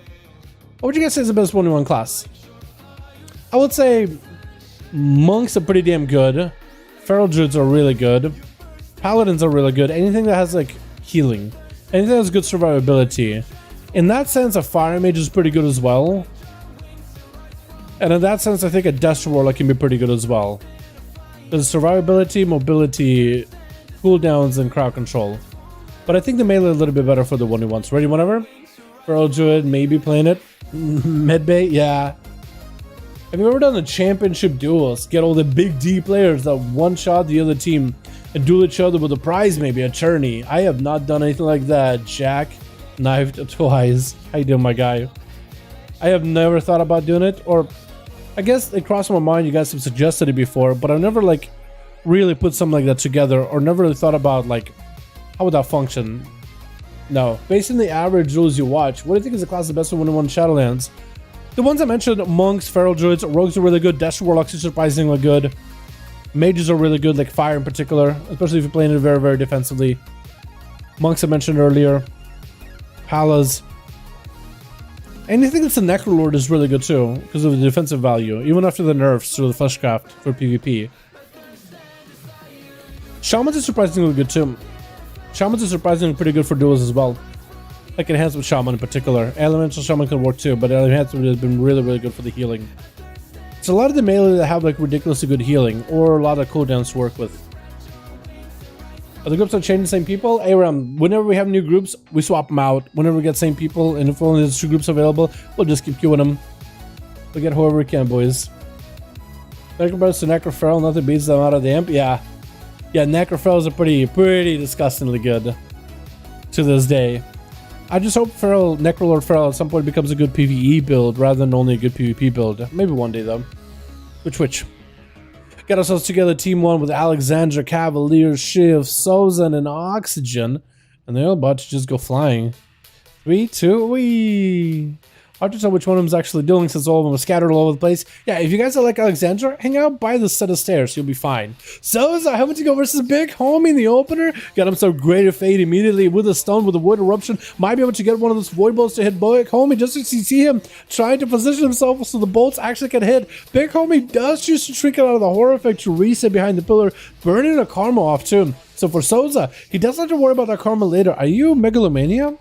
What would you guys say is the best 1v1 class? I would say monks are pretty damn good. Feral druids are really good. Paladins are really good. Anything that has like healing. Anything that has good survivability. In that sense, a fire mage is pretty good as well. And in that sense, I think a Destro Warlock can be pretty good as well. There's survivability, mobility, cooldowns, and crowd control. But I think the melee is a little bit better for the 1v1s. Ready whenever? Feral Druid, maybe playing it. Medbay, yeah. Have you ever done the championship duels? Get all the big D players that one-shot the other team and duel each other with a prize, maybe a tourney. I have not done anything like that. Jack, knifed twice. How you doing, my guy? I have never thought about doing it, or I guess it crossed my mind. You guys have suggested it before, but I've never like really put something like that together, or never really thought about like How would that function? No. Based on the average duels you watch, what do you think is the class the best for 1v1 Shadowlands? The ones I mentioned, monks, feral druids, rogues are really good, dash warlocks are surprisingly good. Mages are really good, like fire in particular, especially if you're playing it very, very defensively. Monks I mentioned earlier. Palas. Anything that's a Necrolord is really good too, because of the defensive value, even after the nerfs to the Fleshcraft for PvP. Shamans are surprisingly good too. Shamans are surprisingly pretty good for duels as well. Like enhanced with Shaman in particular. Elemental Shaman can work too, but enhanced has been really, really good for the healing. It's a lot of the melee that have like ridiculously good healing, or a lot of cooldowns to work with. Are the groups are changing the same people? ARAM, whenever we have new groups, we swap them out. Whenever we get same people, and if only there's 2 groups available, we'll just keep queuing them. We'll get whoever we can, boys. Necroburst to Necroferal, nothing beats them out of the imp. Yeah. Yeah, Necroferals are pretty disgustingly good to this day. I just hope Necrolord Feral at some point becomes a good PvE build rather than only a good PvP build. Maybe one day though. Which. Got ourselves together Team 1 with Alexandra, Cavalier, Shiv, Sozan, and Oxygen. And they're about to just go flying. 3, 2, wee! Hard to tell which one of them is actually doing since all of them are scattered all over the place. Yeah, if you guys are like Alexandra, hang out by the set of stairs, you'll be fine. Soza having to go versus Big Homie in the opener. Got himself Greater Fate immediately with a stun with a Void Eruption. Might be able to get one of those Void Bolts to hit Big Homie just as you see him trying to position himself so the bolts actually can hit. Big Homie does choose to trinket out of the Horror Effect to reset behind the pillar, burning a Karma off too. So for Soza, he doesn't have to worry about that Karma later. Are you Megalomania?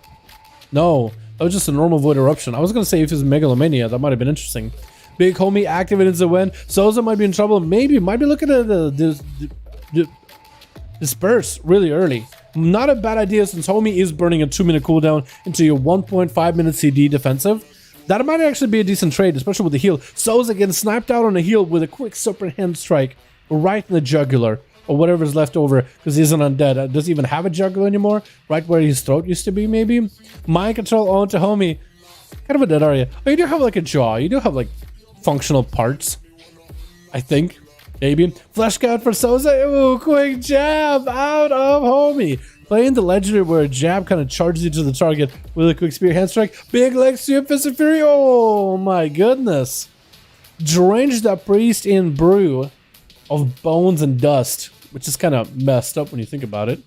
No. That was just a normal Void Eruption. I was going to say if it's Megalomania, that might have been interesting. Big Homie activated the win. Soza might be in trouble. Maybe. Might be looking at the disperse really early. Not a bad idea since Homie is burning a 2-minute cooldown into your 1.5 minute CD defensive. That might actually be a decent trade, especially with the heal. Soza getting sniped out on a heal with a quick Serpent Hand Strike right in the jugular. Or whatever's left over, because he's an undead. Does he even have a jugular anymore? Right where his throat used to be, maybe? Mind control onto Homie. Kind of a dead area. Oh, you do have like a jaw. You do have like functional parts. I think. Maybe. Flesh Scout for Soza. Ooh, quick jab out of Homie. Playing the legendary where a jab kind of charges you to the target with a quick spear hand strike. Big leg sweep, Fist of Fury. Oh my goodness. Drenched that priest in brew of bones and dust, which is kind of messed up when you think about it.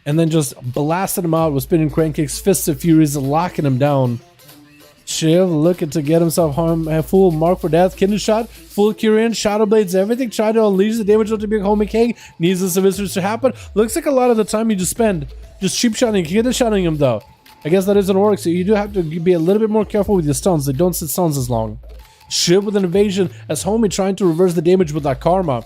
And then just blasted him out with spinning crane kicks, Fists of Furies, locking him down. Shiv looking to get himself home, full mark for death. Kindle shot, full Kyrian, Shadow Blades, everything. Trying to unleash the damage onto Big Homie King. Needs the Sivisters to happen. Looks like a lot of the time you just spend just cheap shotting, Kindle shotting him though. I guess that isn't orc, so you do have to be a little bit more careful with your stuns. They don't sit stuns as long. Shiv with an evasion as Homie trying to reverse the damage with that Karma.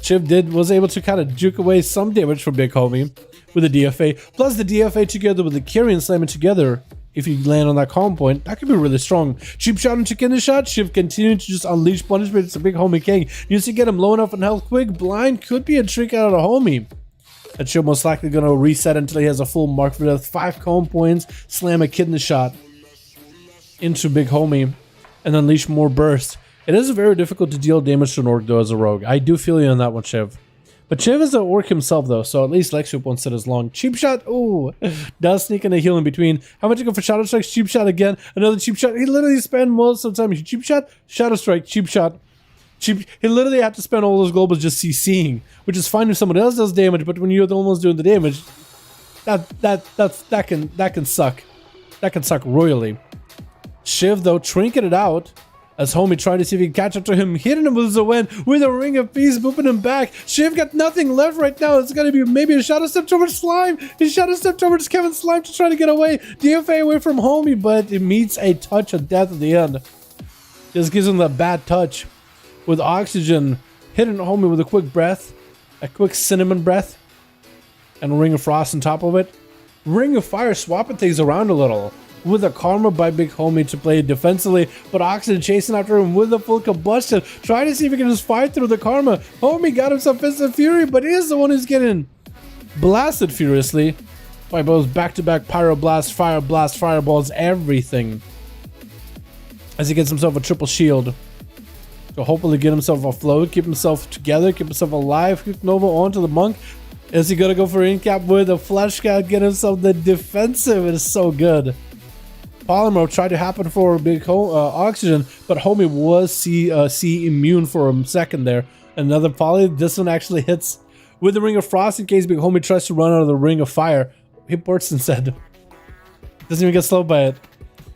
Shiv was able to kind of juke away some damage from Big Homie with the DFA. Plus the DFA together with the Kyrian slamming together. If you land on that calm point, that could be really strong. Cheap shot into Kindle shot. Shiv continuing to just unleash punishment. It's a Big Homie King. Needs to get him low enough on health quick. Blind could be a trick out of the Homie. That Shiv most likely going to reset until he has a full mark for death. 5 calm points. Slam a Kindle shot into Big Homie. And unleash more burst. It is very difficult to deal damage to an orc though as a rogue. I do feel you on that one, Shiv. But Shiv is an orc himself though, so at least Leg Sweep won't sit as long. Cheap shot, ooh, does sneak in a heal in between. How much you go for Shadow Strike? Cheap shot again. Another cheap shot. He literally spent most of the time. Cheap shot, Shadow Strike, cheap shot. He literally had to spend all those globals just CCing, which is fine if someone else does damage, but when you're the one doing the damage, that can suck. That can suck royally. Shiv though trinketed out as Homie tried to see if he can catch up to him, hitting him with Zoen with a Ring of Peace, booping him back. Shiv got nothing left right now. It's gonna be maybe a Shadow Step towards Slime. He Shadow Step towards Kevin Slime to try to get away. DFA away from Homie, but it meets a touch of death at the end. Just gives him that bad touch. With Oxygen hitting Homie with a quick breath, a quick cinnamon breath, and a Ring of Frost on top of it. Ring of Fire swapping things around a little. With a Karma by Big Homie to play defensively, but Oxygen chasing after him with a full combustion, trying to see if he can just fight through the Karma. Homie got himself Fist of Fury, but he is the one who's getting blasted furiously by both back-to-back Pyroblast, Fire Blast, Fireballs, everything. As he gets himself a triple shield. So hopefully get himself afloat, keep himself together, keep himself alive, keep Nova onto the Monk. Is he gonna go for incap with a flash cat, get himself the defensive? It is so good. Polymer tried to happen for big oxygen, but homie was C immune for a second there. Another poly. This one actually hits with the Ring of Frost in case big homie tries to run out of the Ring of Fire. He ports instead. Doesn't even get slowed by it.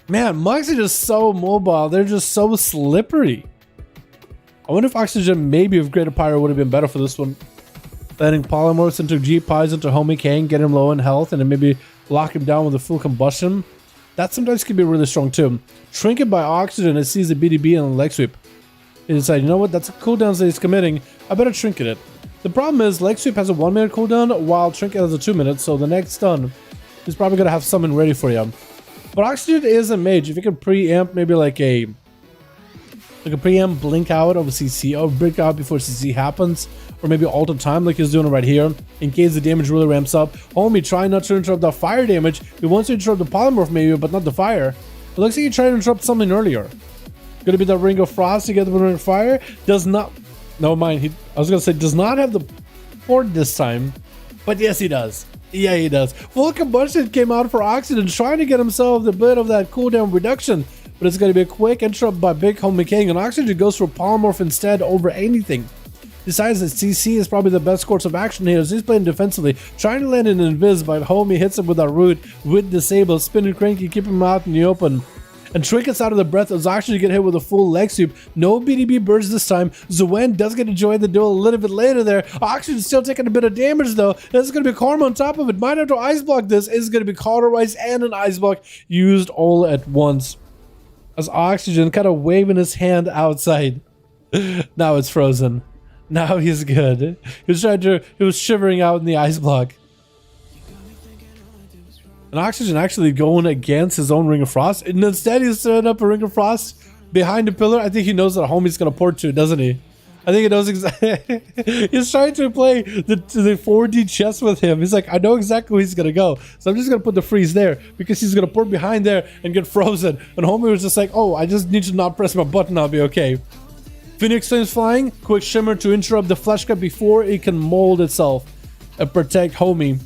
Man, mugs are just so mobile. They're just so slippery. I wonder if oxygen maybe with Greater Pyro would have been better for this one. Letting polymorphs into G-Pies into homie Kang, get him low in health, and then maybe lock him down with a full combustion. That sometimes can be really strong too. Trinket by oxygen, it sees the BDB and the leg sweep. He decided, you know what, that's a cooldown that he's committing. I better trinket it. The problem is, leg sweep has a 1 minute cooldown, while trinket has a 2 minutes, so the next stun is probably gonna have something ready for you. But oxygen is a mage. If you can preamp maybe like a preamp blink out of a CC, or blink out before CC happens, or maybe alter time like he's doing right here, in case the damage really ramps up. Homie, try not to interrupt the fire damage. He wants to interrupt the polymorph maybe, but not the fire. It looks like he tried to interrupt something earlier. Gonna be the Ring of Frost to get the Ring of Fire. Does not, no mind, I was gonna say does not have the port this time, but yes he does. Yeah, he does. Full combustion came out for oxygen, trying to get himself a bit of that cooldown reduction, but it's going to be a quick interrupt by big homie King, and oxygen goes for polymorph instead over anything. Decides that CC is probably the best course of action here, as he's playing defensively, trying to land an invis, but homie hits him with a root with disable, spinning cranky, keep him out in the open. And trinkets out of the breath as oxygen get hit with a full leg sweep. No BDB burst this time. Zuen does get to join the duel a little bit later there. Oxygen still taking a bit of damage though. This is going to be karma on top of it. Might have to ice block this. Is going to be cauterized and an ice block used all at once. As oxygen kind of waving his hand outside. Now it's frozen. Now he's good. He was shivering out in the ice block. And oxygen actually going against his own Ring of Frost, and instead he's setting up a Ring of Frost behind the pillar. I think he knows that homie's gonna port to it, doesn't he? I think he knows exactly. He's trying to play the 4D chess with him. He's like, I know exactly where he's gonna go, so I'm just gonna put the freeze there because he's gonna port behind there and get frozen. And homie was just like, oh, I just need to not press my button, I'll be okay. Phoenix Flames flying, quick shimmer to interrupt the flash cut before it can mold itself and protect homie.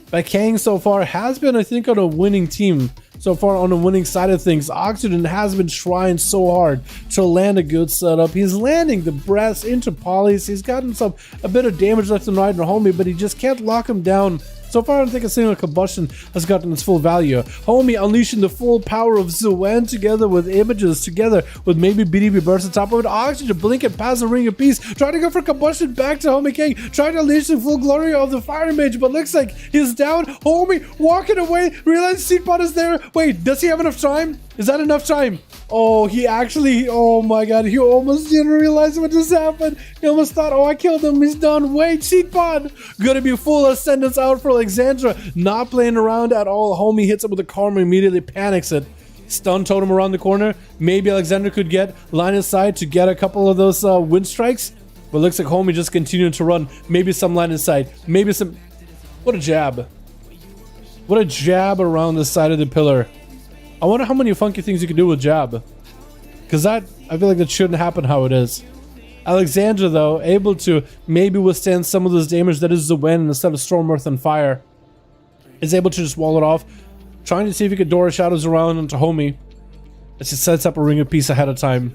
But Kang so far has been, I think, on a winning team. So far on the winning side of things. Oxygen has been trying so hard to land a good setup. He's landing the breaths into polys. He's got himself a bit of damage left and right in the homie, but he just can't lock him down. So far, I don't think a single combustion has gotten its full value. Homie unleashing the full power of Zuen together with images, together with maybe BDB burst on top of it. Oxygen blinking past the Ring of Peace, trying to go for combustion back to homie King, trying to unleash the full glory of the fire mage, but looks like he's down. Homie walking away, realize Seedpot is there. Wait, does he have enough time? Is that enough time? Oh, he actually, oh my god, he almost didn't realize what just happened. He almost thought, oh, I killed him, he's done. Wait, Seedpot gonna be full ascendance out for Alexandra, not playing around at all. Homie hits him with a karma, immediately panics it. Stun totem around the corner. Maybe Alexandra could get line of sight to get a couple of those wind strikes, but looks like homie just continuing to run. Maybe some line of sight, maybe some, what a jab. What a jab around the side of the pillar. I wonder how many funky things you can do with jab. Because I feel like that shouldn't happen how it is. Alexandra, though, able to maybe withstand some of this damage that is the wind instead of Storm, Earth, and Fire. Is able to just wall it off. Trying to see if he could Dora Shadows around into homie. As he sets up a Ring of Peace ahead of time.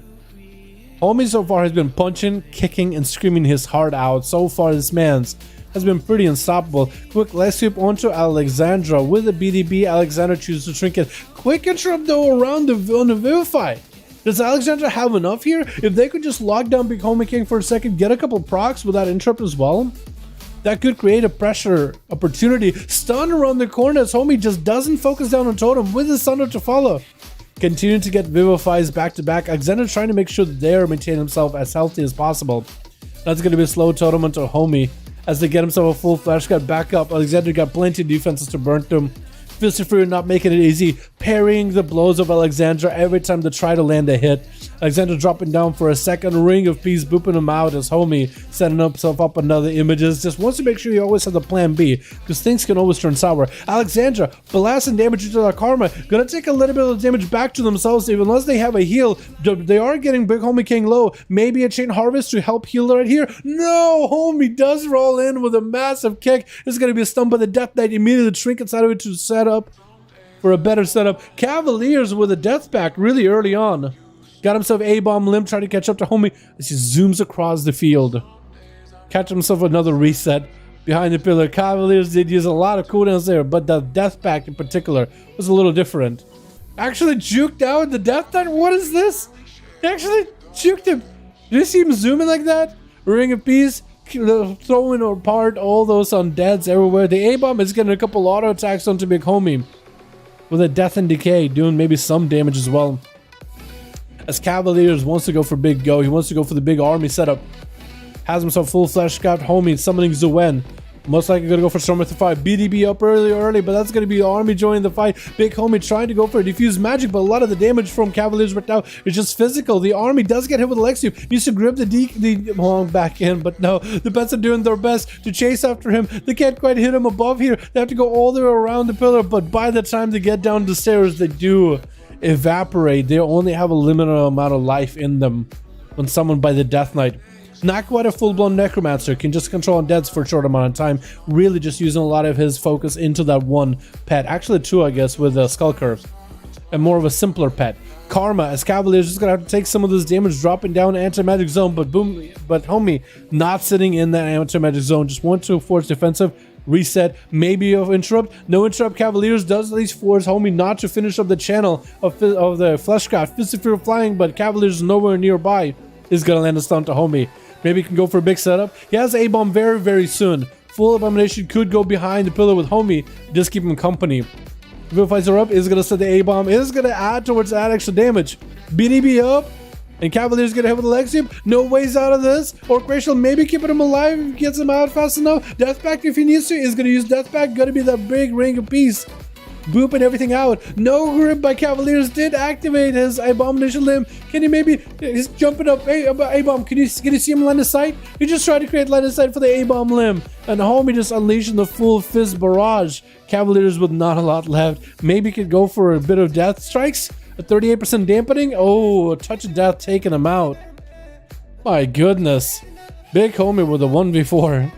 Homie so far has been punching, kicking, and screaming his heart out. So far, this man's has been pretty unstoppable. Quick leg sweep onto Alexandra with a BDB. Alexandra chooses to trinket. Quick interrupt though around on the Vivify. Does Alexandra have enough here? If they could just lock down Big Homie King for a second, get a couple procs with that interrupt as well, that could create a pressure opportunity. Stun around the corner as homie just doesn't focus down on totem with his thunder to follow. Continue to get Vivifies back to back. Alexandra trying to make sure they're maintaining himself as healthy as possible. That's going to be a slow totem onto homie as they get himself a full flash cut back up. Alexander got plenty of defenses to burn them. Fisher not making it easy, parrying the blows of Alexandra every time they try to land a hit. Alexandra dropping down for a second, ring of peace, booping him out as homie setting himself up another images. Just wants to make sure you always have the plan B, because things can always turn sour. Alexandra blasting damage into their karma, gonna take a little bit of damage back to themselves, even unless they have a heal. They are getting big homie king low. Maybe a chain harvest to help heal right here. No, homie does roll in with a massive kick. It's gonna be a stun by the Death Knight, immediately trinkets out of it to set up for a better setup. Cavaliers with a death pack really early on. Got himself A-bomb limb, trying to catch up to homie as he zooms across the field. Catch himself another reset behind the pillar. Cavaliers did use a lot of cooldowns there, but the death pack in particular was a little different. Actually juked out the death knight. What is this? He actually juked him. Did you see him zooming like that? Ring of peace, throwing apart all those undeads everywhere. The A-bomb is getting a couple auto attacks onto big homie with a death and decay, doing maybe some damage as well. As Cavaliers wants to go for big go, he wants to go for the big army setup. Has himself full flesh scout homie, summoning Zuen. Most likely gonna go for Storm with the 5. BDB up early, but that's gonna be the army joining the fight. Big homie trying to go for a diffuse magic, but a lot of the damage from Cavaliers right now is just physical. The army does get hit with Alexiu. Needs to grip the long back in, but no, the Pets are doing their best to chase after him. They can't quite hit him above here. They have to go all the way around the pillar, but by the time they get down the stairs, they do evaporate. They only have a limited amount of life in them when summoned by the Death Knight. Not quite a full-blown necromancer, can just control undeads for a short amount of time, really just using a lot of his focus into that one pet, actually two I guess, with Skull Curve, and more of a simpler pet. Karma, as Cavaliers just gonna have to take some of this damage, dropping down anti-magic zone, but homie not sitting in that anti-magic zone, just want to force defensive. Reset, maybe of interrupt. No interrupt. Cavaliers does at least force homie not to finish up the channel of the Fleshcraft. Fisher flying, but Cavaliers is nowhere nearby. Is gonna land a stun to homie. Maybe he can go for a big setup. He has A-bomb very soon. Full abomination could go behind the pillar with homie, just keep him company. If are up, is gonna set the A-bomb, is gonna add towards that extra damage. BDB up. And Cavaliers get hit with Alexium. No ways out of this. Orcration maybe keeping him alive if he gets him out fast enough. Deathpack if he needs to. Is going to use Deathpack. Going to be that big ring of peace. Booping everything out. No grip by Cavaliers. Did activate his abomination limb. Can he maybe... He's jumping up. Hey, A-bomb. Can you see him line of sight? He just tried to create line of sight for the A-bomb limb. And homie just unleashing the full fist barrage. Cavaliers with not a lot left. Maybe could go for a bit of death strikes. A 38% dampening? Oh, a touch of death taking him out. My goodness. Big homie with a 1v4.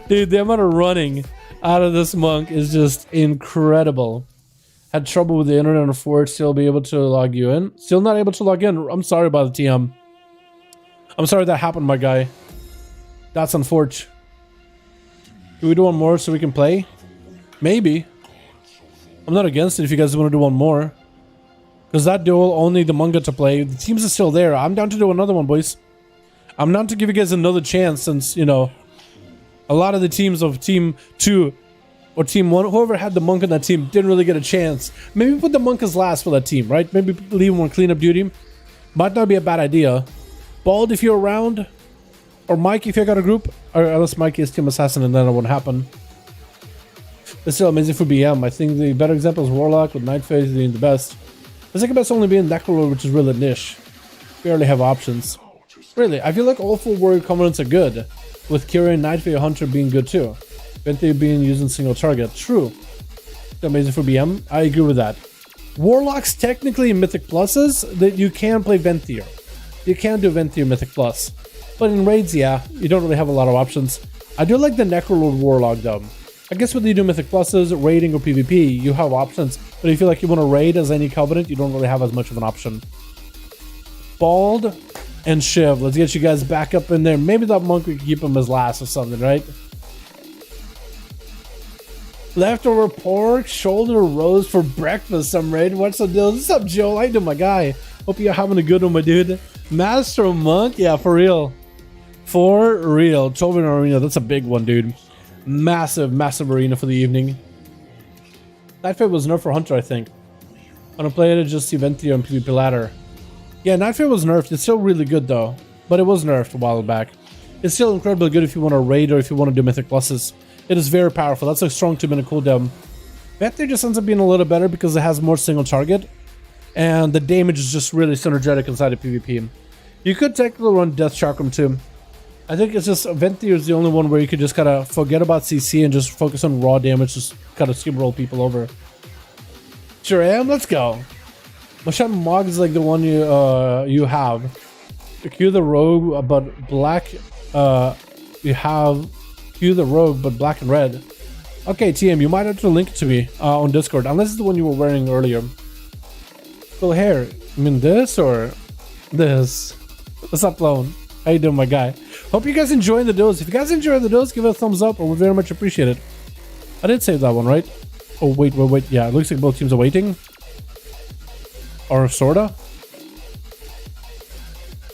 Dude, the amount of running out of this monk is just incredible. Had trouble with the internet on Forge, still be able to log you in. Still not able to log in. I'm sorry about the TM. I'm sorry that happened, my guy. That's unfortunate. Do we do one more so we can play? Maybe. I'm not against it if you guys want to do one more. Because that duel, only the monk got to play. The teams are still there. I'm down to do another one, boys. I'm down to give you guys another chance since, you know, a lot of the teams of Team 2 or Team 1, whoever had the monk on that team, didn't really get a chance. Maybe put the monk as last for that team, right? Maybe leave him on cleanup duty. Might not be a bad idea. Bald if you're around. Or Mike if you got a group. Or unless Mike is Team Assassin and then it won't happen. It's still amazing for BM. I think the better example is Warlock with Night Phase being the best. The second best only being Necrolord, which is really niche. Barely have options. Really, I feel like all full warrior components are good. With Kyrian, Night Phase, Hunter being good too. Venthyr being used in single target. True. It's amazing for BM. I agree with that. Warlocks technically in Mythic Pluses, that you can play Venthyr. You can do Venthyr Mythic Plus. But in raids, yeah, you don't really have a lot of options. I do like the Necrolord Warlock though. I guess whether you do Mythic Pluses, raiding, or PvP, you have options. But if you feel like you want to raid as any Covenant, you don't really have as much of an option. Bald and Shiv. Let's get you guys back up in there. Maybe that monk, we can keep him as last or something, right? Leftover pork, shoulder roast for breakfast, some raid. What's the deal? What's up, Joe? How you doing, my guy? Hope you're having a good one, my dude. Master Monk? Yeah, for real. For real. Chovin Arena, that's a big one, dude. Massive arena for the evening. Night Phase was nerfed for Hunter, I think. I'm gonna play it just see Venthyr and PvP ladder. Yeah, Night Phase was nerfed. It's still really good though. But it was nerfed a while back. It's still incredibly good if you want to raid or if you want to do Mythic Pluses. It is very powerful. That's a strong 2-minute cooldown. Vector just ends up being a little better because it has more single target, and the damage is just really synergetic inside of PvP. You could technically run Death Chakram too. I think it's just Venthyr is the only one where you could just kind of forget about CC and just focus on raw damage, just kind of steamroll people over. Sure am, let's go. Mashan Mog is like the one you have. Q the Rogue, but black. You have Q the Rogue, but black and red. Okay, TM, you might have to link it to me on Discord, unless it's the one you were wearing earlier. Cool hair. I mean this or this? What's up, Lone? How you doing, my guy? Hope you guys enjoying the duels. If you guys enjoy the duels, give it a thumbs up. I would very much appreciate it. I did save that one, right? Oh, wait. Yeah, it looks like both teams are waiting. Or sorta.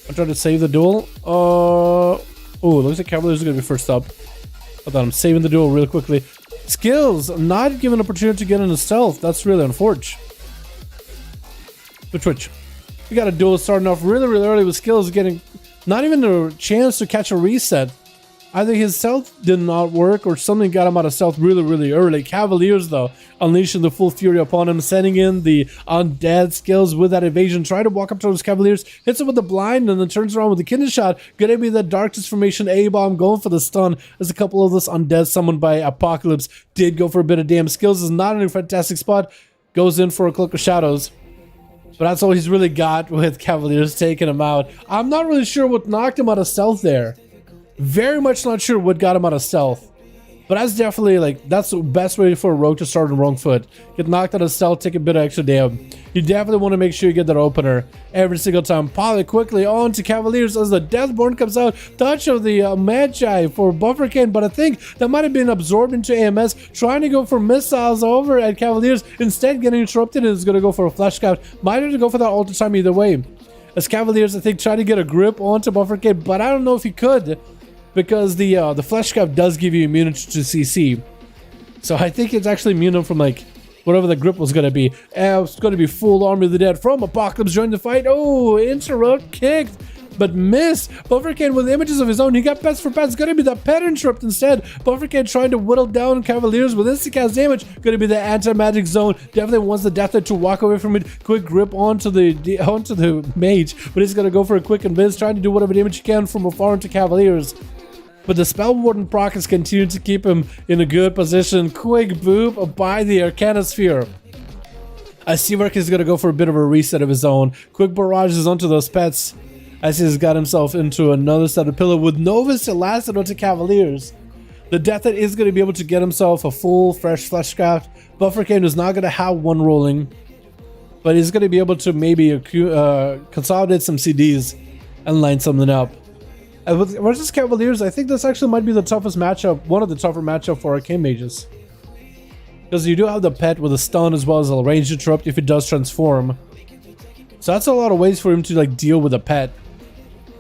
I'm trying to save the duel. Oh, looks like Cavaliers are going to be first up. Hold on, I'm saving the duel real quickly. Skills, not given an opportunity to get into stealth. That's really unfortunate. Twitch. We got a duel starting off really early with Skills getting not even a chance to catch a reset. Either his stealth did not work or something got him out of stealth really early. Cavaliers, though, unleashing the full fury upon him, sending in the undead Skills with that evasion. Trying to walk up towards Cavaliers, hits him with the blind, and then turns around with the kidney shot. Gonna be the Darkness Formation A-bomb, going for the stun, as a couple of those undead summoned by Apocalypse did go for a bit of damage. Skills is not in a fantastic spot, goes in for a Cloak of Shadows. But that's all he's really got with Cavaliers taking him out. I'm not really sure what knocked him out of stealth there. Very much not sure what got him out of stealth. But that's definitely, like, that's the best way for a rogue to start on the wrong foot. Get knocked out of stealth, take a bit of extra damage. You definitely want to make sure you get that opener every single time. Poly quickly on to Cavaliers as the Deathborn comes out. Touch of the Magi for Buffercane, but I think that might have been absorbed into AMS. Trying to go for missiles over at Cavaliers. Instead getting interrupted and is going to go for a flash scout. Might have to go for that ult time either way. As Cavaliers, I think, try to get a grip onto Buffercane, but I don't know if he could. Because the flesh scout does give you immunity to CC, so I think it's actually immune from like whatever the grip was gonna be. It's gonna be full Army of the Dead from Apocalypse joined the fight. Oh, interrupt kicked, but missed. Buffercane with images of his own. He got pets for pets. It's gonna be the pet interrupt instead. Buffercane trying to whittle down Cavaliers with instant damage. Gonna be the anti-magic zone. Definitely wants the Death Knight to walk away from it. Quick grip onto the mage, but he's gonna go for a quick invis, trying to do whatever damage he can from afar into Cavaliers. But the Spell Warden proc has continued to keep him in a good position. Quick boop by the Arcanosphere. Seawork is going to go for a bit of a reset of his own. Quick barrages onto those pets as he's got himself into another set of pillar with Novus to last it onto Cavaliers. The Death Knight is going to be able to get himself a full fresh flesh scout. Buffercane is not going to have one rolling, but he's going to be able to maybe consolidate some CDs and line something up. Versus Cavaliers, I think this actually might be the toughest matchup, one of the tougher matchup for Arcane mages. Because you do have the pet with a stun as well as a range interrupt if it does transform. So that's a lot of ways for him to like deal with a pet.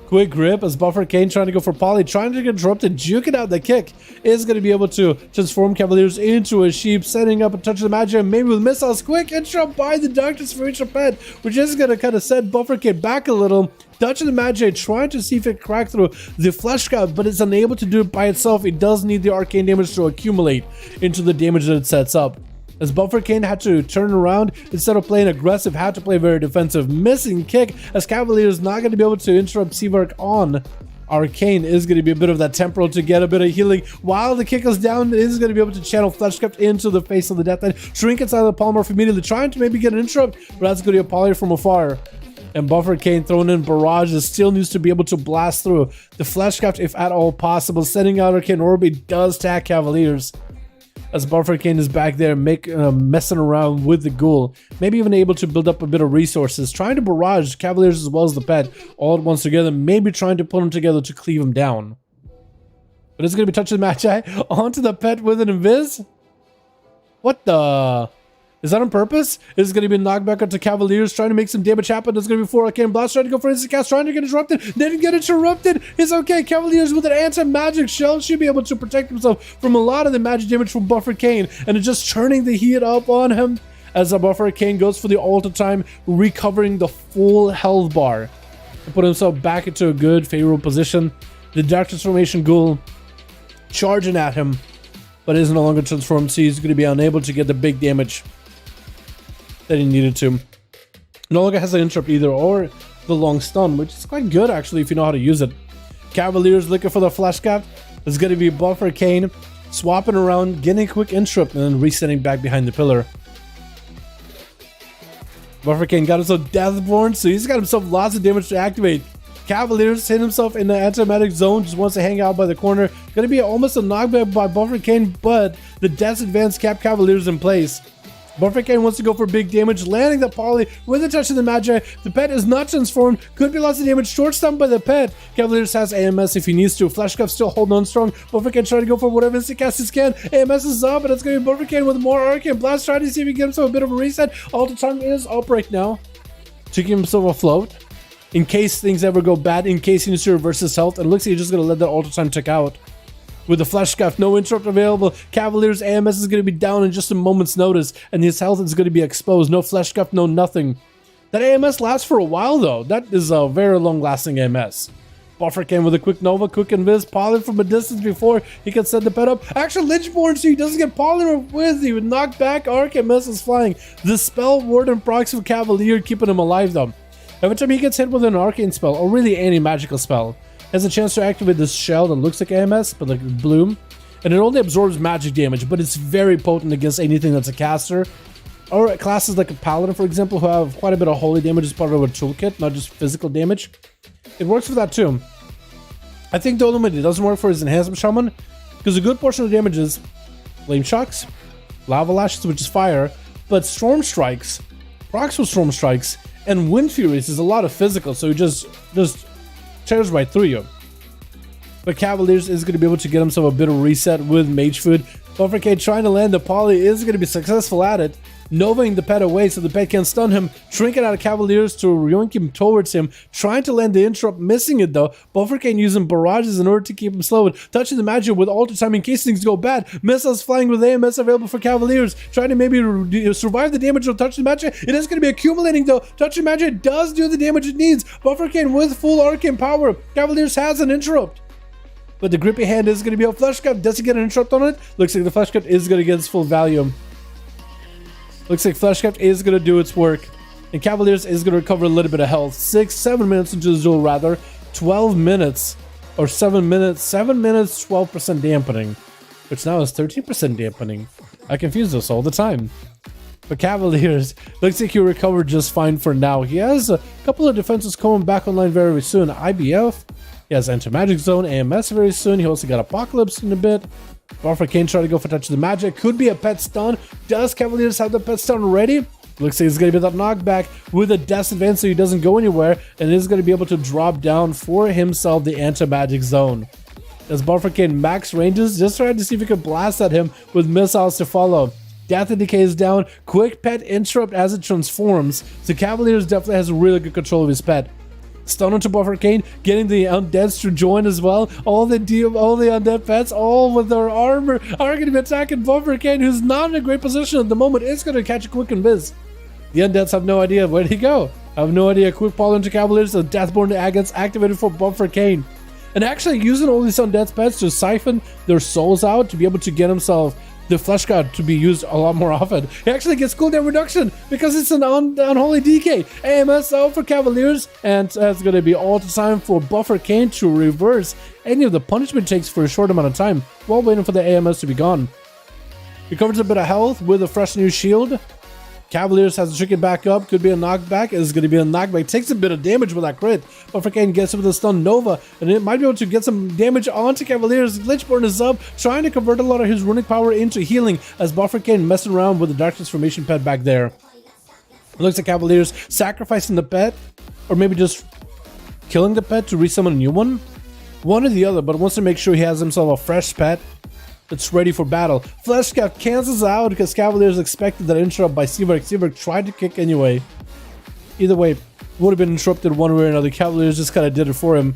Quick grip as Buffercane trying to go for Poly, trying to get interrupted, juking out the kick. Is going to be able to transform Cavaliers into a sheep, setting up a touch of the magic, maybe with missiles. Quick interrupt by the Darkness for each pet, which is going to kind of set Buffercane back a little. Touch of the Magi trying to see if it cracked through the flesh scout, but it's unable to do it by itself. It does need the arcane damage to accumulate into the damage that it sets up. As Buffercane had to turn around, instead of playing aggressive, had to play very defensive. Missing kick, as Cavalier is not going to be able to interrupt Seavark on. Arcane is going to be a bit of that temporal to get a bit of healing. While the kick is down, it is going to be able to channel Flesh Script into the face of the Death Knight. Shrink inside the Polymorph immediately, trying to maybe get an interrupt, but that's going to be a Poly from afar. And Buffercane throwing in barrages, still needs to be able to blast through the Fleshcraft if at all possible. Sending out Arcane Orbit does tag Cavaliers. As Buffercane is back there messing around with the ghoul. Maybe even able to build up a bit of resources. Trying to barrage Cavaliers as well as the pet all at once together. Maybe trying to pull them together to cleave them down. But it's going to be touching the Magi onto the pet with an invis. What the... Is that on purpose? It's going to be a knockback onto Cavaliers, trying to make some damage happen. There's going to be 4 Arcane Blast, trying to go for instant cast, trying to get interrupted. Didn't get interrupted. It's okay. Cavaliers with an anti-magic shell should be able to protect himself from a lot of the magic damage from Buffercane. And it's just turning the heat up on him as Buffercane goes for the ult time, recovering the full health bar to put himself back into a good, favorable position. The Dark Transformation Ghoul charging at him. but is no longer transformed, so he's going to be unable to get the big damage that he needed to. No longer has the interrupt either, or the long stun, which is quite good actually if you know how to use it. Cavaliers looking for the flash cap. It's going to be Buff Arcane, swapping around, getting a quick interrupt, and then resetting back behind the pillar. Buff Arcane got himself Deathborn, so he's got himself lots of damage to activate. Cavaliers hit himself in the anti-magic zone, just wants to hang out by the corner. Going to be almost a knockback by Buff Arcane, but the Death Advance kept Cavaliers in place. Buff Arcane wants to go for big damage, landing the poly with a touch of the Magi. The pet is not transformed, could be lots of damage, short stunned by the pet. Cavaliers has AMS if he needs to. Flash Cuff still holding on strong. Buff Arcane trying to go for whatever instant cast he can. AMS is up, and it's going to be Buff Arcane with more Arcane Blast, trying to see if he gets himself a bit of a reset. Alter Time is up right now to keep himself afloat, in case things ever go bad, in case he needs to reverse his health, and it looks like he's just going to let that Alter Time tick out. With the Flash Scuff, no interrupt available, Cavaliers AMS is going to be down in just a moment's notice, and his health is going to be exposed. No Flash Scuff, no nothing. That AMS lasts for a while though. That is a very long lasting AMS. Buffer came with a quick Nova, quick Invis, Pollen from a distance before he can set the pet up. Actually, Lynchborn, so he doesn't get Pollen with. He would knock back, Arcane missiles flying. The spell Warden procs for Cavalier, keeping him alive though. Every time he gets hit with an Arcane spell, or really any magical spell, has a chance to activate this shell that looks like AMS, but like Bloom, and it only absorbs magic damage, but it's very potent against anything that's a caster, or classes like a Paladin, for example, who have quite a bit of holy damage as part of a toolkit, not just physical damage. It works for that too. I think the only way it doesn't work for his Enhancement Shaman, because a good portion of the damage is Flame Shocks, Lava Lashes, which is fire, but Storm Strikes, procs with Storm Strikes, and Wind Furies is a lot of physical, so he just tears right through you. But Cavaliers is going to be able to get himself a bit of reset with Mage Food. Buffer K trying to land the poly is going to be successful at it, Novaing the pet away so the pet can stun him, trinket out of Cavaliers to yoink him towards him, trying to land the interrupt, missing it though. Buffer K using barrages in order to keep him slowed, touching the magic with Alter Time in case things go bad. Missiles flying with AMS available for Cavaliers, trying to maybe survive the damage of touching the magic. It is going to be accumulating though. Touching magic does do the damage it needs. Buffer K with full Arcane power. Cavaliers has an interrupt, but the grippy hand is going to be a Flesh Cut. Does he get an interrupt on it? Looks like the Flesh Cut is going to get its full value. Looks like Flesh Cut is going to do its work. And Cavaliers is going to recover a little bit of health. 7 minutes into the duel rather. 12 minutes. Or 7 minutes. 7 minutes, 12% dampening. Which now is 13% dampening. I confuse this all the time. But Cavaliers, looks like he'll recover just fine for now. He has a couple of defenses coming back online very soon. IBF. He has Anti-Magic Zone, AMS very soon. He also got Apocalypse in a bit. Buffer Kane trying to go for Touch of the Magic. Could be a pet stun. Does Cavaliers have the pet stun ready? Looks like it's going to be that knockback with a Death Advance so he doesn't go anywhere. And is going to be able to drop down for himself the Anti-Magic Zone. As Buffer Kane max ranges, just trying to see if he can blast at him with missiles to follow. Death and Decay is down. Quick pet interrupt as it transforms. So Cavaliers definitely has really good control of his pet. Stun onto Buffer Kane, getting the undeads to join as well. All the undead pets, all with their armor, are going to be attacking Buffer Kane, who's not in a great position at the moment. It's going to catch a quick invis. The undeads have no idea where he go. I have no idea. Quick ball into Cavaliers, the Deathborn Agons activated for Buffer Kane. And actually using all these undead pets to siphon their souls out to be able to get himself the Flesh God to be used a lot more often. He actually gets cooldown reduction because it's an unholy DK. AMS out for Cavaliers, and that's going to be all the time for Buffer Kane to reverse any of the punishment takes for a short amount of time while waiting for the AMS to be gone. Recovers a bit of health with a fresh new shield. Cavaliers has to trick it back up. Could be a knockback. It's going to be a knockback. Takes a bit of damage with that crit. Buffer Kane gets it with a stun Nova, and it might be able to get some damage onto Cavaliers. Glitchborn is up, trying to convert a lot of his runic power into healing as Buffer Kane messing around with the Dark Transformation pet back there. It looks like Cavaliers sacrificing the pet, or maybe just killing the pet to resummon a new one. One or the other, but wants to make sure he has himself a fresh pet that's ready for battle. Flesh Cap cancels out because Cavaliers expected that interrupt by Seaverk. Seaverk tried to kick anyway. Either way, would have been interrupted one way or another. Cavaliers just kind of did it for him.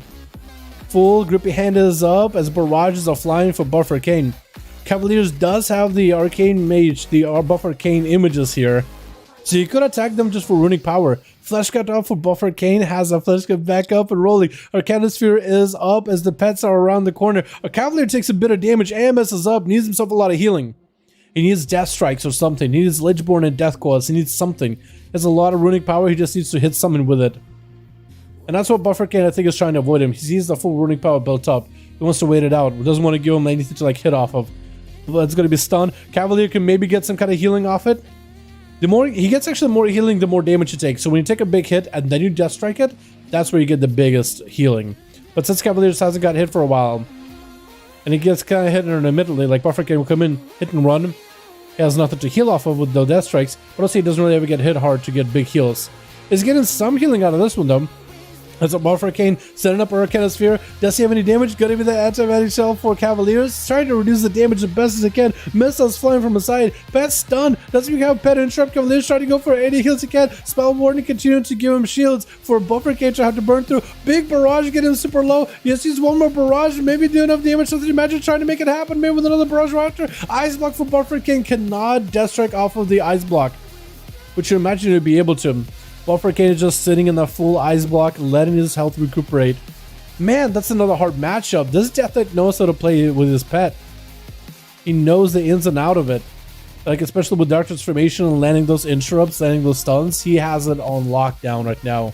Full grippy hand is up as barrages are flying for Buffer Kane. Cavaliers does have the Arcane Mage, the Buffer Kane images here. So you could attack them just for runic power. Flesh cut up for buffer. Arcane has a flesh cut back up and rolling. Arcane sphere is up as the pets are around the corner. A Cavalier takes a bit of damage. AMS is up, needs himself a lot of healing. He needs death strikes or something. He needs Lichborn and death claws. He needs something. He has a lot of runic power. He just needs to hit something with it. And that's what Buffer Arcane I think is trying to avoid him. He sees the full runic power built up. He wants to wait it out. He doesn't want to give him anything to like hit off of. But it's going to be stunned. Cavalier can maybe get some kind of healing off it. The more he gets actually more healing, the more damage you take. So when you take a big hit and then you death strike it, that's where you get the biggest healing. But since Cavalier just hasn't got hit for a while, and he gets kind of hit intermittently, like Buffer Arcane will come in, hit and run. He has nothing to heal off of with no death strikes, but also he doesn't really ever get hit hard to get big heals. He's getting some healing out of this one though. That's a Buffer Arcane setting up Arcane Sphere. Does he have any damage? Gonna be the anti-magic shell for Cavaliers. Trying to reduce the damage as best as he can. Missiles flying from the side. Pet stun. Doesn't even have Pet interrupt. Cavaliers trying to go for any heals he can. Spell Warden continue to give him shields for Buffer Arcane to have to burn through. Big barrage getting him super low. Yes, he's one more barrage. Maybe do enough damage. Something imagine trying to make it happen. Maybe with another barrage after. Ice block for Buffer Arcane cannot death strike off of the ice block, which you imagine he'd be able to. Buffer Arcane is just sitting in the full ice block, letting his health recuperate. Man, that's another hard matchup. This Death Knight knows how to play with his pet. He knows the ins and out of it. Like, especially with Dark Transformation and landing those interrupts, landing those stuns, he has it on lockdown right now.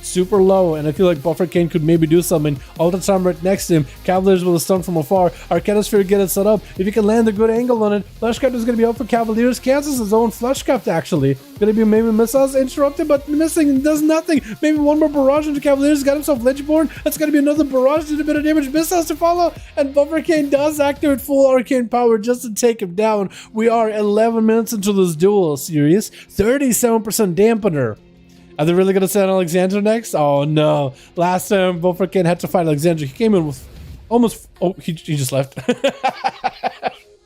Super low, and I feel like Buffer Arcane could maybe do something. All the time right next to him. Cavaliers with a stun from afar. Arcane Sphere get it set up. If he can land a good angle on it, Fleshcraft is going to be up for Cavaliers. Cancels his own Fleshcraft actually. Going to be maybe missiles interrupted, but missing and does nothing. Maybe one more barrage into Cavaliers. Got himself Lichborn. That's going to be another barrage. Did a bit of damage. Missiles to follow, and Buffer Arcane does activate full arcane power just to take him down. We are 11 minutes into this duel series. 37% dampener. Are they really going to send Alexander next? Oh no. Last time Buffer Arcane had to fight Alexander. He came in with almost... Oh, he just left.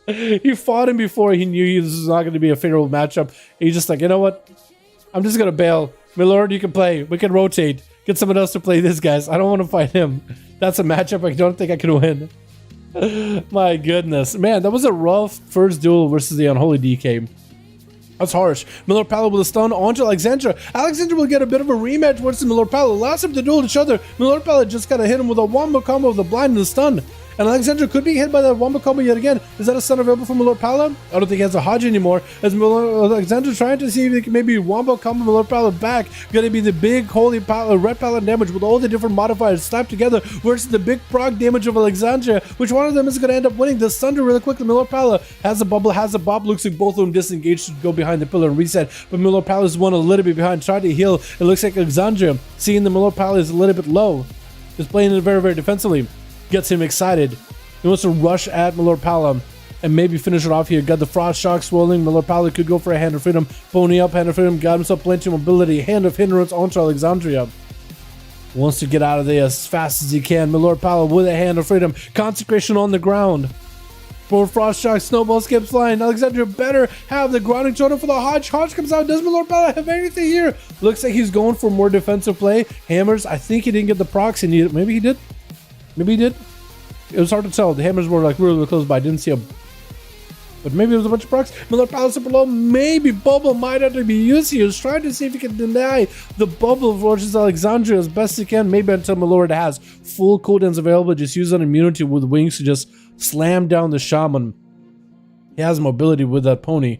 He fought him before he knew this was not going to be a favorable matchup. He's just like, you know what? I'm just going to bail. My lord, you can play. We can rotate. Get someone else to play this, guys. I don't want to fight him. That's a matchup I don't think I can win. My goodness. Man, that was a rough first duel versus the Unholy DK. That's harsh. Miller Pala with a stun onto Alexandra. Alexandra will get a bit of a rematch versus Miller Pala. Last time to duel each other, Miller Pala just kind of hit him with a wombo combo of the blind and the stun. And Alexandra could be hit by that wombo combo yet again. Is that a stun available for Miller Pala? I don't think he has a Hodge anymore. As Alexandra trying to see if he can maybe wombo combo Miller Pala back. Gonna be the big holy Pala, red Pala damage with all the different modifiers slapped together versus the big proc damage of Alexandra. Which one of them is gonna end up winning? The Thunder really quickly. Miller Pala has a bubble, has a bob. Looks like both of them disengaged to go behind the pillar and reset. But Miller Pala is one a little bit behind, trying to heal. It looks like Alexandra, seeing the Miller Pala is a little bit low, is playing it very, very defensively. Gets him excited. He wants to rush at Miller Pala and maybe finish it off here. Got the Frost Shock swirling. Miller Pala could go for a Hand of Freedom. Pony up, Hand of Freedom. Got himself plenty of mobility. Hand of Hindrance onto Alexandria. Wants to get out of there as fast as he can. Miller Pala with a Hand of Freedom. Consecration on the ground. For Frost Shock, Snowball skips flying. Alexandria better have the grounding totem for the Hodge. Hodge comes out. Does Miller Pala have anything here? Looks like he's going for more defensive play. Hammers. I think he didn't get the procs he needed. Maybe he did. Maybe he did. It was hard to tell. The hammers were like really close by. I didn't see a... But maybe it was a bunch of procs. Miller Pala super low. Maybe Bubble might have to be used here. He's trying to see if he can deny the Bubble versus Alexandria as best he can. Maybe until Milord has full cooldowns available. Just use an immunity with wings to just slam down the Shaman. He has mobility with that pony.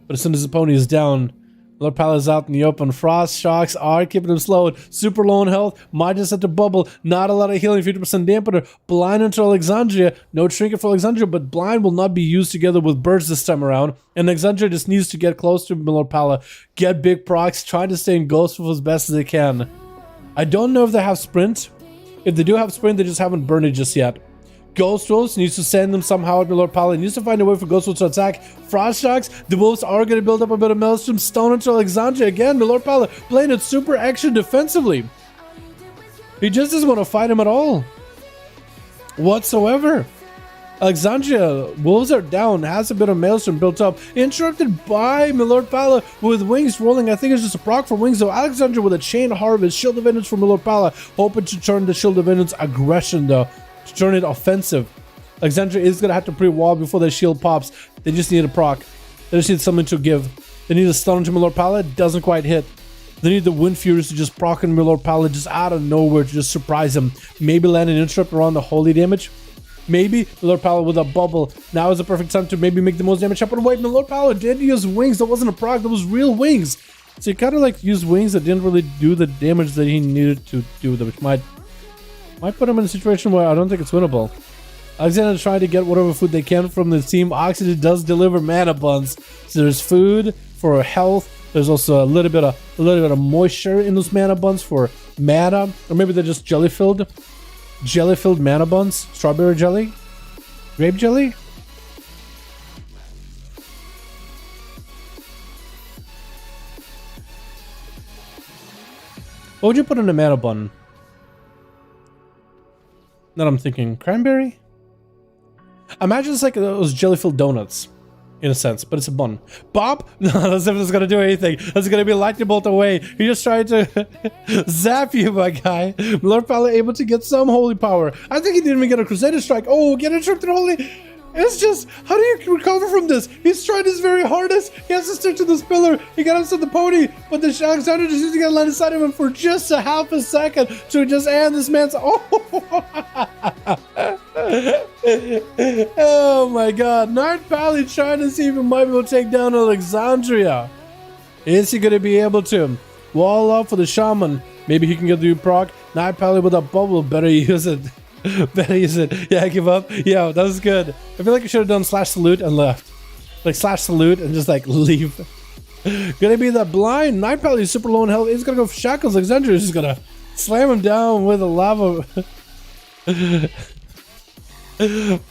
But as soon as the pony is down, Miller Pala is out in the open. Frost Shocks are keeping him slowed. Super low in health. Might just have to bubble. Not a lot of healing. 50% dampener. Blind into Alexandria. No trinket for Alexandria, but blind will not be used together with birds this time around. And Alexandria just needs to get close to Miller Pala. Get big procs. Try to stay in Ghostful as best as they can. I don't know if they have sprint. If they do have sprint, they just haven't burned it just yet. Ghost Wolves needs to send them somehow at Miller Pala. Needs to find a way for Ghost Wolves to attack. Frost Shocks, the Wolves are going to build up a bit of Maelstrom. Stone into Alexandria again. Miller Pala playing it super action defensively. He just doesn't want to fight him at all. Whatsoever. Alexandria, Wolves are down. Has a bit of Maelstrom built up. Interrupted by Miller Pala with wings rolling. I think it's just a proc for wings though. Alexandria with a Chain Harvest. Shield of Vengeance for Miller Pala. Hoping to turn the Shield of Vengeance aggression though. To turn it offensive. Alexandria is going to have to pre-wall before the shield pops. They just need a proc. They just need something to give. They need a stun into Milord Pallet, doesn't quite hit. They need the Wind Furies to just proc on Milord Pallet just out of nowhere to just surprise him. Maybe land an interrupt around the holy damage. Maybe Milord Pallet with a bubble. Now is the perfect time to maybe make the most damage happen. Wait, Milord Pallet did use wings. That wasn't a proc, that was real wings. So he kind of like used wings that didn't really do the damage that he needed to do, which might put him in a situation where I don't think it's winnable. Alexander trying to get whatever food they can from the team. Oxygen does deliver mana buns. So there's food for health. There's also a little bit of moisture in those mana buns for mana, or maybe they're just jelly filled mana buns. Strawberry jelly, grape jelly. What would you put in a mana bun? Now I'm thinking cranberry. Imagine it's like those jelly-filled donuts, in a sense, but it's a bun. Bob? No, that's if it's gonna do anything. That's gonna be a lightning bolt away. He just tried to zap you, my guy. Lord Pallet able to get some holy power. I think he didn't even get a Crusader strike. Oh, get interrupted holy. It's just, how do you recover from this? He's tried his very hardest. He has to stick to this pillar. He got himself the pony, but the Alexander just using to land inside of him for just a half a second to just end this man's. Oh my god. Nard Pally trying to see if he might be able to take down Alexandria. Is he going to be able to? Wall up for the shaman. Maybe he can get the proc. Nard Pally with a bubble. Better use it. Better use it. Yeah, give up. Yeah, that was good. I feel like I should have done slash salute and left. Like slash salute and just like leave. Gonna be that blind. Night Pally is super low in health. He's gonna go for shackles. Alexandria is just gonna slam him down with a lava.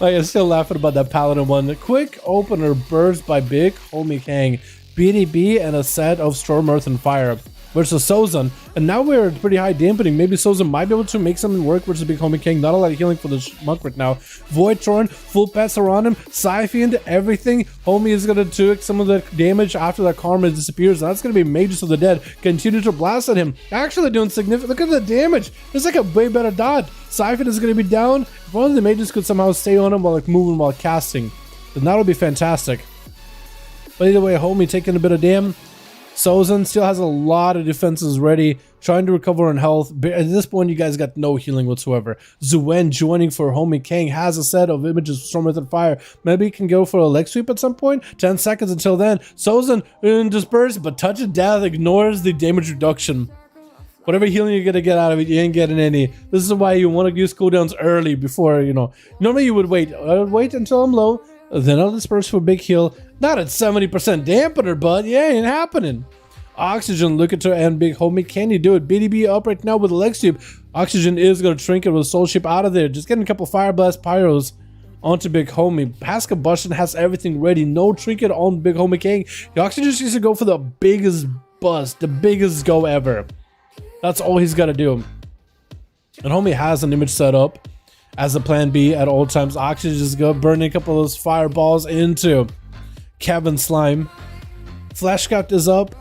I'm still laughing about that Paladin one. Quick opener burst by Big Homie Kang. BDB and a set of Storm, Earth, and Fire versus Sozan. And now we're at pretty high dampening. Maybe Sozan might be able to make something work versus Big Homie King. Not a lot of healing for the monk right now. Void Torrent, full pets around him, Siphoned, everything. Homie is going to take some of the damage after that karma disappears. And that's going to be Mages of the Dead. Continue to blast at him. Actually doing significant. Look at the damage. It's like a way better dot. Siphon is going to be down. If one of the mages could somehow stay on him while like moving while casting, then that would be fantastic. But either way, Homie taking a bit of damn. Sozan still has a lot of defenses ready, trying to recover on health. But at this point, you guys got no healing whatsoever. Zuen joining for Homie Kang has a set of images, Storm, Earth, and Fire. Maybe he can go for a leg sweep at some point. 10 seconds until then. Sozan disperse, but Touch of Death ignores the damage reduction. Whatever healing you're gonna get out of it, you ain't getting any. This is why you want to use cooldowns early before, you know. Normally you would wait. I would wait until I'm low, then I'll disperse for a big heal. Not at 70% dampener, but yeah, ain't happening. Oxygen, look at her and Big Homie. Can you do it? BDB up right now with a leg sweep. Oxygen is going to trinket with a soul ship out of there. Just getting a couple Fire Blast Pyros onto Big Homie. Past combustion has everything ready. No trinket on Big Homie King. The Oxygen just needs to go for the biggest bust, the biggest go ever. That's all he's got to do. And Homie has an image set up as a plan B at all times. Oxygen just go burning a couple of those fireballs into Kevin Slime. Flashcraft is up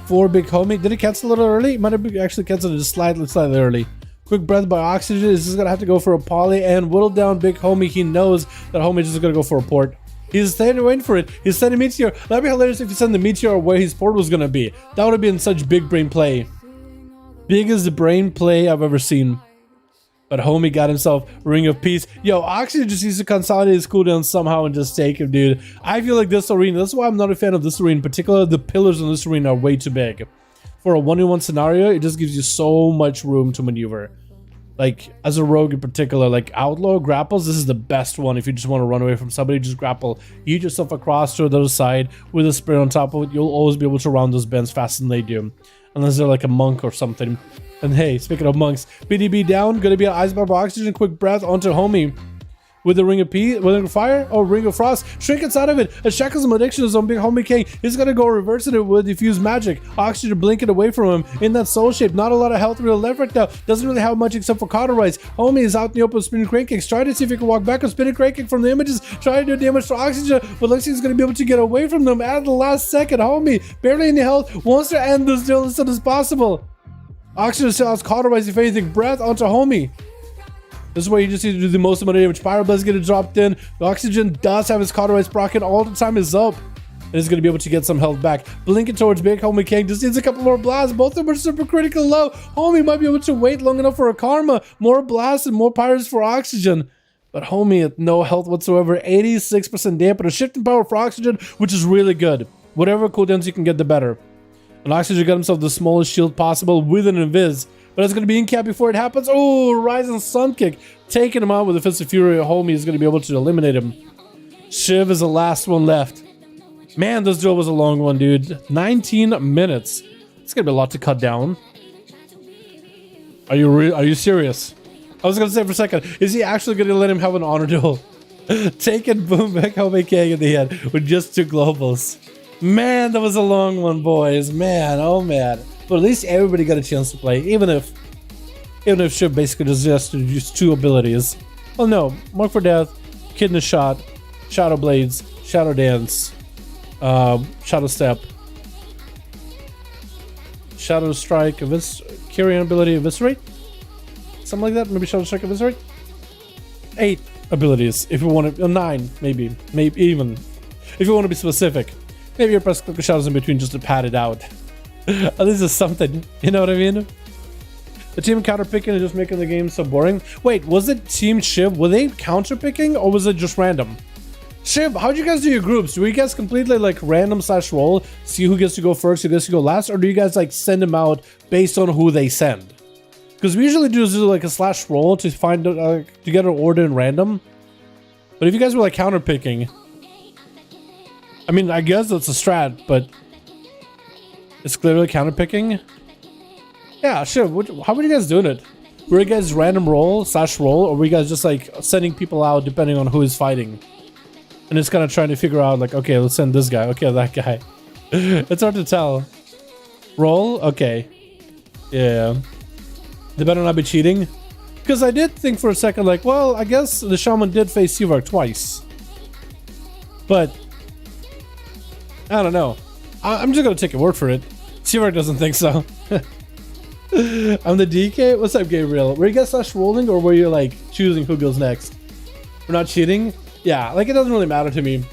for Big Homie. Did he cancel a little early? He might have actually canceled it just slightly early. Quick breath by Oxygen is just gonna have to go for a poly and whittle down Big Homie. He knows that Homie is just gonna go for a port. He's standing waiting for it. He's sending Meteor. That'd be hilarious if he sent the Meteor where his port was gonna be. That would have been such big brain play. Biggest brain play I've ever seen. But Homie got himself Ring of Peace. Yo, Oxygen just needs to consolidate his cooldown somehow and just take him, dude. I feel like this arena, that's why I'm not a fan of this arena. In particular, the pillars in this arena are way too big. For a 1v1 scenario, it just gives you so much room to maneuver. Like, as a rogue in particular, like Outlaw grapples, this is the best one. If you just want to run away from somebody, just grapple. Eat yourself across to the other side with a spear on top of it. You'll always be able to round those bends faster than they do. Unless they're like a monk or something. And hey, speaking of monks, BDB down, gonna be an Ice Barb Oxygen, quick breath onto Homie. With the Ring of Peace, with Ring of Fire, or Ring of Frost, Trinkets out of it, a Shackles and Addictions on Big Homie King. He's gonna go reversing it with Diffuse Magic. Oxygen blinking away from him in that soul shape. Not a lot of health real left right now. Doesn't really have much except for Cauterize. Homie is out in the open with Spinning Crane Kicks. Try to see if he can walk back with Spinning Crane Kick from the images. Try to do damage to Oxygen, but looks like he's gonna be able to get away from them at the last second. Homie, barely any health, wants to end this deal as soon as possible. Oxygen still has Cauterize, if anything. Breath onto Homie. This is where you just need to do the most amount of damage. Pyroblast getting dropped in. The Oxygen does have his Cauterize proc, and all the time is up. and is going to be able to get some health back. Blinking towards Big Homie King. Just needs a couple more blasts. Both of them are super critical low. Homie might be able to wait long enough for a karma. More blasts and more pyres for oxygen. But Homie at no health whatsoever. 86% dampen. A shifting power for oxygen, which is really good. Whatever cooldowns you can get, the better. And oxygen got himself the smallest shield possible with an invis. But it's going to be in cap before it happens. Oh, Rising Sun Kick. Taking him out with a Fist of Fury. Homie is going to be able to eliminate him. Shiv is the last one left. Man, this duel was a long one, dude. 19 minutes. It's going to be a lot to cut down. Are you serious? I was going to say for a second, is he actually going to let him have an honor duel? Taking Boom back Homie King in the head with just 2 globals. Man, that was a long one, boys. Man, oh man. But at least everybody got a chance to play, even if Shiv basically just used 2 abilities. Oh no, Mark for Death, Kidney Shot, Shadow Blades, Shadow Dance, Shadow Step, Shadow Strike, Carrion ability, Eviscerate? Something like that, maybe Shadow Strike, Eviscerate? 8 abilities, if you want to, 9, maybe even, if you want to be specific. Maybe you press click the shadows in between just to pad it out. At least it's something, you know what I mean? The team counter picking and just making the game so boring. Wait, was it Team Shiv? Were they counter picking or was it just random? Shiv, how'd you guys do your groups? Do you guys completely like random / roll, see who gets to go first, who gets to go last, or do you guys like send them out based on who they send? Because we usually do like a / roll to find to get an order in random. But if you guys were like counter picking, I mean, I guess that's a strat, but it's clearly counter picking. Yeah, sure. How were you guys doing it? Were you guys random roll / roll, or were you guys just like sending people out depending on who is fighting? And it's kind of trying to figure out like, okay, let's send this guy. Okay, that guy. It's hard to tell. Roll? Okay. Yeah. They better not be cheating. Because I did think for a second like, well, I guess the Shaman did face Seavark twice. But I don't know. I'm just gonna take your word for it. Seavark doesn't think so. I'm the DK. What's up, Gabriel? Were you guys / rolling, or were you like choosing who goes next? We're not cheating. Yeah, like it doesn't really matter to me.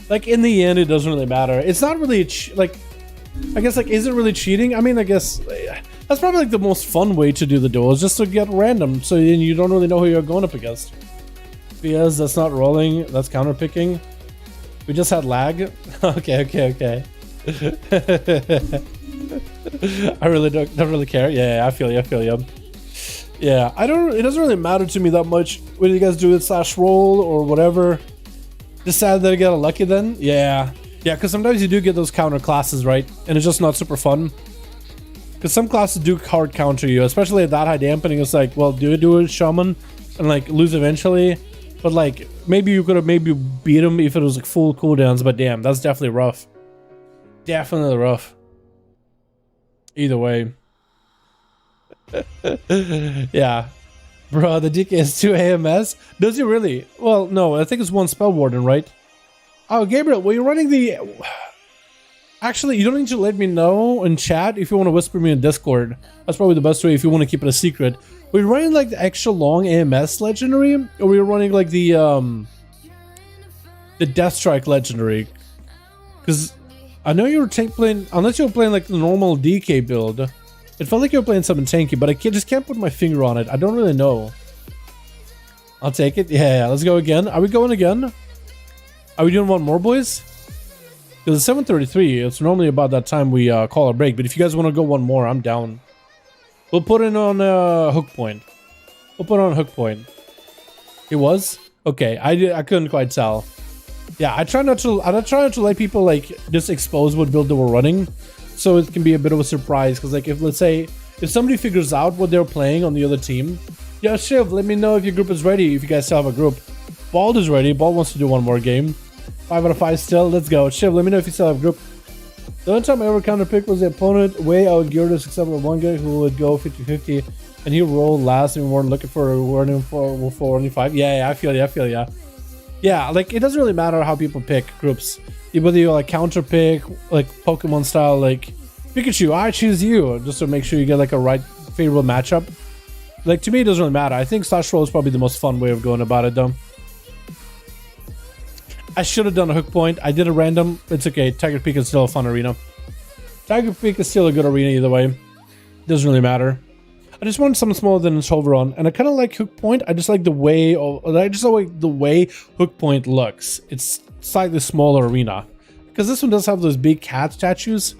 Like in the end, it doesn't really matter. It's not really like, I guess like, is it really cheating? I mean, I guess that's probably like the most fun way to do the duels, just to get random, so you don't really know who you're going up against. Because that's not rolling. That's counter picking. We just had lag. Okay. I really don't really care. Yeah, I feel you. Yeah, it doesn't really matter to me that much whether you guys do it / roll or whatever. Just sad that I got lucky then. Yeah, because sometimes you do get those counter classes, right? And it's just not super fun. Because some classes do hard counter you, especially at that high dampening. It's like, well, do you do a shaman and like lose eventually? But like, maybe you could have beat him if it was like full cooldowns, but damn, that's definitely rough. Definitely rough. Either way. Yeah. Bro, the DK is 2 AMS? Does he really? Well, no, I think it's 1 Spell Warden, right? Oh, Gabriel, were you running the... Actually, you don't need to let me know in chat if you want to whisper me in Discord. That's probably the best way if you want to keep it a secret. Were you running like the extra long AMS legendary? Or were you running like the Death Strike legendary? Because I know you were playing, unless you were playing like the normal DK build, it felt like you were playing something tanky, but I just can't put my finger on it. I don't really know. I'll take it. Yeah, let's go again. Are we going again? Are we doing one more, boys? Because it's 7:33. It's normally about that time we call a break. But if you guys want to go one more, I'm down. We'll put it on hook point. We'll put it on hook point. It was? Okay, I couldn't quite tell. Yeah, I try not to let people like just expose what build they were running, so it can be a bit of a surprise. Because like if let's say if somebody figures out what they're playing on the other team, yeah, Shiv, let me know if your group is ready. If you guys still have a group, Bald is ready. Bald wants to do one more game. 5 out of 5 still. Let's go. Shiv, let me know if you still have a group. The only time I ever counterpicked was the opponent way outgeared us, except for one guy who would go 50-50, and he rolled last, and we weren't looking for a warning for only 5. Yeah, I feel ya. Yeah, like it doesn't really matter how people pick groups. Whether you like counter pick, like Pokemon style, like Pikachu, I choose you, just to make sure you get like a right favorable matchup. Like to me, it doesn't really matter. I think slash roll is probably the most fun way of going about it, though. I should have done a hook point. I did a random. It's okay. Tiger Peak is still a fun arena. Tiger Peak is still a good arena either way. Doesn't really matter. I just want something smaller than it's Overrun, and I kind of like hook point. I just like the way hook point looks. It's slightly smaller arena because this one does have those big cat statues.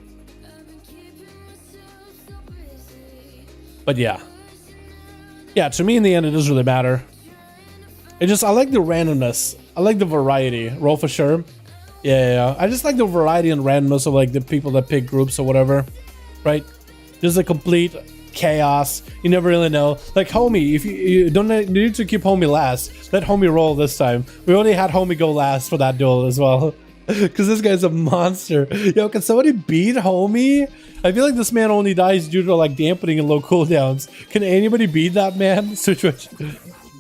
But yeah, to me in the end it doesn't really matter. I like the randomness. I like the variety. Roll for sure. Yeah. I just like the variety and randomness of like the people that pick groups or whatever, right? Just a complete chaos. You never really know. Like Homie, if you don't need to keep Homie last, let Homie roll this time. We only had Homie go last for that duel as well. Because this guy's a monster. Yo, can somebody beat Homie? I feel like this man only dies due to like dampening and low cooldowns. Can anybody beat that man? Switch.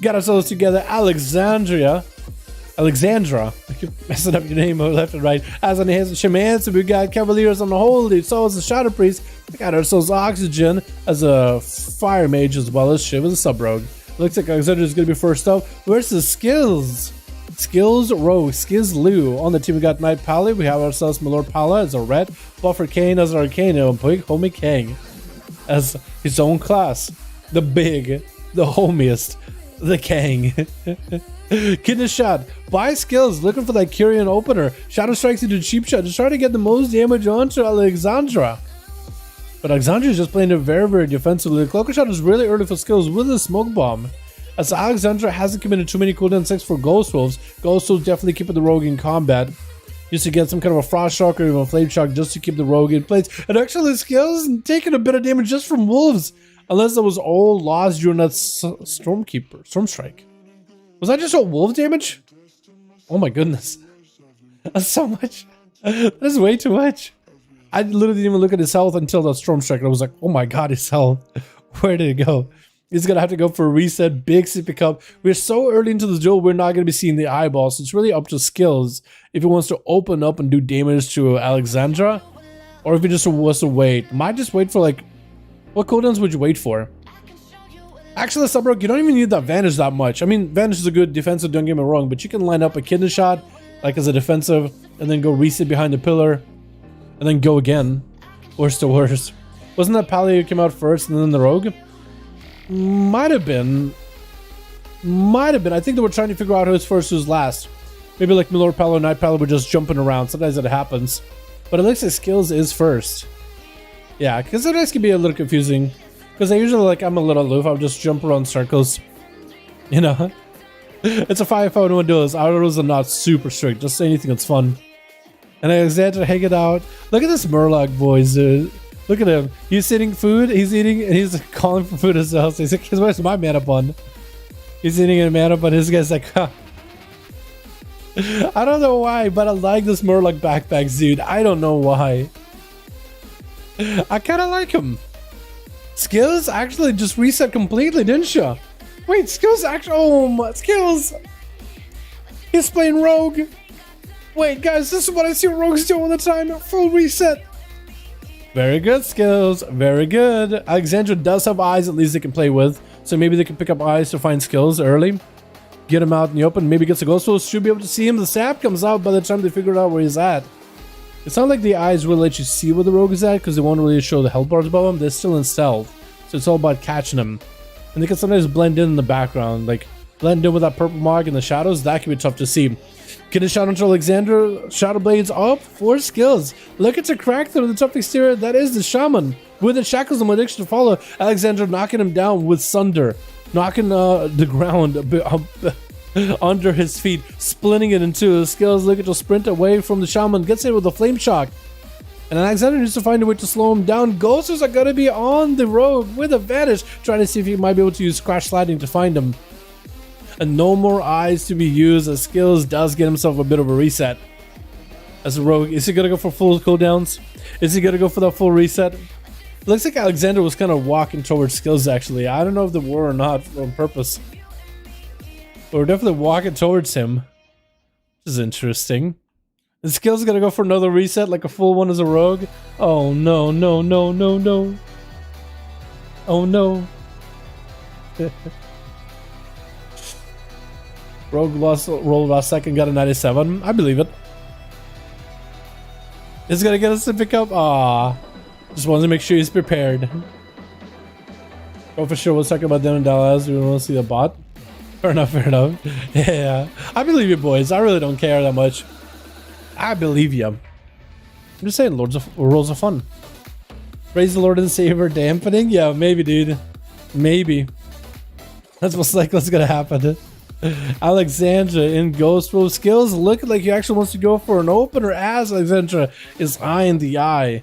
Got ourselves together. Alexandra. I keep messing up your name left and right. As on the hands of shamans, we got Cavaliers on the Holy Souls and Shadow Priest. We got ourselves Oxygen as a Fire Mage as well as Shiv as a Sub Rogue. Looks like Alexandra is going to be first up. Where's the Skills? Skills Rogue, Skills Lou. On the team we got Knight Pally. We have ourselves Malor Pala as a Red. Buffer Kane as an Arcane. And Homie King as his own class. The homiest, the Kang. Kidney shot. Buy skills. Looking for that Curian opener. Shadow strikes into cheap shot. Just trying to get the most damage onto Alexandra. But Alexandra is just playing it very, very defensively. The Cloaker shot is really early for skills with a smoke bomb. As Alexandra hasn't committed too many cooldown checks for Ghost Wolves. Ghost Wolves definitely keeping the rogue in combat. Just to get some kind of a frost shock or even a flame shock just to keep the rogue in place. And actually skills taking a bit of damage just from wolves. Unless that was all lost during that storm strike. Was that just all wolf damage? Oh my goodness. That's so much. That is way too much. I literally didn't even look at his health until the storm strike. I was like, oh my god, his health. Where did it go? He's going to have to go for a reset. Big sippy cup. We're so early into the duel, we're not going to be seeing the eyeballs. So it's really up to skills if he wants to open up and do damage to Alexandra. Or if he just wants to wait. Might just wait for like... What cooldowns would you wait for? Actually, Subbrook, you don't even need that Vanish that much. I mean, Vanish is a good defensive, don't get me wrong. But you can line up a Kidney Shot, like as a defensive, and then go reset behind the pillar. And then go again. Worst to worst. Wasn't that Pally who came out first and then the Rogue? Might have been. I think they were trying to figure out who's first, who's last. Maybe like Milord Pally or Night Pally were just jumping around. Sometimes it happens. But it looks like skills is first. Yeah, because sometimes can be a little confusing. Because I usually like, I'm a little aloof. I'll just jump around circles. You know? It's a 5V5 1v1 DUELS. Our rules are not super strict. Just say anything that's fun. And Alexander hanging out. Look at this Murloc boys, dude. Look at him. He's eating food. He's eating, and he's calling for food as well. So he's like, where's my mana bun? He's eating a mana bun. His guy's like, huh. I don't know why, but I like this Murloc backpacks, dude. I don't know why. I kind of like him. Skills actually just reset completely, didn't you? Wait, Skills actually... Oh, my... Skills! He's playing Rogue. Wait, guys, this is what I see Rogues do all the time. Full reset. Very good, Skills. Very good. Alexandra does have eyes at least they can play with. So maybe they can pick up eyes to find skills early. Get him out in the open. Maybe gets a ghost. So should be able to see him. The sap comes out by the time they figure out where he's at. It's not like the eyes will let you see where the rogue is at because they won't really show the health bars above him. They're still in stealth. So it's all about catching him. And they can sometimes blend in the background. Like blend in with that purple mark in the shadows. That can be tough to see. Get a shot onto Alexander. Shadow Blades up. 4 skills. Look, it's a crack through the top exterior. That is the Shaman. With the shackles and malediction to follow. Alexander knocking him down with Sunder. Knocking the ground under his feet. Splitting it in two. The skills looking to sprint away from the Shaman. Gets hit with a flame shock. And Alexander needs to find a way to slow him down. Ghosters are going to be on the road with a Vanish. Trying to see if he might be able to use Crash Sliding to find him. And no more eyes to be used as Skills does get himself a bit of a reset. As a rogue, is he going to go for full cooldowns? Is he going to go for that full reset? Looks like Alexander was kind of walking towards Skills actually. I don't know if they were or not on purpose. But we're definitely walking towards him. Which is interesting. And Skills going to go for another reset like a full one as a rogue. Oh no, no, no, no, no. Oh no. Rogue lost second, got a 97. I believe it. It's gonna get us to pick up. Ah, just wanted to make sure he's prepared. Oh, for sure. We'll talk about them in Dallas. We want to see the bot. Fair enough. Fair enough. Yeah, I believe you, boys. I really don't care that much. I believe you. I'm just saying, rules of fun. Praise the Lord and Savior dampening. Yeah, maybe, dude. Maybe. That's most likely what's gonna happen. Alexandra in Ghost Row skills looking like he actually wants to go for an opener as Alexandra is eyeing the eye.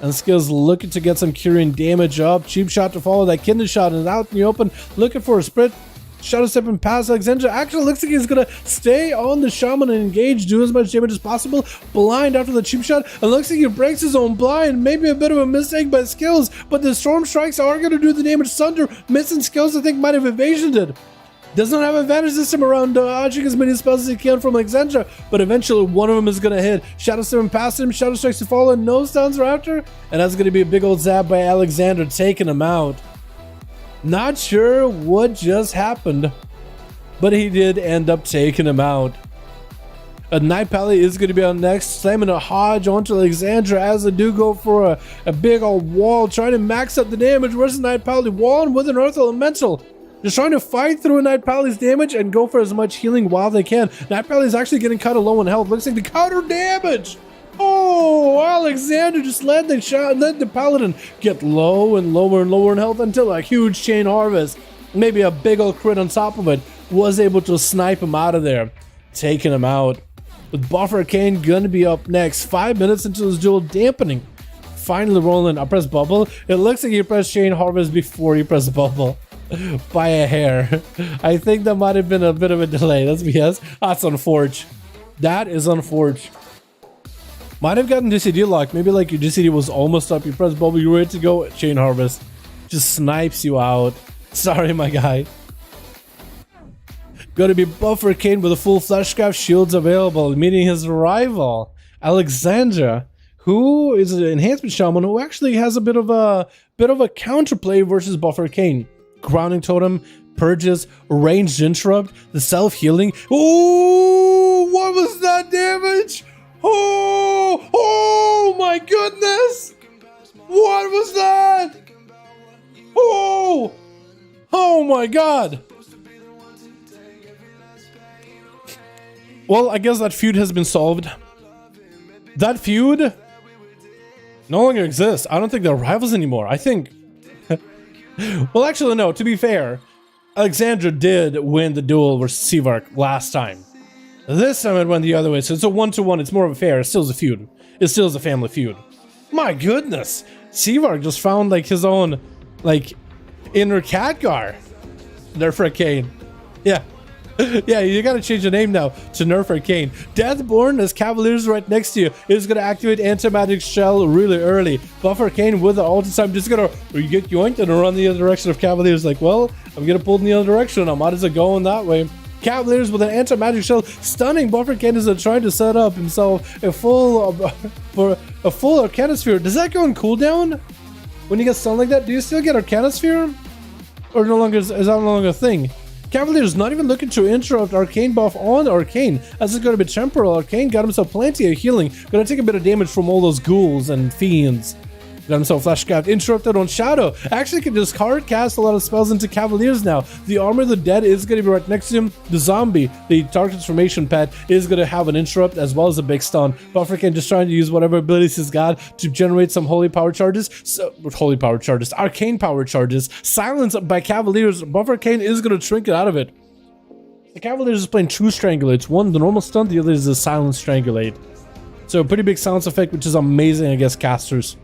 And skills looking to get some curing damage up. Cheap shot to follow that kidney shot and out in the open looking for a sprint. Shadow stepping past Alexandra. Actually looks like he's gonna stay on the shaman and engage, do as much damage as possible. Blind after the cheap shot. And looks like he breaks his own blind. Maybe a bit of a mistake by skills, but the storm strikes are gonna do the damage. Sunder missing skills I think might have evasioned it. Does not have advantage this time around, dodging as many spells as he can from Alexandra, but eventually one of them is going to hit. Shadow stepping past him, Shadow strikes to fall, and no stuns are after, and that's going to be a big old zap by Alexandra, taking him out. Not sure what just happened, but he did end up taking him out. A Night Pally is going to be on next, slamming a Hodge onto Alexandra as they do go for a big old wall, trying to max up the damage. Where's the Night Pally? Wall with an Earth Elemental. Just trying to fight through a Night Pally's damage and go for as much healing while they can. Night Pally's actually getting kind of low in health. Looks like the counter damage. Oh, Alexander just let the Paladin get low and lower in health until a huge chain harvest, maybe a big old crit on top of it, was able to snipe him out of there, taking him out. With Buffer Arcane gonna be up next. 5 minutes into this duel, dampening. Finally rolling. I press bubble. It looks like you press chain harvest before you press bubble. By a hair. I think that might have been a bit of a delay. That's BS. That's unfortunate. That is unfortunate. Might have gotten GCD locked. Maybe like your GCD was almost up. You press bubble, you're ready to go. Chain harvest just snipes you out. Sorry, my guy. Gonna be Buffer Kane with a full fleshcraft shields available, meeting his rival Alexandra, who is an enhancement shaman who actually has a bit of a counterplay versus Buffer Kane. Grounding totem, purges, ranged interrupt, the self-healing. Oh, what was that damage? Oh my goodness! What was that? Oh my god! Well, I guess that feud has been solved. That feud no longer exists. I don't think they're rivals anymore. I think... Well, actually, no. To be fair, Alexandra did win the duel versus Seavark last time. This time it went the other way, so it's a 1-to-1. It's more of a fair. It still is a feud. It still is a family feud. My goodness, Seavark just found like his own like inner Khadgar. Nerf Arcane. Yeah. Yeah, you gotta change the name now to Nerf Arcane. Deathborn as Cavaliers right next to you is gonna activate Anti-Magic Shell really early. Buff Arcane with the ulti time just gonna get yoinked and run the other direction of Cavaliers. Like, well, I'm gonna pull in the other direction. I might as well go in that way. Cavaliers with an Anti-Magic Shell stunning Buff Arcane is trying to set up himself a full Arcanosphere. Does that go on cooldown when you get stunned like that? Do you still get Arcanosphere, or no longer is that no longer a thing? Cavaliers not even looking to interrupt Arcane buff on Arcane, as it's going to be temporal. Arcane got himself plenty of healing, going to take a bit of damage from all those ghouls and fiends. Got himself Flashcraft interrupted on Shadow. Actually can just hard cast a lot of spells into Cavaliers now. The Armor of the Dead is going to be right next to him. The Zombie, the Target Transformation pet, is going to have an interrupt as well as a big stun. Bufferkin just trying to use whatever abilities he's got to generate some Holy Power charges. Arcane Power charges. Silence by Cavaliers. Bufferkin is going to trinket out of it. The Cavaliers is playing two Strangulates. One, the normal stun. The other is the Silent Strangulate. So a pretty big silence effect, which is amazing against casters.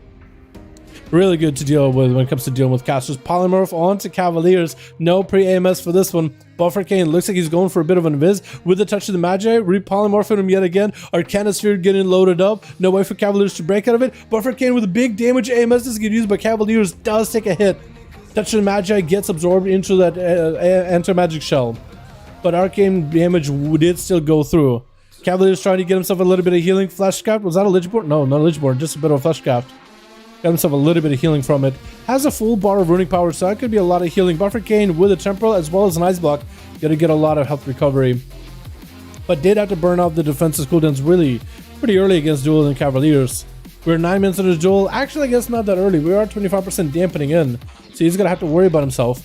Really good to deal with when it comes to dealing with casters. Polymorph onto Cavaliers. No pre-AMS for this one. Buffer Kane looks like he's going for a bit of an invis. With the touch of the Magi, re-polymorphing him yet again. Arcanosphere getting loaded up. No way for Cavaliers to break out of it. Buffer Kane with a big damage AMS is getting used by Cavaliers. Does take a hit. Touch of the Magi gets absorbed into that anti-magic shell. But Arcane damage did still go through. Cavaliers trying to get himself a little bit of healing. Fleshcraft. Was that a Lichborn? No, not a Lichborn. Just a bit of a Fleshcraft. Got himself a little bit of healing from it. Has a full bar of runic power, so that could be a lot of healing. Buffer Kane with a temporal as well as an ice block. Gonna get a lot of health recovery. but did have to burn off the defensive cooldowns really pretty early against Duel and Cavaliers. We're 9 minutes into the Duel. Actually, I guess not that early. We are 25% dampening in, so he's gonna have to worry about himself.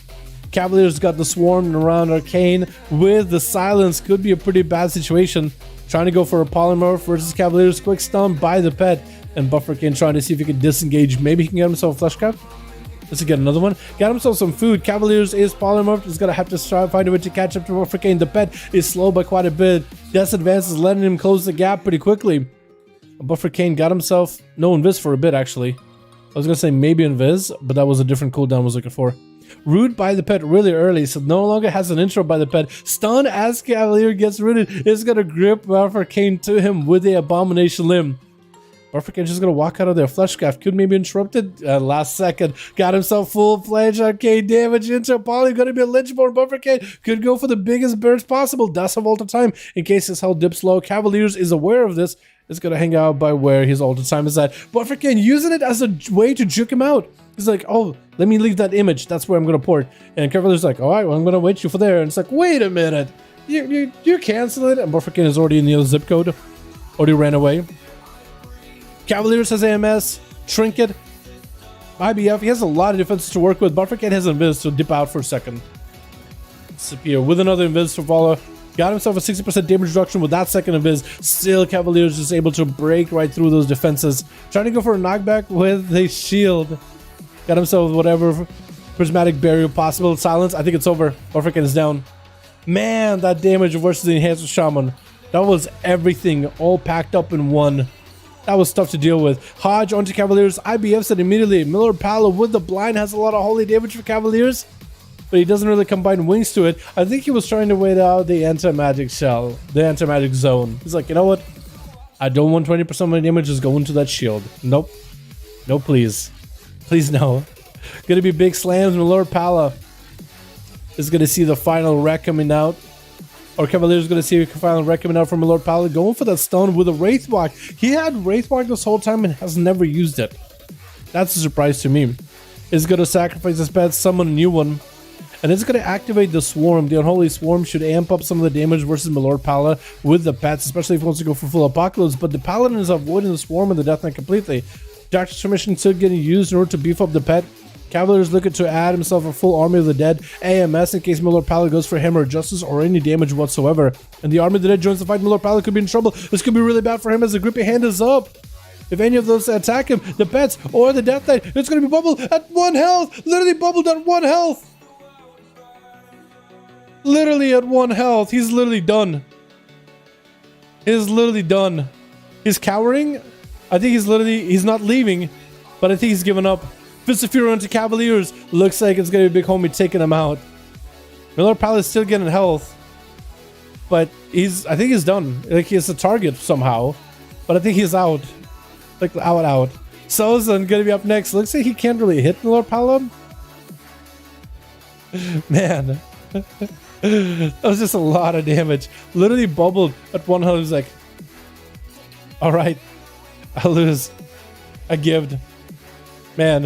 Cavaliers got the swarm around Arcane with the silence. Could be a pretty bad situation. Trying to go for a polymorph versus Cavaliers. Quick stun by the pet, and Bufferkin trying to see if he can disengage. Maybe he can get himself a fleshcraft. Let's get another one. Got himself some food. Cavaliers is polymorphed. He's gonna have to find a way to catch up to Bufferkin. The pet is slow by quite a bit. Death Advance is letting him close the gap pretty quickly. Bufferkin got himself no invis for a bit, actually. I was gonna say maybe invis, but that was a different cooldown I was looking for. Root by the pet really early, so no longer has an intro by the pet. Stun as Cavalier gets rooted. Is gonna grip Bufferkin to him with the Abomination Limb. Bufferkin just gonna walk out of there. Fleshcraft could maybe interrupted. Last second, got himself full-fledged arcane damage into Poly. Gonna be a Lynchborn. Bufferkin could go for the biggest burst possible. Does have ult time in case his health dips low. Cavaliers is aware of this. Is gonna hang out by where his ult time is at. Bufferkin using it as a way to juke him out. He's like, oh, let me leave that image. That's where I'm gonna port. And Cavalier's like, all right, well, I'm gonna wait you for there. And it's like, wait a minute, you cancel it. And Bufferkin is already in the other zip code. Already ran away. Cavaliers has AMS, Trinket, IBF. He has a lot of defenses to work with. Bufferkin has invis, so dip out for a second. Disappear with another invis to follow. Got himself a 60% damage reduction with that second invis. Still, Cavaliers is able to break right through those defenses. Trying to go for a knockback with the shield. Got himself whatever prismatic barrier possible. Silence. I think it's over. Bufferkin is down. Man, that damage versus the enhanced shaman. That was everything all packed up in one. That was tough to deal with. Hodge onto Cavaliers. IBF said immediately. Miller Palo with the blind has a lot of holy damage for Cavaliers, but he doesn't really combine wings to it. I think he was trying to wait out the anti-magic shell, the anti-magic zone. He's like, you know what? I don't want 20% of my damage just going to that shield. Nope. No, please. Please, no. Gonna be big slams. Miller Pala is gonna see the final wreck coming out. Or Cavalier's going to see a final wreck coming out from Lord Paladin, going for that stun with a Wraithwalk. He had Wraithwalk this whole time and has never used it. That's a surprise to me. Is going to sacrifice his pet, summon a new one, and it's going to activate the Swarm. The Unholy Swarm should amp up some of the damage versus Milord Pala with the pets, especially if he wants to go for full Apocalypse, but the Paladin is avoiding the Swarm and the Death Knight completely. Doctor's Transmission still getting used in order to beef up the pet. Cavalier's looking to add himself a full Army of the Dead AMS in case Milord Pala goes for Hammer of Justice or any damage whatsoever. And the Army of the Dead joins the fight. Milord Pala could be in trouble. This could be really bad for him as the grippy hand is up. If any of those attack him, the pets or the Death Knight, it's going to be bubbled at 1 health. Literally bubbled at 1 health. Literally at 1 health. He's literally done. He's literally done. He's cowering. I think he's not leaving, but I think he's given up. Fist of Fury onto Cavaliers. Looks like it's going to be Big Homie taking him out. Milord Pala is still getting health, but I think he's done. Like, he has a target somehow, but I think he's out. Like, out. Sozan going to be up next. Looks like he can't really hit Milord Pala. Man. That was just a lot of damage. Literally bubbled at 1 health. He was like, alright, I'll lose. I gived. Man.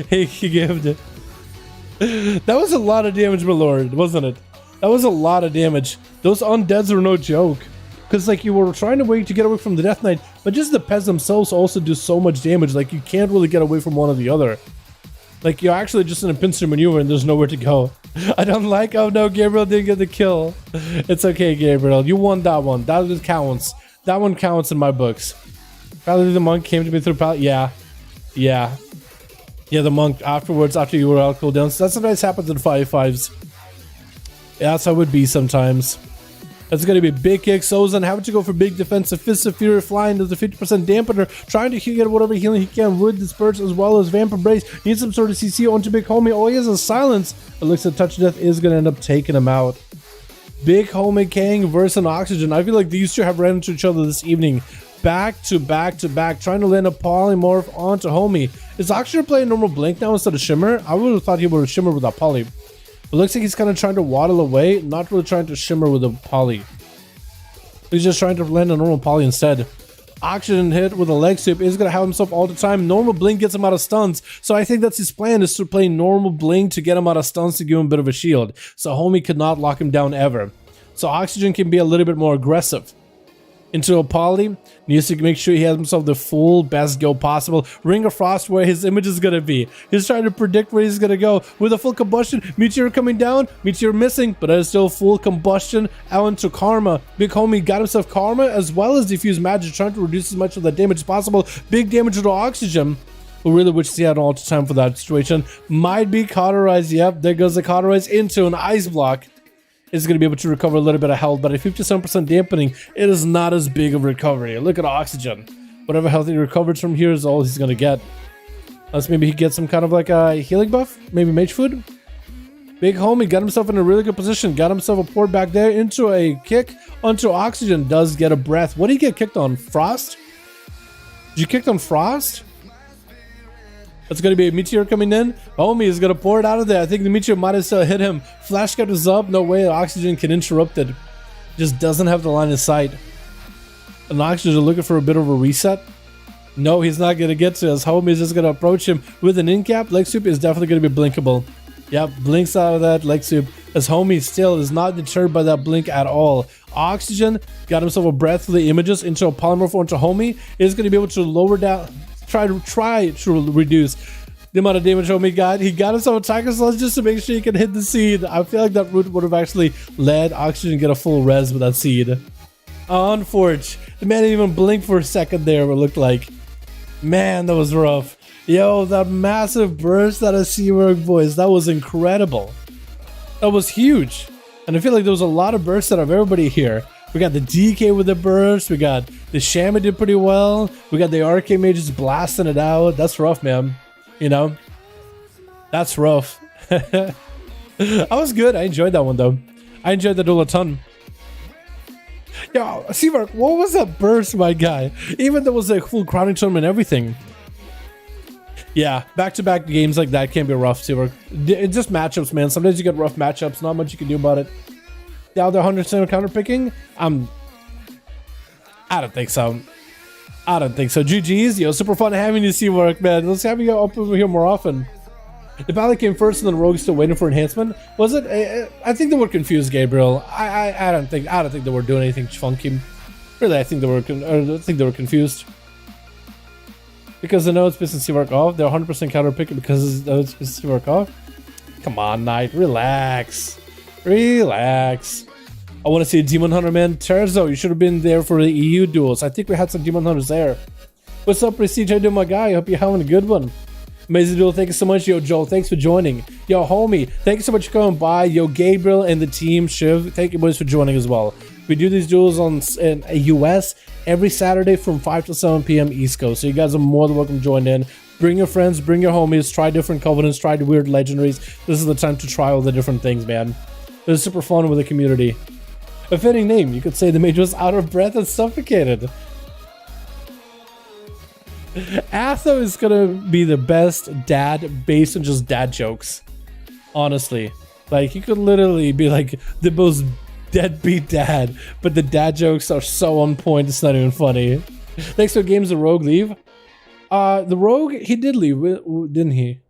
he gived it. That was a lot of damage, my lord, wasn't it? That was a lot of damage. Those undeads are no joke. Because, like, you were trying to wait to get away from the Death Knight, but just the pets themselves also do so much damage. Like, you can't really get away from one or the other. Like, you're actually just in a pincer maneuver and there's nowhere to go. I don't like, oh no, Gabriel didn't get the kill. It's okay, Gabriel. You won that one. That counts. That one counts in my books. Probably the monk came to me through pallet. Yeah, the monk afterwards, after you were out cooldowns. That's sometimes happens in 5v5s. Yeah, that's how it would be sometimes. That's going to be big kick. Sozan having to go for big defensive. Fist of Fury flying to the 50% dampener. Trying to get whatever healing he can with Disperse as well as Vamp Embrace. Needs some sort of CC onto Big Homie. Oh, he has a silence. It looks like Touch of Death is going to end up taking him out. Big Homie Kang versus an Oxygen. I feel like these two have ran into each other this evening. Back to back to back. Trying to land a polymorph onto Homie. Is Oxygen playing normal Blink now instead of Shimmer? I would have thought he would have Shimmer without Poly. It looks like he's kind of trying to waddle away, not really trying to shimmer with a poly. He's just trying to land a normal poly instead. Oxygen hit with a leg sweep is going to have himself all the time. Normal blink gets him out of stuns. So I think that's his plan, is to play normal blink to get him out of stuns to give him a bit of a shield. So Homie could not lock him down ever. so Oxygen can be a little bit more aggressive. Into a poly, needs to make sure he has himself the full best go possible. Ring of Frost where his image is gonna be. He's trying to predict where he's gonna go with a full combustion. Meteor coming down, Meteor missing, but that is still full combustion. Out into Karma. Big homie got himself Karma as well as diffuse magic, trying to reduce as much of that damage as possible. Big damage to Oxygen, who really wishes he had all the time for that situation. Might be cauterized. Yep, there goes the cauterize into an ice block. Is going to be able to recover a little bit of health, but at 57% dampening, it is not as big of a recovery. Look at Oxygen. Whatever health he recovers from here is all he's going to get. Unless maybe he gets some kind of like a healing buff, maybe mage food. Big homie got himself in a really good position, got himself a port back there into a kick onto Oxygen. Does get a breath. What did he get kicked on? Frost? Did you kicked on Frost? That's going to be a Meteor coming in. Homie is going to pour it out of there. I think the Meteor might have still hit him. Flash cut is up. No way Oxygen can interrupt it. Just doesn't have the line of sight. And Oxygen looking for a bit of a reset. No, he's not going to get to us. Homie is just going to approach him with an in-cap. Leg sweep is definitely going to be blinkable. Yep, blinks out of that leg sweep. As homie still is not deterred by that blink at all. Oxygen got himself a breath for the images into a polymorph onto homie. Is going to be able to lower down... Try to reduce the amount of damage homie got. He got himself a Tiger Slash just to make sure he can hit the seed. I feel like that route would have actually led Oxygen get a full res with that seed. Unfortunate. The man didn't even blink for a second there, what it looked like. Man, that was rough. Yo, that massive burst out of Seawork, boys. That was incredible. That was huge. And I feel like there was a lot of bursts out of everybody here. We got the DK with the burst. We got the Shaman did pretty well. We got the Arcane mages blasting it out. That's rough, man. You know? That's rough. I was good. I enjoyed that one, though. I enjoyed the duel a ton. Yo, Seawork, what was that burst, my guy? Even though it was a full crowning tournament and everything. Yeah, back-to-back games like that can be rough, Seawork. It's just matchups, man. Sometimes you get rough matchups. Not much you can do about it. Now they're 100% counter picking. I don't think so. I don't think so. GG's, yo, super fun having you, Seawork, man. Let's have you go up over here more often. The Pally came first, and then Rogue's still waiting for enhancement. Was it? I think they were confused, Gabriel. I don't think they were doing anything funky. Really, I think they were confused. Because the notes pissing Seawork off. They're 100% counter picking because the notes pissing Seawork off. Come on, Knight, relax. Relax. I want to see a Demon Hunter, man. Terzo, you should have been there for the EU duels. I think we had some Demon Hunters there. What's up, Prestige? How you doing, my guy? I hope you're having a good one. Amazing duel. Thank you so much. Yo, Joel, thanks for joining. Yo, homie, thank you so much for coming by. Yo, Gabriel and the team, Shiv, thank you boys for joining as well. We do these duels in US every Saturday from 5 to 7 p.m. East Coast. So you guys are more than welcome to join in. Bring your friends, bring your homies, try different covenants, try the weird legendaries. This is the time to try all the different things, man. It was super fun with the community. A fitting name. You could say the mage was out of breath and suffocated. Atho is gonna be the best dad based on just dad jokes. Honestly. Like, he could literally be like the most deadbeat dad, but the dad jokes are so on point, it's not even funny. Thanks for games, the Rogue leave. The Rogue, he did leave, didn't he?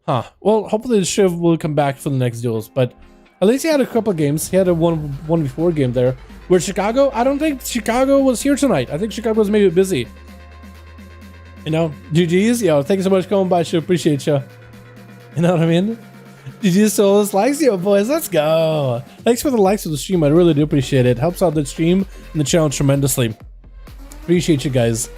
Huh. Well, hopefully the Shiv will come back for the next duels, but at least he had a couple games. He had a 1v4 game there. Where Chicago? I don't think Chicago was here tonight. I think Chicago was maybe busy. You know, GG's. Yo, thank you so much for coming by. Shiv, appreciate you. You know what I mean? GG's so likes, yo, boys. Let's go. Thanks for the likes of the stream. I really do appreciate it. Helps out the stream and the channel tremendously. Appreciate you guys.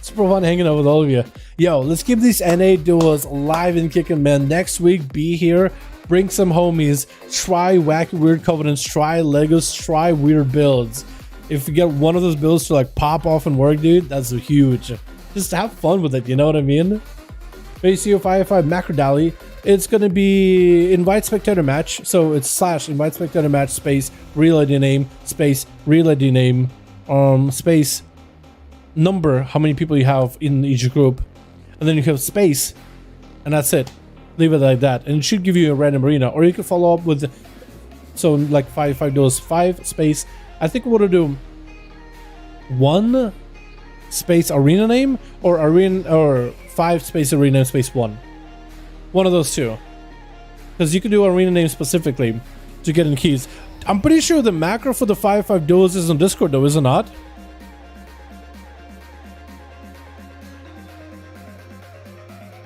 Super fun hanging out with all of you. Yo, let's keep these NA duels live and kicking, man. Next week, be here. Bring some homies. Try wacky weird covenants. Try Legos. Try weird builds. If you get one of those builds to like pop off and work, dude, that's huge. Just have fun with it. You know what I mean? ASUS 5V5 macro dally. It's gonna be invite spectator match. So it's / invite spectator match space real ID name space real ID name space number how many people you have in each group, and then you have space, and that's it. Leave it like that, and it should give you a random arena, or you can follow up with so like 5 duels 5 space. I think we're gonna do 1 space arena name or arena or 5 space arena space 1. One of those two, because you can do arena name specifically to get in keys. I'm pretty sure the macro for the 5v5 duels is on Discord though, is it not?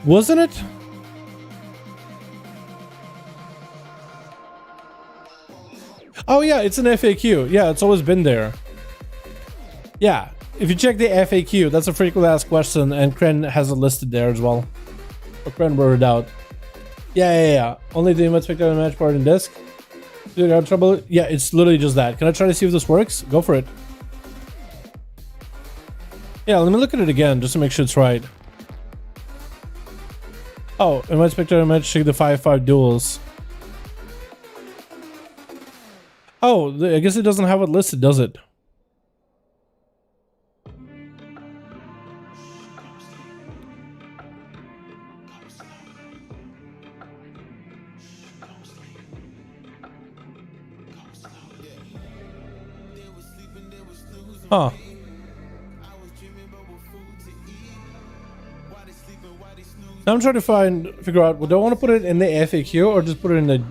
Wasn't it? Oh yeah, it's an FAQ. Yeah, it's always been there. Yeah, if you check the FAQ, that's a frequently asked question, and Kren has it listed there as well. Or Kren wrote it out. Yeah. Only the image spectator match part in disc. Do you have trouble? Yeah, it's literally just that. Can I try to see if this works? Go for it. Yeah, let me look at it again just to make sure it's right. Oh, image spectator match, check the 5v5 duels. Oh, I guess it doesn't have it listed, does it? Huh. Now I'm trying to figure out, well, do I want to put it in the FAQ or just put it in the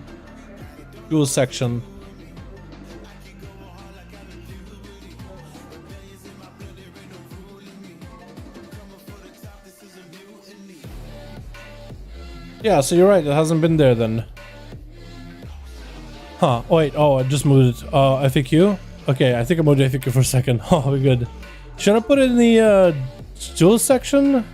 dual section? Yeah, so you're right, it hasn't been there then. Huh, wait, oh, I just moved it. FAQ? Okay, I think I moved FAQ for a second. Oh, we're good. Should I put it in the duel section?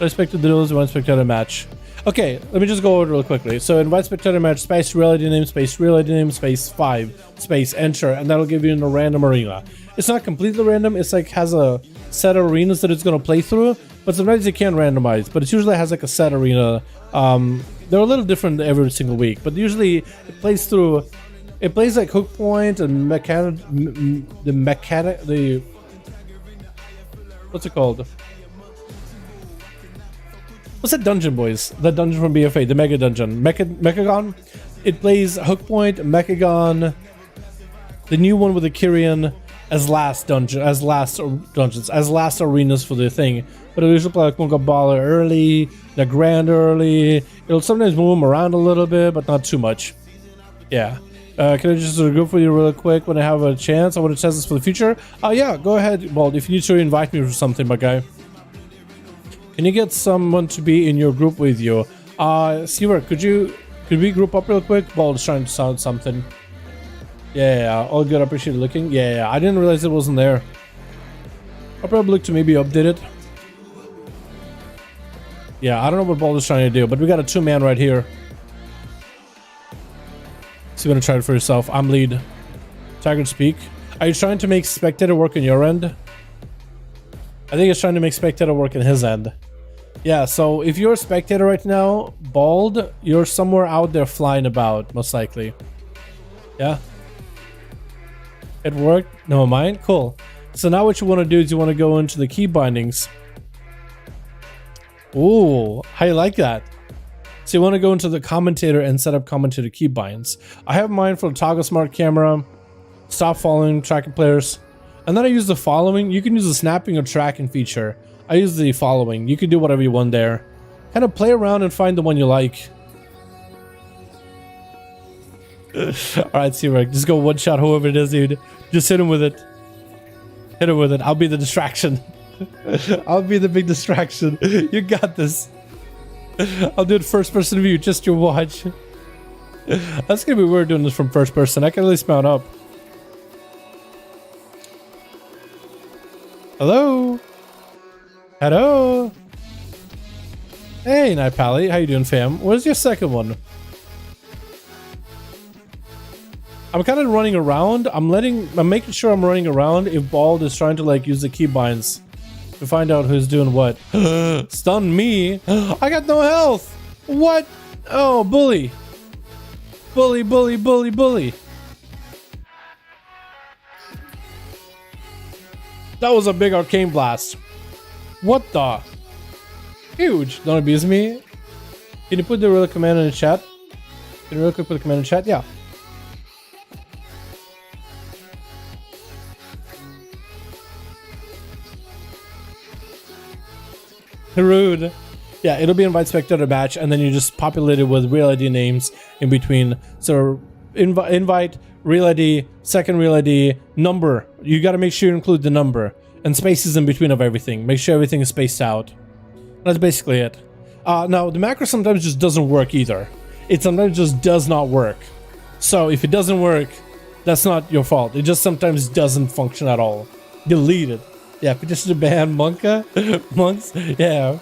Respect to the duels, invite spectator match. Okay, let me just go over it real quickly. So invite spectator match, space reality name, space 5, space enter, and that'll give you in a random arena. It's not completely random, it's like has a set of arenas that it's gonna play through, but sometimes you can randomize, but it usually has like a set arena. They're a little different every single week, but usually it plays through. It plays like hook point and the what's it called? What's that dungeon, boys? That dungeon from BFA, the Mega Dungeon, Mechagon. It plays hook point, Mechagon, the new one with the Kyrian as last arenas for the thing. But it'll usually play like Monka Baller early, the Grand early. It'll sometimes move them around a little bit, but not too much. Yeah. Can I just go for you real quick when I have a chance? I want to test this for the future. Yeah, go ahead. Well, if you need to invite me for something, my guy. Can you get someone to be in your group with you? Seaver, could we group up real quick? Bald is trying to sound something. Yeah, all good. I appreciate looking. Yeah, I didn't realize it wasn't there. I'll probably look to maybe update it. Yeah, I don't know what Bald is trying to do, but we got a 2-man right here. So you're gonna try it for yourself. I'm lead. Tiger speak. Are you trying to make spectator work on your end? I think it's trying to make spectator work on his end. Yeah, so if you're a spectator right now, Bald, you're somewhere out there flying about, most likely. Yeah? It worked? No, mine? Cool. So now what you want to do is you want to go into the key bindings. Ooh, how you like that? So you want to go into the commentator and set up commentator keybinds. I have mine for the toggle smart camera, stop following, tracking players. And then I use the following. You can use the snapping or tracking feature. I use the following. You can do whatever you want there. Kind of play around and find the one you like. Alright, C-Reg, just go one shot whoever it is, dude. Just hit him with it. Hit him with it. I'll be the distraction. I'll be the big distraction. You got this. I'll do it first person view, just your watch. That's gonna be weird doing this from first person. I can at least mount up. Hello? Hello? Hey, Night Pally. How you doing, fam? Where's your second one? I'm kind of running around. I'm making sure I'm running around if Bald is trying to like use the keybinds to find out who's doing what. Stun me. I got no health. What? Oh, bully. Bully, bully, bully, bully. That was a big arcane blast. What the? Huge. Don't abuse me. Can you put the real command in the chat? Can you real quick put the command in the chat? Yeah. Rude. Yeah, it'll be invite spectator match, and then you just populate it with real ID names in between. So invite, real ID, second real ID, number. You got to make sure you include the number and spaces in between of everything. Make sure everything is spaced out. That's basically it. Now, the macro sometimes just doesn't work either. It sometimes just does not work. So if it doesn't work, that's not your fault. It just sometimes doesn't function at all. Delete it. Yeah, petition to ban Monka. Monks. Yeah.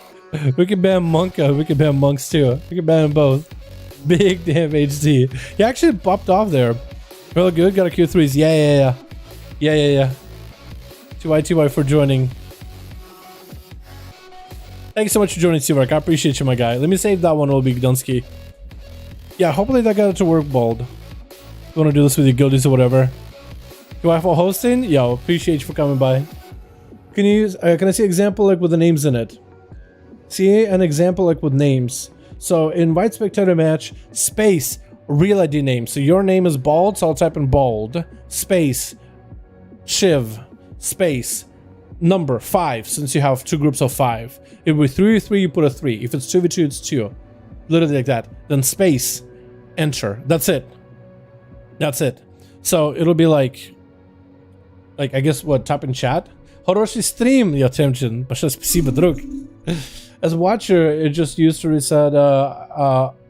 We can ban Monka. We can ban Monks too. We can ban them both. Big damn HD. He actually popped off there. Real good. Got a Q3s. Yeah. TY for joining. Thank you so much for joining, Seawork. I appreciate you, my guy. Let me save that one, Obi Dunsky. Yeah, hopefully that got it to work, Bald. You want to do this with your guildies or whatever. TY for hosting? Yo, appreciate you for coming by. Can I see an example like with the names in it? See an example like with names. So invite spectator match, space, real ID name. So your name is Bald, so I'll type in Bald, space, Shiv, space, number 5, since you have 2 groups of 5. If we're 3v3, you put a 3. If it's 2v2, it's 2. Literally like that. Then space, enter. That's it. That's it. So it'll be like I guess what, type in chat? Хороший стрим, я Темчин. Большое спасибо, друг. As watcher, it just used to reset.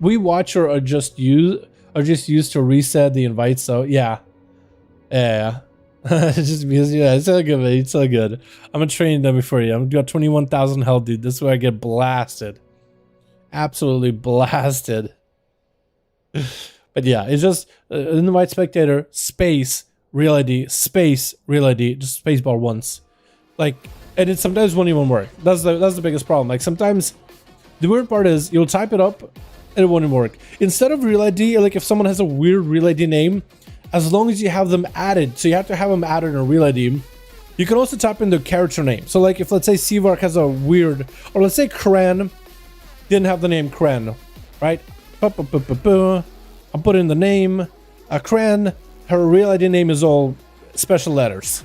We watcher are just used to reset the invite. So yeah. Just because, yeah, it's so good, man. It's so good. I'm gonna train them before you. I'm got 21,000 health, dude. This is where I get blasted. Absolutely blasted. But yeah, it's just invite spectator, space, real ID, space, real ID, just space bar once. Like, and it sometimes won't even work. That's the biggest problem. Like sometimes the weird part is you'll type it up and it won't even work. Instead of real ID, like if someone has a weird real ID name, as long as you have them added, so you have to have them added in a real ID, you can also type in their character name. So like if let's say Seavark has a weird, or let's say Kren didn't have the name Kren, right? I'll put in the name, Kren, her real ID name is all special letters.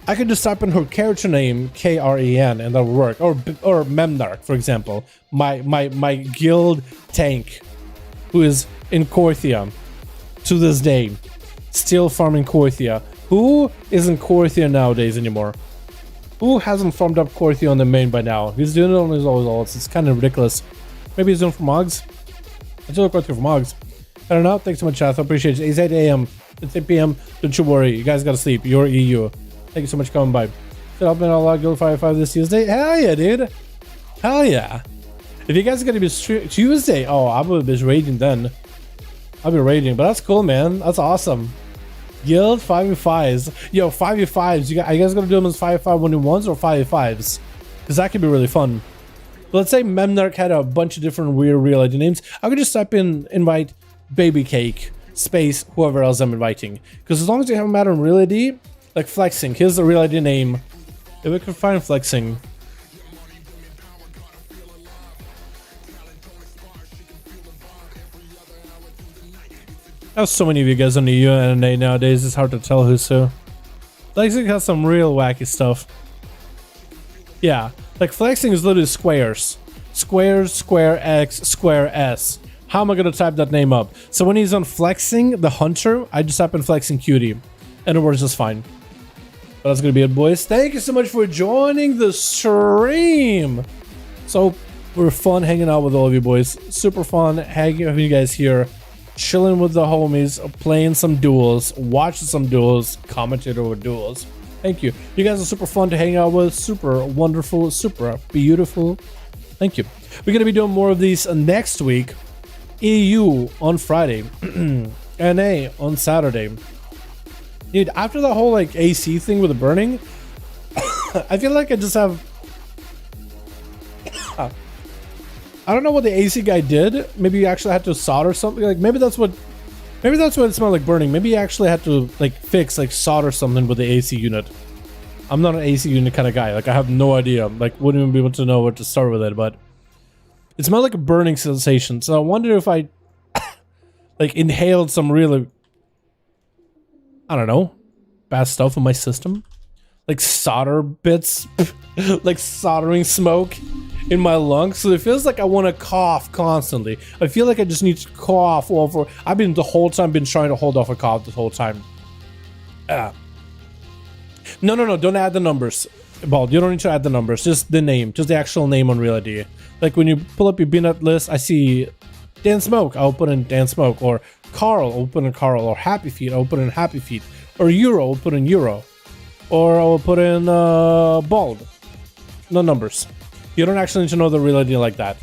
I could just type in her character name, Kren, and that will work. Or Memnarch, for example, my guild tank, who is in Corthia to this day, still farming Corthia. Who isn't Corthia nowadays anymore? Who hasn't farmed up Corthia on the main by now? He's doing it on his own ults. It's kind of ridiculous. Maybe he's doing it for Mogs. I'm doing Corthia for Mogs. I don't know. Thanks so much, chat. I appreciate it. It's 8 a.m. It's 8 p.m. Don't you worry. You guys gotta sleep. You're EU. Thank you so much for coming by. Should I've been all out Guild 5V5 this Tuesday? Hell yeah, dude. Hell yeah. If you guys are gonna be Tuesday, oh, I would be raiding then. I'll be raiding, but that's cool, man. That's awesome. Guild 5v5s. Yo, 5v5s. You guys gonna do them as 5v5 1v1s or 5v5s? Because that could be really fun. But let's say Memnarch had a bunch of different weird real ID names. I could just type in invite baby cake space whoever else I'm inviting. Because as long as you have them out on real ID, like flexing. Here's the real ID name. If we can find flexing. I have so many of you guys on the EU and NA nowadays, it's hard to tell who's who. Flexing has some real wacky stuff. Yeah, like flexing is literally squares. Squares, square X, square S. How am I gonna type that name up? So when he's on flexing, the hunter, I just type in flexing cutie. And it works just fine. But that's gonna be it, boys. Thank you so much for joining the stream. So we're fun hanging out with all of you boys. Super fun having you guys here. Chilling with the homies, playing some duels, watching some duels, commentating over duels. Thank you. You guys are super fun to hang out with, super wonderful, super beautiful. Thank you. We're going to be doing more of these next week. EU on Friday, NA on Saturday. Dude, after the whole like AC thing with the burning, I feel like I just have... I don't know what the AC guy did. Maybe you actually had to solder something. Like maybe that's what it smelled like burning. Maybe you actually had to like fix, like solder something with the AC unit. I'm not an AC unit kind of guy. Like I have no idea. Like wouldn't even be able to know where to start with it. But it smelled like a burning sensation. So I wonder if I like inhaled some really, I don't know, bad stuff in my system. Like solder bits, like soldering smoke in my lungs, so it feels like I want to cough constantly. I feel like I just need to cough over. I've been the whole time been trying to hold off a cough this whole time. No, don't add the numbers. Bald, you don't need to add the numbers, just the name, just the actual name on Real ID. Like when you pull up your peanut list, I see Dan Smoke, I'll put in Dan Smoke, or Carl, I'll put in Carl, or Happy Feet, I'll put in Happy Feet, or Euro, I'll put in Euro, or I'll put in Bald. No numbers. You don't actually need to know the Real ID like that.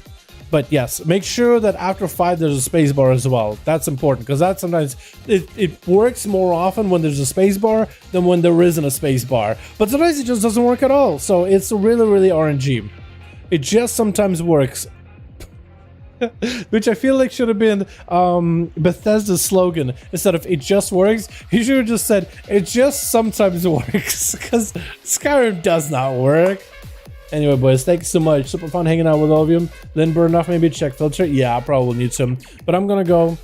But yes, make sure that after 5 there's a space bar as well. That's important, because that sometimes it works more often when there's a space bar than when there isn't a space bar. But sometimes it just doesn't work at all. So it's really RNG. It just sometimes works. Which I feel like should have been Bethesda's slogan. Instead of "it just works," he should have just said "it just sometimes works," because Skyrim does not work. Anyway, boys, thank you so much. Super fun hanging out with all of you. Then burn off maybe a check filter. Yeah, I probably need some. But I'm gonna go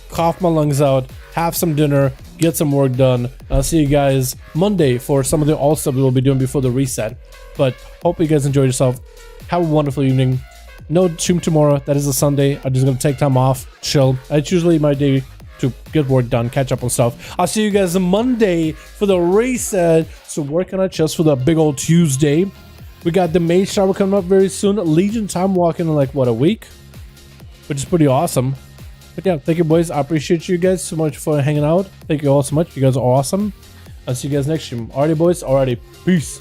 cough my lungs out, have some dinner, get some work done. I'll see you guys Monday for some of the alt stuff we will be doing before the reset. But hope you guys enjoyed yourself. Have a wonderful evening. No stream tomorrow. That is a Sunday. I'm just gonna take time off, chill. It's usually my day to get work done, catch up on stuff. I'll see you guys on Monday for the reset. So working on chest for the big old Tuesday. We got the mage shower coming up very soon. Legion time walking in like what, a week, which is pretty awesome. But yeah, thank you, boys. I appreciate you guys so much for hanging out. Thank you all so much. You guys are awesome. I'll see you guys next stream. Alrighty, boys. Alrighty, peace.